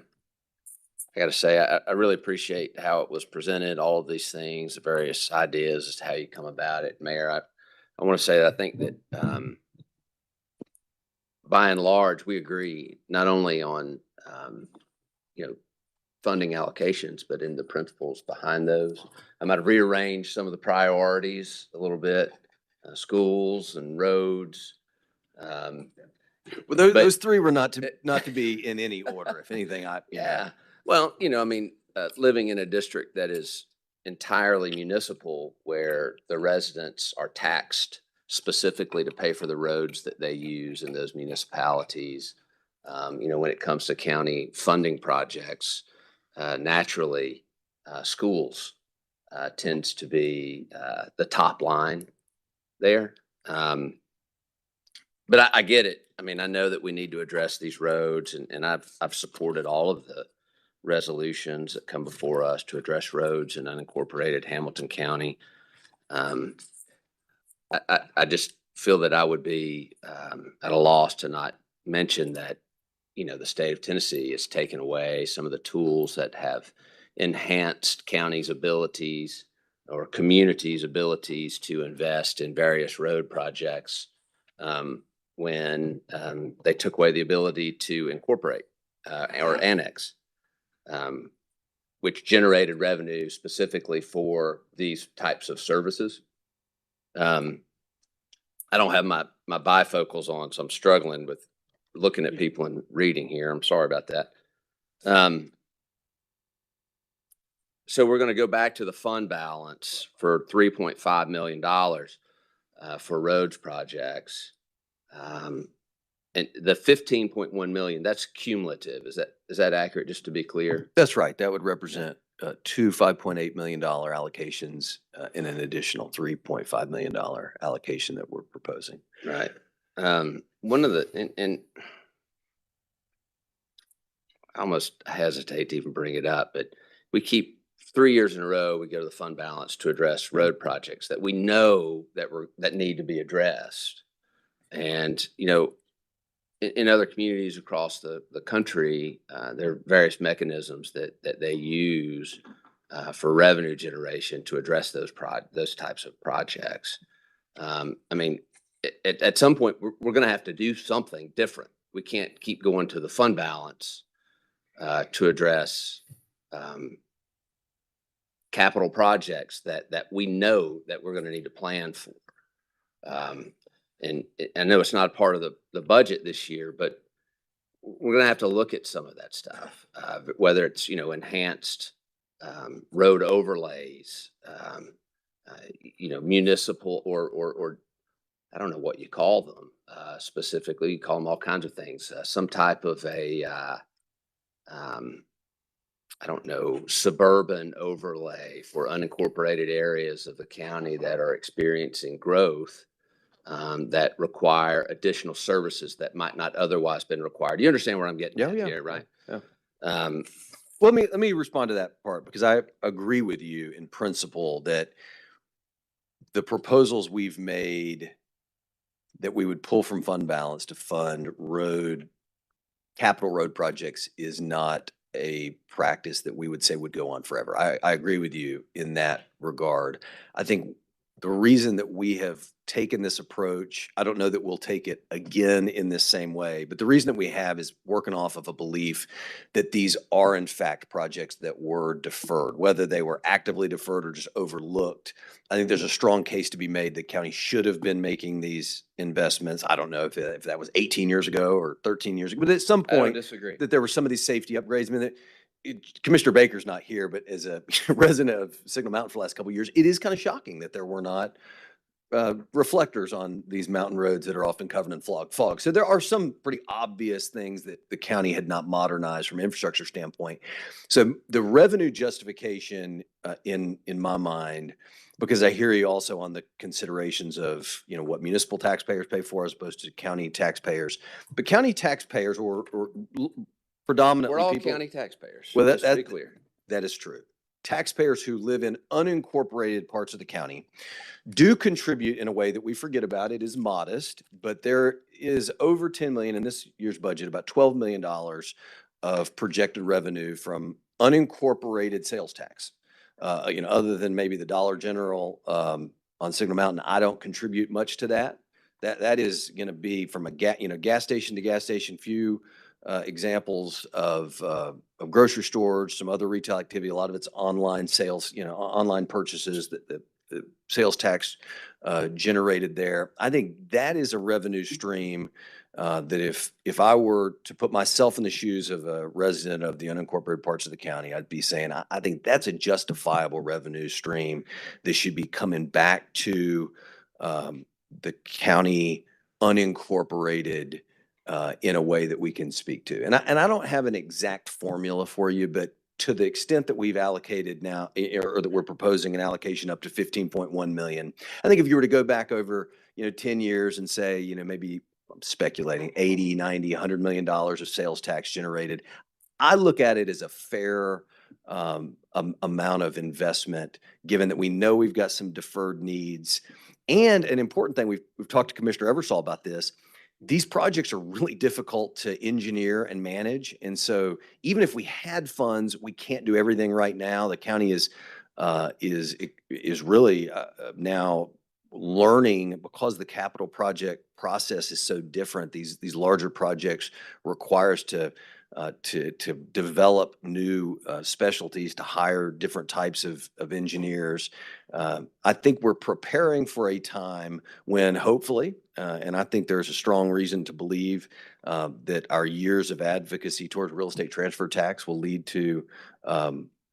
got to say, I really appreciate how it was presented, all of these things, the various ideas as to how you come about it. Mayor, I want to say that I think that by and large, we agree not only on, funding allocations, but in the principles behind those. I might have rearranged some of the priorities a little bit, schools and roads. Well, But- those three were not to be in any order. If anything, Yeah, well, living in a district that is entirely municipal, where the residents are taxed specifically to pay for the roads that they use in those municipalities. When it comes to county funding projects, naturally, schools tends to be the top line there. But I get it. I mean, I know that we need to address these roads, and I've supported all of the resolutions that come before us to address roads in unincorporated Hamilton County. I just feel that I would be at a loss to not mention that, the state of Tennessee has taken away some of the tools that have enhanced counties' abilities or communities' abilities to invest in various road projects when they took away the ability to incorporate or annex, which generated revenue specifically for these types of services. I don't have my bifocals on, so I'm struggling with looking at people and reading here. I'm sorry about that. So we're going to go back to the fund balance for $3.5 million for roads projects. And the 15.1 million, that's cumulative. Is that accurate, just to be clear? that's right. That would represent two $5.8 million allocations and an additional $3.5 million allocation that we're proposing. Right. One of the, and I almost hesitate to even bring it up, but we keep 3 years in a row, we go to the fund balance to address road projects that we know that need to be addressed. And, in other communities across the country, there are various mechanisms that they use for revenue generation to address those types of projects. I mean, at some point, we're going to have to do something different. We can't keep going to the fund balance to address capital projects that we know that we're going to need to plan for. And I know it's not part of the budget this year, but we're going to have to look at some of that stuff, whether it's, enhanced road overlays, municipal or I don't know what you call them specifically. You call them all kinds of things. Some type of I don't know, suburban overlay for unincorporated areas of the county that are experiencing growth that require additional services that might not otherwise been required. You understand where I'm getting at here, right? Yeah. Well, let me respond to that part, because I agree with you in principle that the proposals we've made that we would pull from fund balance to fund capital road projects is not a practice that we would say would go on forever. I agree with you in that regard. I think the reason that we have taken this approach, I don't know that we'll take it again in this same way, but the reason that we have is working off of a belief that these are in fact projects that were deferred, whether they were actively deferred or just overlooked. I think there's a strong case to be made that county should have been making these investments. I don't know if that was 18 years ago or 13 years ago, but at some I don't point disagree. that there were some of these safety upgrades. I mean, Commissioner Baker's not here, but as a resident of Signal Mountain for the last couple of years, it is kind of shocking that there were not reflectors on these mountain roads that are often covered in fog. So there are some pretty obvious things that the county had not modernized from an infrastructure standpoint. So the revenue justification in my mind, because I hear you also on the considerations of, what municipal taxpayers pay for as opposed to county taxpayers, but county taxpayers or predominantly We're all people. county taxpayers. Well, just to be clear. that is true. taxpayers who live in unincorporated parts of the county do contribute in a way that we forget about. It is modest, but there is over 10 million in this year's budget, about $12 million of projected revenue from unincorporated sales tax. Other than maybe the Dollar General on Signal Mountain, I don't contribute much to that. That is going to be from a gas station to gas station. Few examples of grocery stores, some other retail activity. A lot of it's online sales, online purchases that the sales tax generated there. I think that is a revenue stream that if I were to put myself in the shoes of a resident of the unincorporated parts of the county, I'd be saying, I think that's a justifiable revenue stream that should be coming back to the county unincorporated in a way that we can speak to. And I don't have an exact formula for you, but to the extent that we've allocated now, or that we're proposing an allocation up to 15.1 million, I think if you were to go back over, 10 years and say, maybe I'm speculating 80, 90, $100 million of sales tax generated, I look at it as a fair amount of investment, given that we know we've got some deferred needs. And an important thing, we've talked to Commissioner Eversole about this. These projects are really difficult to engineer and manage. And so even if we had funds, we can't do everything right now. The county is really now learning, because the capital project process is so different. These larger projects require us to develop new specialties, to hire different types of engineers. I think we're preparing for a time when hopefully, and I think there's a strong reason to believe that our years of advocacy towards real estate transfer tax will lead to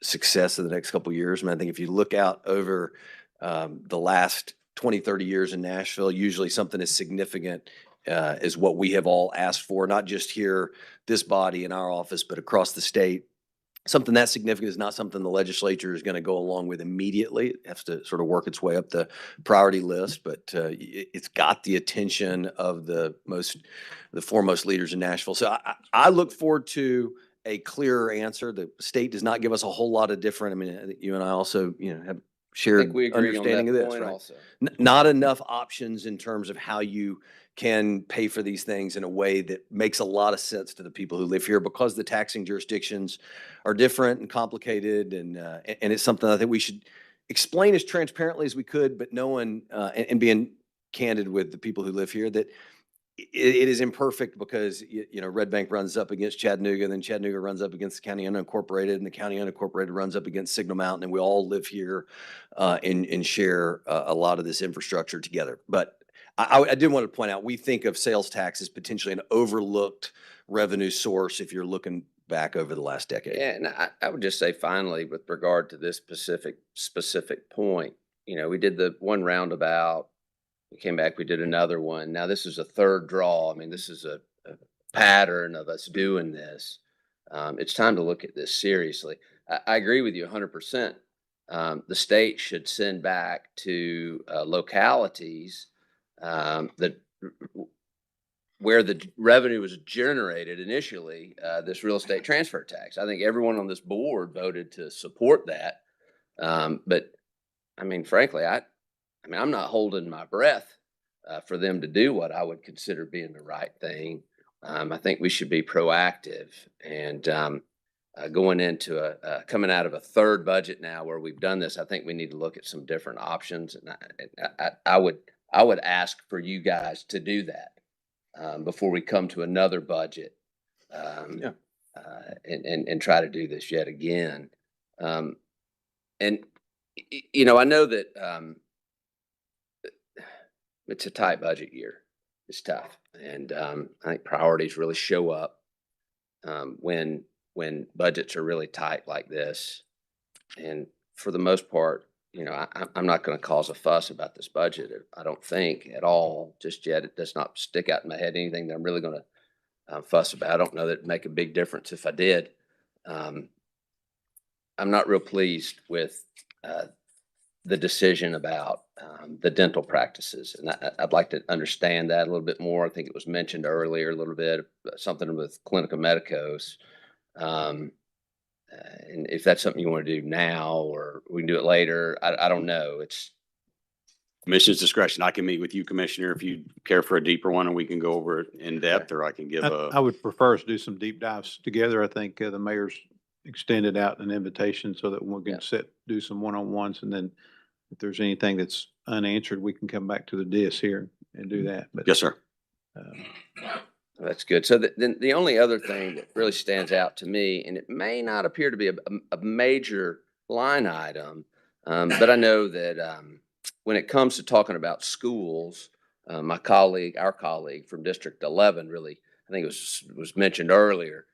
success in the next couple of years. I think if you look out over the last 20, 30 years in Nashville, usually something as significant is what we have all asked for, not just here, this body in our office, but across the state. Something that significant is not something the legislature is going to go along with immediately. It has to sort of work its way up the priority list, but it's got the attention of the foremost leaders in Nashville. So I look forward to a clearer answer. The state does not give us a whole lot of different. I think you and I also, have shared we agree on understanding that of this, point right? also. Not enough options in terms of how you can pay for these things in a way that makes a lot of sense to the people who live here, because the taxing jurisdictions are different and complicated, and it's something I think we should explain as transparently as we could, but knowing and being candid with the people who live here that it is imperfect, because Red Bank runs up against Chattanooga, and then Chattanooga runs up against the county unincorporated, and the county unincorporated runs up against Signal Mountain, and we all live here and share a lot of this infrastructure together. But I did want to point out, we think of sales tax as potentially an overlooked revenue source if you're looking back over the last decade. Yeah, and I would just say finally, with regard to this specific point, we did the one roundabout. We came back, we did another one. Now this is a third draw. I mean, this is a pattern of us doing this. It's time to look at this seriously. I agree with you 100%. The state should send back to localities that where the revenue was generated initially, this real estate transfer tax. I think everyone on this board voted to support that. But I mean, frankly, I'm not holding my breath for them to do what I would consider being the right thing. I think we should be proactive, and going into coming out of a third budget now where we've done this, I think we need to look at some different options. And I would ask for you guys to do that before we come to another budget and try to do this yet again. And I know that it's a tight budget year. It's tough, and I think priorities really show up when budgets are really tight like this. And for the most part, I'm not going to cause a fuss about this budget. I don't think at all just yet. It does not stick out in my head anything that I'm really going to fuss about. I don't know that it'd make a big difference if I did. I'm not real pleased with the decision about the dental practices, and I'd like to understand that a little bit more. I think it was mentioned earlier a little bit, something with Clinica Medicos. And if that's something you want to do now, or we can do it later, I don't know. It's, Commissioner's discretion. I can meet with you, Commissioner, if you care for a deeper one and we can go over it in depth, or I can give I a, would prefer us to do some deep dives together. I think the mayor's extended out an invitation so that we Yeah. can do some one-on-ones, and then if there's anything that's unanswered, we can come back to the dais here and do that. But yes, sir. that's good. So then the only other thing that really stands out to me, and it may not appear to be a major line item, but I know that when it comes to talking about schools, our colleague from District 11 really, I think it was mentioned earlier,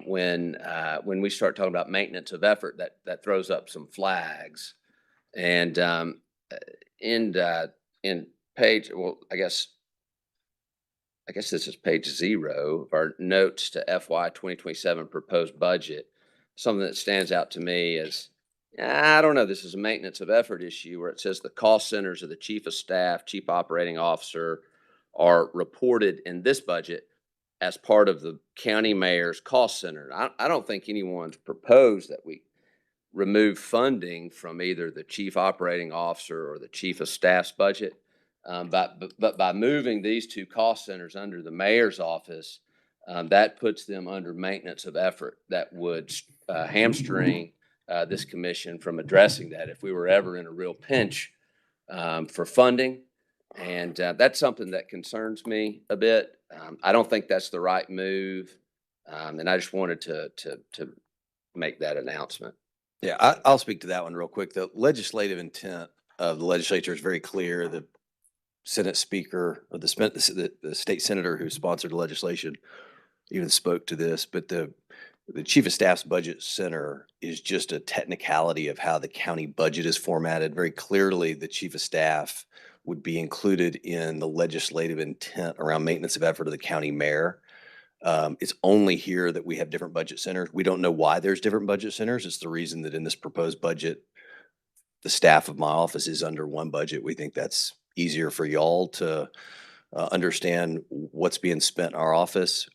when we start talking about maintenance of effort, that throws up some flags. And in page, well, I guess this is page 0 of our notes to FY 2027 proposed budget. Something that stands out to me is, I don't know, this is a maintenance of effort issue where it says the cost centers of the chief of staff, chief operating officer are reported in this budget as part of the county mayor's cost center. I don't think anyone's proposed that we remove funding from either the chief operating officer or the chief of staff's budget. But by moving these two cost centers under the mayor's office, that puts them under maintenance of effort. That would hamstring this commission from addressing that if we were ever in a real pinch for funding. And that's something that concerns me a bit. I don't think that's the right move. And I just wanted to make that announcement. Yeah, I'll speak to that one real quick. The legislative intent of the legislature is very clear. The Senate Speaker, or the state senator who sponsored the legislation even spoke to this, but the Chief of Staff's Budget Center is just a technicality of how the county budget is formatted. Very clearly, the Chief of Staff would be included in the legislative intent around maintenance of effort of the county mayor. It's only here that we have different budget centers. We don't know why there's different budget centers. It's the reason that in this proposed budget, the staff of my office is under one budget. We think that's easier for y'all to understand what's being spent in our office.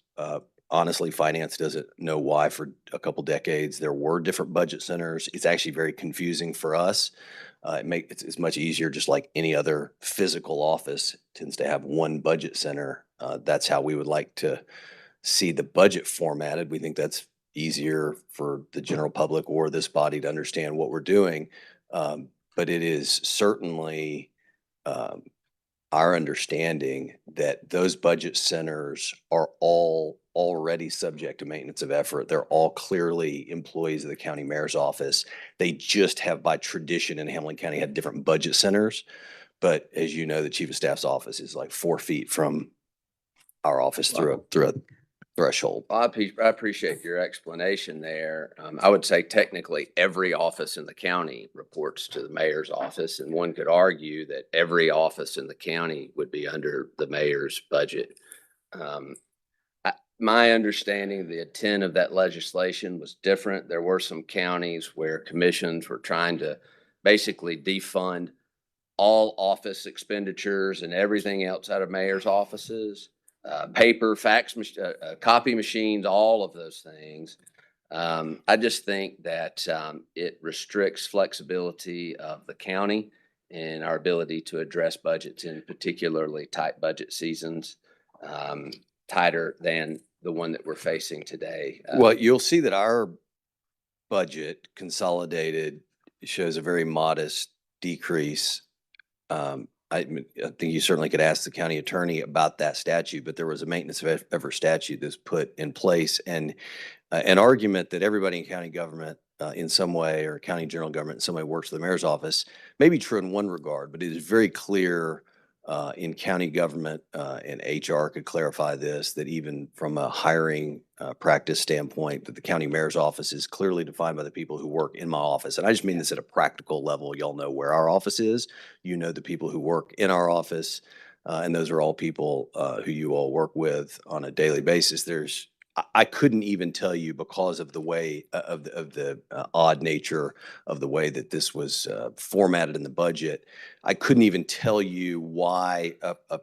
Honestly, finance doesn't know why for a couple decades there were different budget centers. It's actually very confusing for us. It's much easier, just like any other physical office tends to have one budget center. That's how we would like to see the budget formatted. We think that's easier for the general public or this body to understand what we're doing. But it is certainly our understanding that those budget centers are all already subject to maintenance of effort. They're all clearly employees of the county mayor's office. They just have, by tradition in Hamilton County, had different budget centers. But as you know, the chief of staff's office is like 4 feet from our office through a threshold. I appreciate your explanation there. I would say technically every office in the county reports to the mayor's office, and one could argue that every office in the county would be under the mayor's budget. My understanding, the intent of that legislation was different. There were some counties where commissions were trying to basically defund all office expenditures and everything outside of mayor's offices. Paper, fax, copy machines, all of those things. I just think that it restricts flexibility of the county and our ability to address budgets in particularly tight budget seasons, tighter than the one that we're facing today. Well, you'll see that our budget consolidated shows a very modest decrease. I think you certainly could ask the county attorney about that statute, but there was a maintenance of effort statute that's put in place, and an argument that everybody in county government in some way, or county general government in some way, works for the mayor's office may be true in one regard, but it is very clear in county government, and HR could clarify this, that even from a hiring practice standpoint, that the county mayor's office is clearly defined by the people who work in my office. And I just mean this at a practical level. Y'all know where our office is. You know the people who work in our office, and those are all people who you all work with on a daily basis. I couldn't even tell you because of the way of the odd nature of the way that this was formatted in the budget. I couldn't even tell you why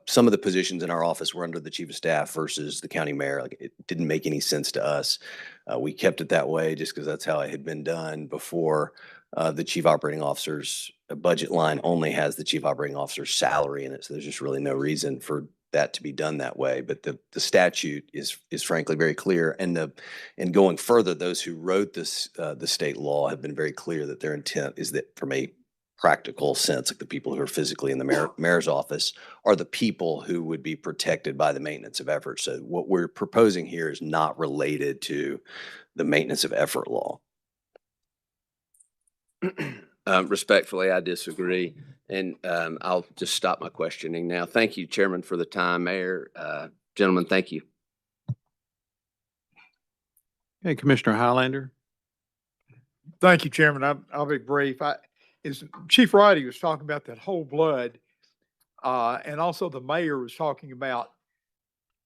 some of the positions in our office were under the chief of staff versus the county mayor. Like, it didn't make any sense to us. We kept it that way just because that's how it had been done before. The chief operating officer's budget line only has the chief operating officer's salary in it, so there's just really no reason for that to be done that way. But the statute is frankly very clear, and going further, those who wrote this the state law have been very clear that their intent is that, from a practical sense, like the people who are physically in the mayor's office are the people who would be protected by the maintenance of effort. So what we're proposing here is not related to the maintenance of effort law. Respectfully, I disagree. And I'll just stop my questioning now. Thank you, Chairman, for the time. Mayor, gentlemen, thank you. Okay, Commissioner Highlander. Thank you, Chairman. I'll be brief. Chief Ridey was talking about that whole blood, and also the mayor was talking about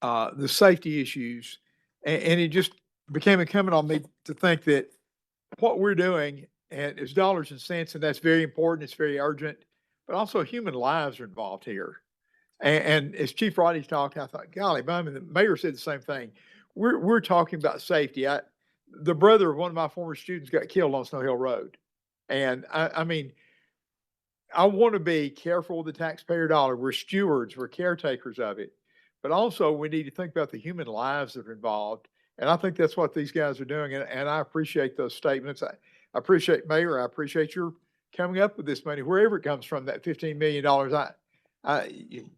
the safety issues, and it just became incumbent on me to think that what we're doing and is dollars and cents, and that's very important. It's very urgent, but also human lives are involved here. And as Chief Ridey talked, I thought, golly, I mean, the mayor said the same thing. We're talking about safety. The brother of one of my former students got killed on Snow Hill Road. And I mean, I want to be careful with the taxpayer dollar. We're stewards, we're caretakers of it. But also we need to think about the human lives that are involved. And I think that's what these guys are doing. And I appreciate those statements. I appreciate, Mayor, I appreciate your coming up with this money, wherever it comes from, that $15 million.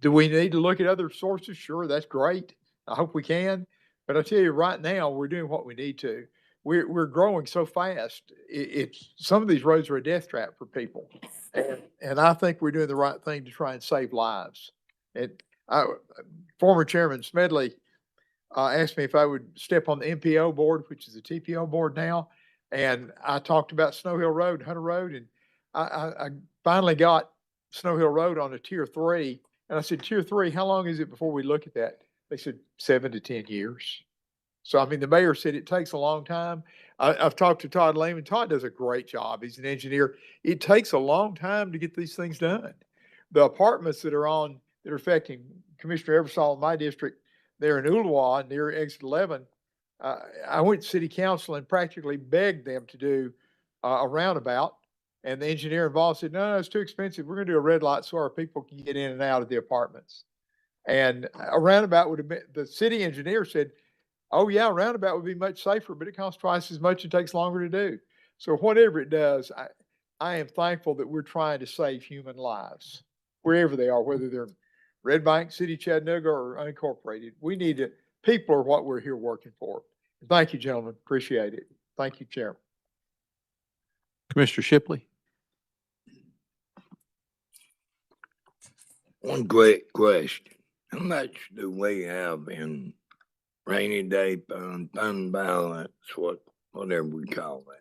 Do we need to look at other sources? Sure, that's great. I hope we can. But I tell you right now, we're doing what we need to. We're growing so fast. Some of these roads are a death trap for people. And I think we're doing the right thing to try and save lives. And former Chairman Smedley asked me if I would step on the MPO board, which is the TPO board now. And I talked about Snow Hill Road, Hunter Road, and I finally got Snow Hill Road on a tier 3. And I said, tier 3, how long is it before we look at that? They said 7 to 10 years. So, I mean, the mayor said it takes a long time. I've talked to Todd Lehman. Todd does a great job. He's an engineer. It takes a long time to get these things done. The apartments that are affecting Commissioner Eversole in my district, there in Ooltewah near exit 11, I went to city council and practically begged them to do a roundabout. And the engineer involved said, no, it's too expensive. We're going to do a red light so our people can get in and out of the apartments. And a roundabout would have been, the city engineer said, oh yeah, a roundabout would be much safer, but it costs twice as much and takes longer to do. So whatever it does, I am thankful that we're trying to save human lives, wherever they are, whether they're Red Bank, City, Chattanooga, or unincorporated. People are what we're here working for. Thank you, gentlemen. Appreciate it. Thank you, Chairman. Commissioner Shipley. One great question. How much do we have in rainy day fund balance, whatever we call it?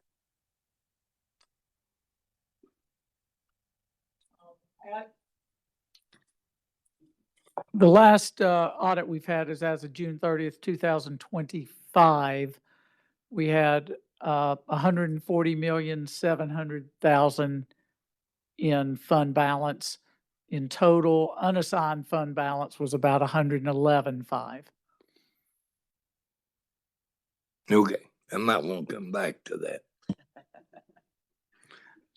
The last audit we've had is as of June 30th, 2025. We had 140,700,000 in fund balance. In total, unassigned fund balance was about 111.5. Okay, I might want to come back to that.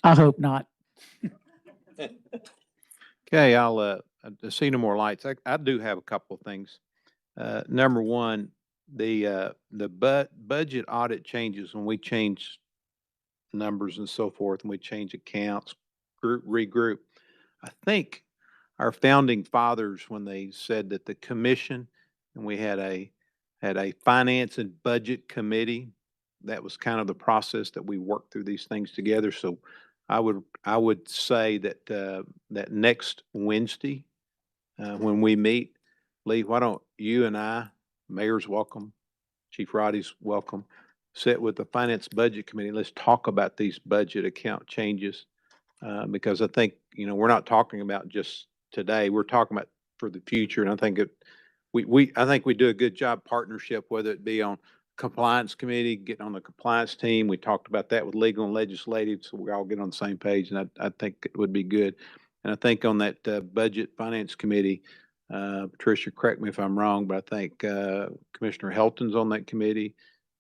I hope not. Okay, I see no more lights. I do have a couple of things. Number one, the budget audit changes when we change numbers and so forth, and we change accounts, regroup. I think our founding fathers, when they said that the commission, and we had a finance and budget committee, that was kind of the process that we worked through these things together. So I would say that that next Wednesday, when we meet, Lee, why don't you and I, Mayor's welcome, Chief Ridey's welcome, sit with the Finance Budget Committee. Let's talk about these budget account changes, because I think, we're not talking about just today. We're talking about for the future. And I think I think we do a good job partnership, whether it be on compliance committee, getting on the compliance team. We talked about that with legal and legislative, so we all get on the same page, and I think it would be good. And I think on that budget finance committee, Patricia, correct me if I'm wrong, but I think Commissioner Helton's on that committee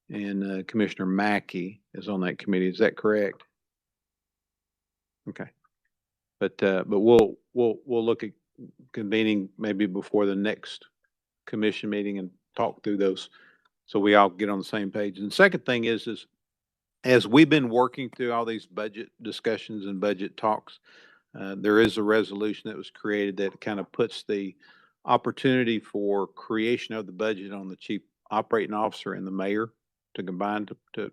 and Commissioner Mackey is on that committee. Is that correct? Okay. But we'll look at convening maybe before the next commission meeting and talk through those so we all get on the same page. And the second thing is as we've been working through all these budget discussions and budget talks, there is a resolution that was created that kind of puts the opportunity for creation of the budget on the chief operating officer and the mayor to combine to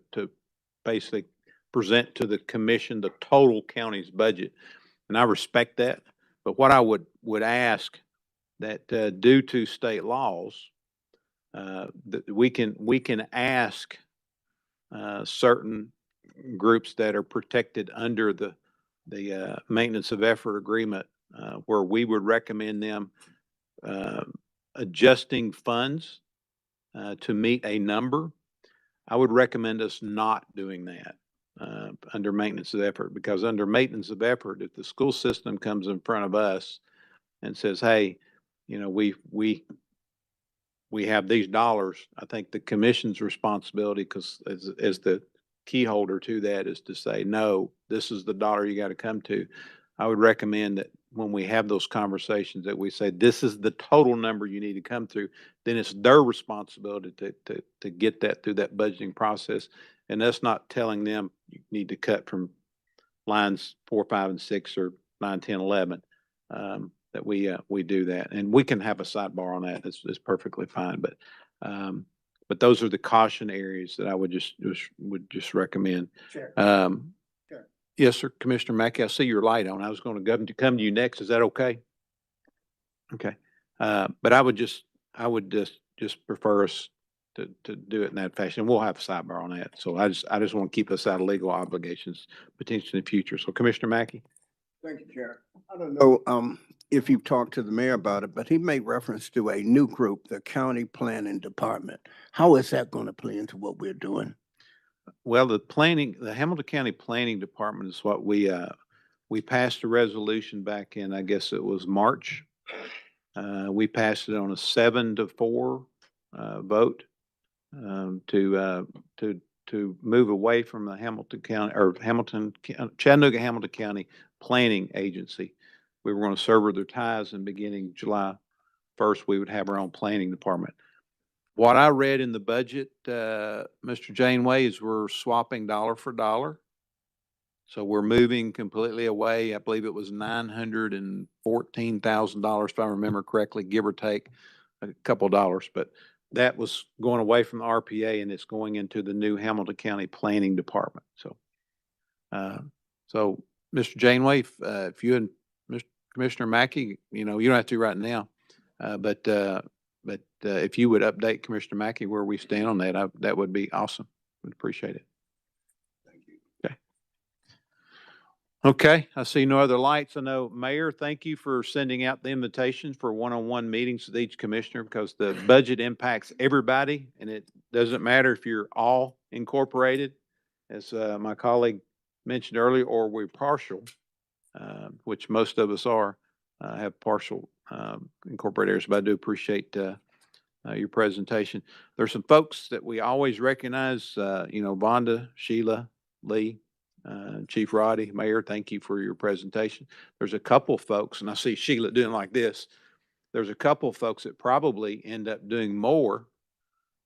basically present to the commission the total county's budget. And I respect that. But what I would ask that due to state laws, that we can ask certain groups that are protected under the maintenance of effort agreement, where we would recommend them adjusting funds to meet a number. I would recommend us not doing that under maintenance of effort, because under maintenance of effort, if the school system comes in front of us and says, hey, you know, we have these dollars, I think the commission's responsibility, because as the key holder to that, is to say, no, this is the dollar you got to come to. I would recommend that when we have those conversations that we say, this is the total number you need to come through, then it's their responsibility to get that through that budgeting process. And that's not telling them you need to cut from lines 4, 5, and 6 or 9, 10, 11. That we do that, and we can have a sidebar on that. It's perfectly fine. But those are the caution areas that I would just recommend. Sure. Yes, sir, Commissioner Mackey. I see your light on. I was going to come to you next. Is that okay? Okay. But I would just prefer us to do it in that fashion. We'll have a sidebar on that. So I just want to keep us out of legal obligations potentially in the future. So Commissioner Mackey. Thank you, Chair. I don't know if you've talked to the mayor about it, but he made reference to a new group, the County Planning Department. How is that going to play into what we're doing? Well, the Hamilton County Planning Department is what we passed a resolution back in, I guess it was March. We passed it on a 7-4 vote to move away from the Chattanooga Hamilton County Planning Agency. We were going to sever their ties, and beginning July 1st, we would have our own planning department. What I read in the budget, Mr. Janeway, is we're swapping dollar for dollar. So we're moving completely away. I believe it was $914,000, if I remember correctly, give or take a couple of dollars. But that was going away from the RPA, and it's going into the new Hamilton County Planning Department. So, Mr. Janeway, if you and Mr. Commissioner Mackey, you know, you don't have to right now, but if you would update Commissioner Mackey where we stand on that, that would be awesome. Would appreciate it. Thank you. Okay. Okay, I see no other lights. I know, Mayor, thank you for sending out the invitations for one-on-one meetings with each commissioner, because the budget impacts everybody, and it doesn't matter if you're all incorporated, as my colleague mentioned earlier, or we're partial, which most of us are, have partial incorporated areas. But I do appreciate your presentation. There's some folks that we always recognize, you know, Vonda, Sheila, Lee, Chief Roddy, Mayor, thank you for your presentation. There's a couple folks, and I see Sheila doing like this. There's a couple folks that probably end up doing more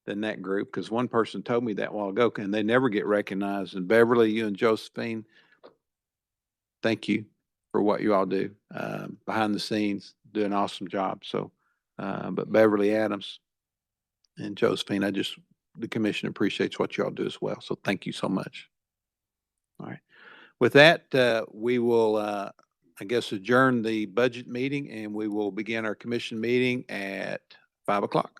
than that group, because one person told me that a while ago, and they never get recognized. And Beverly, you and Josephine, thank you for what you all do behind the scenes, do an awesome job. So, but Beverly Adams and Josephine, the commission appreciates what you all do as well. So thank you so much. All right. With that, we will, I guess, adjourn the budget meeting, and we will begin our commission meeting at 5 o'clock.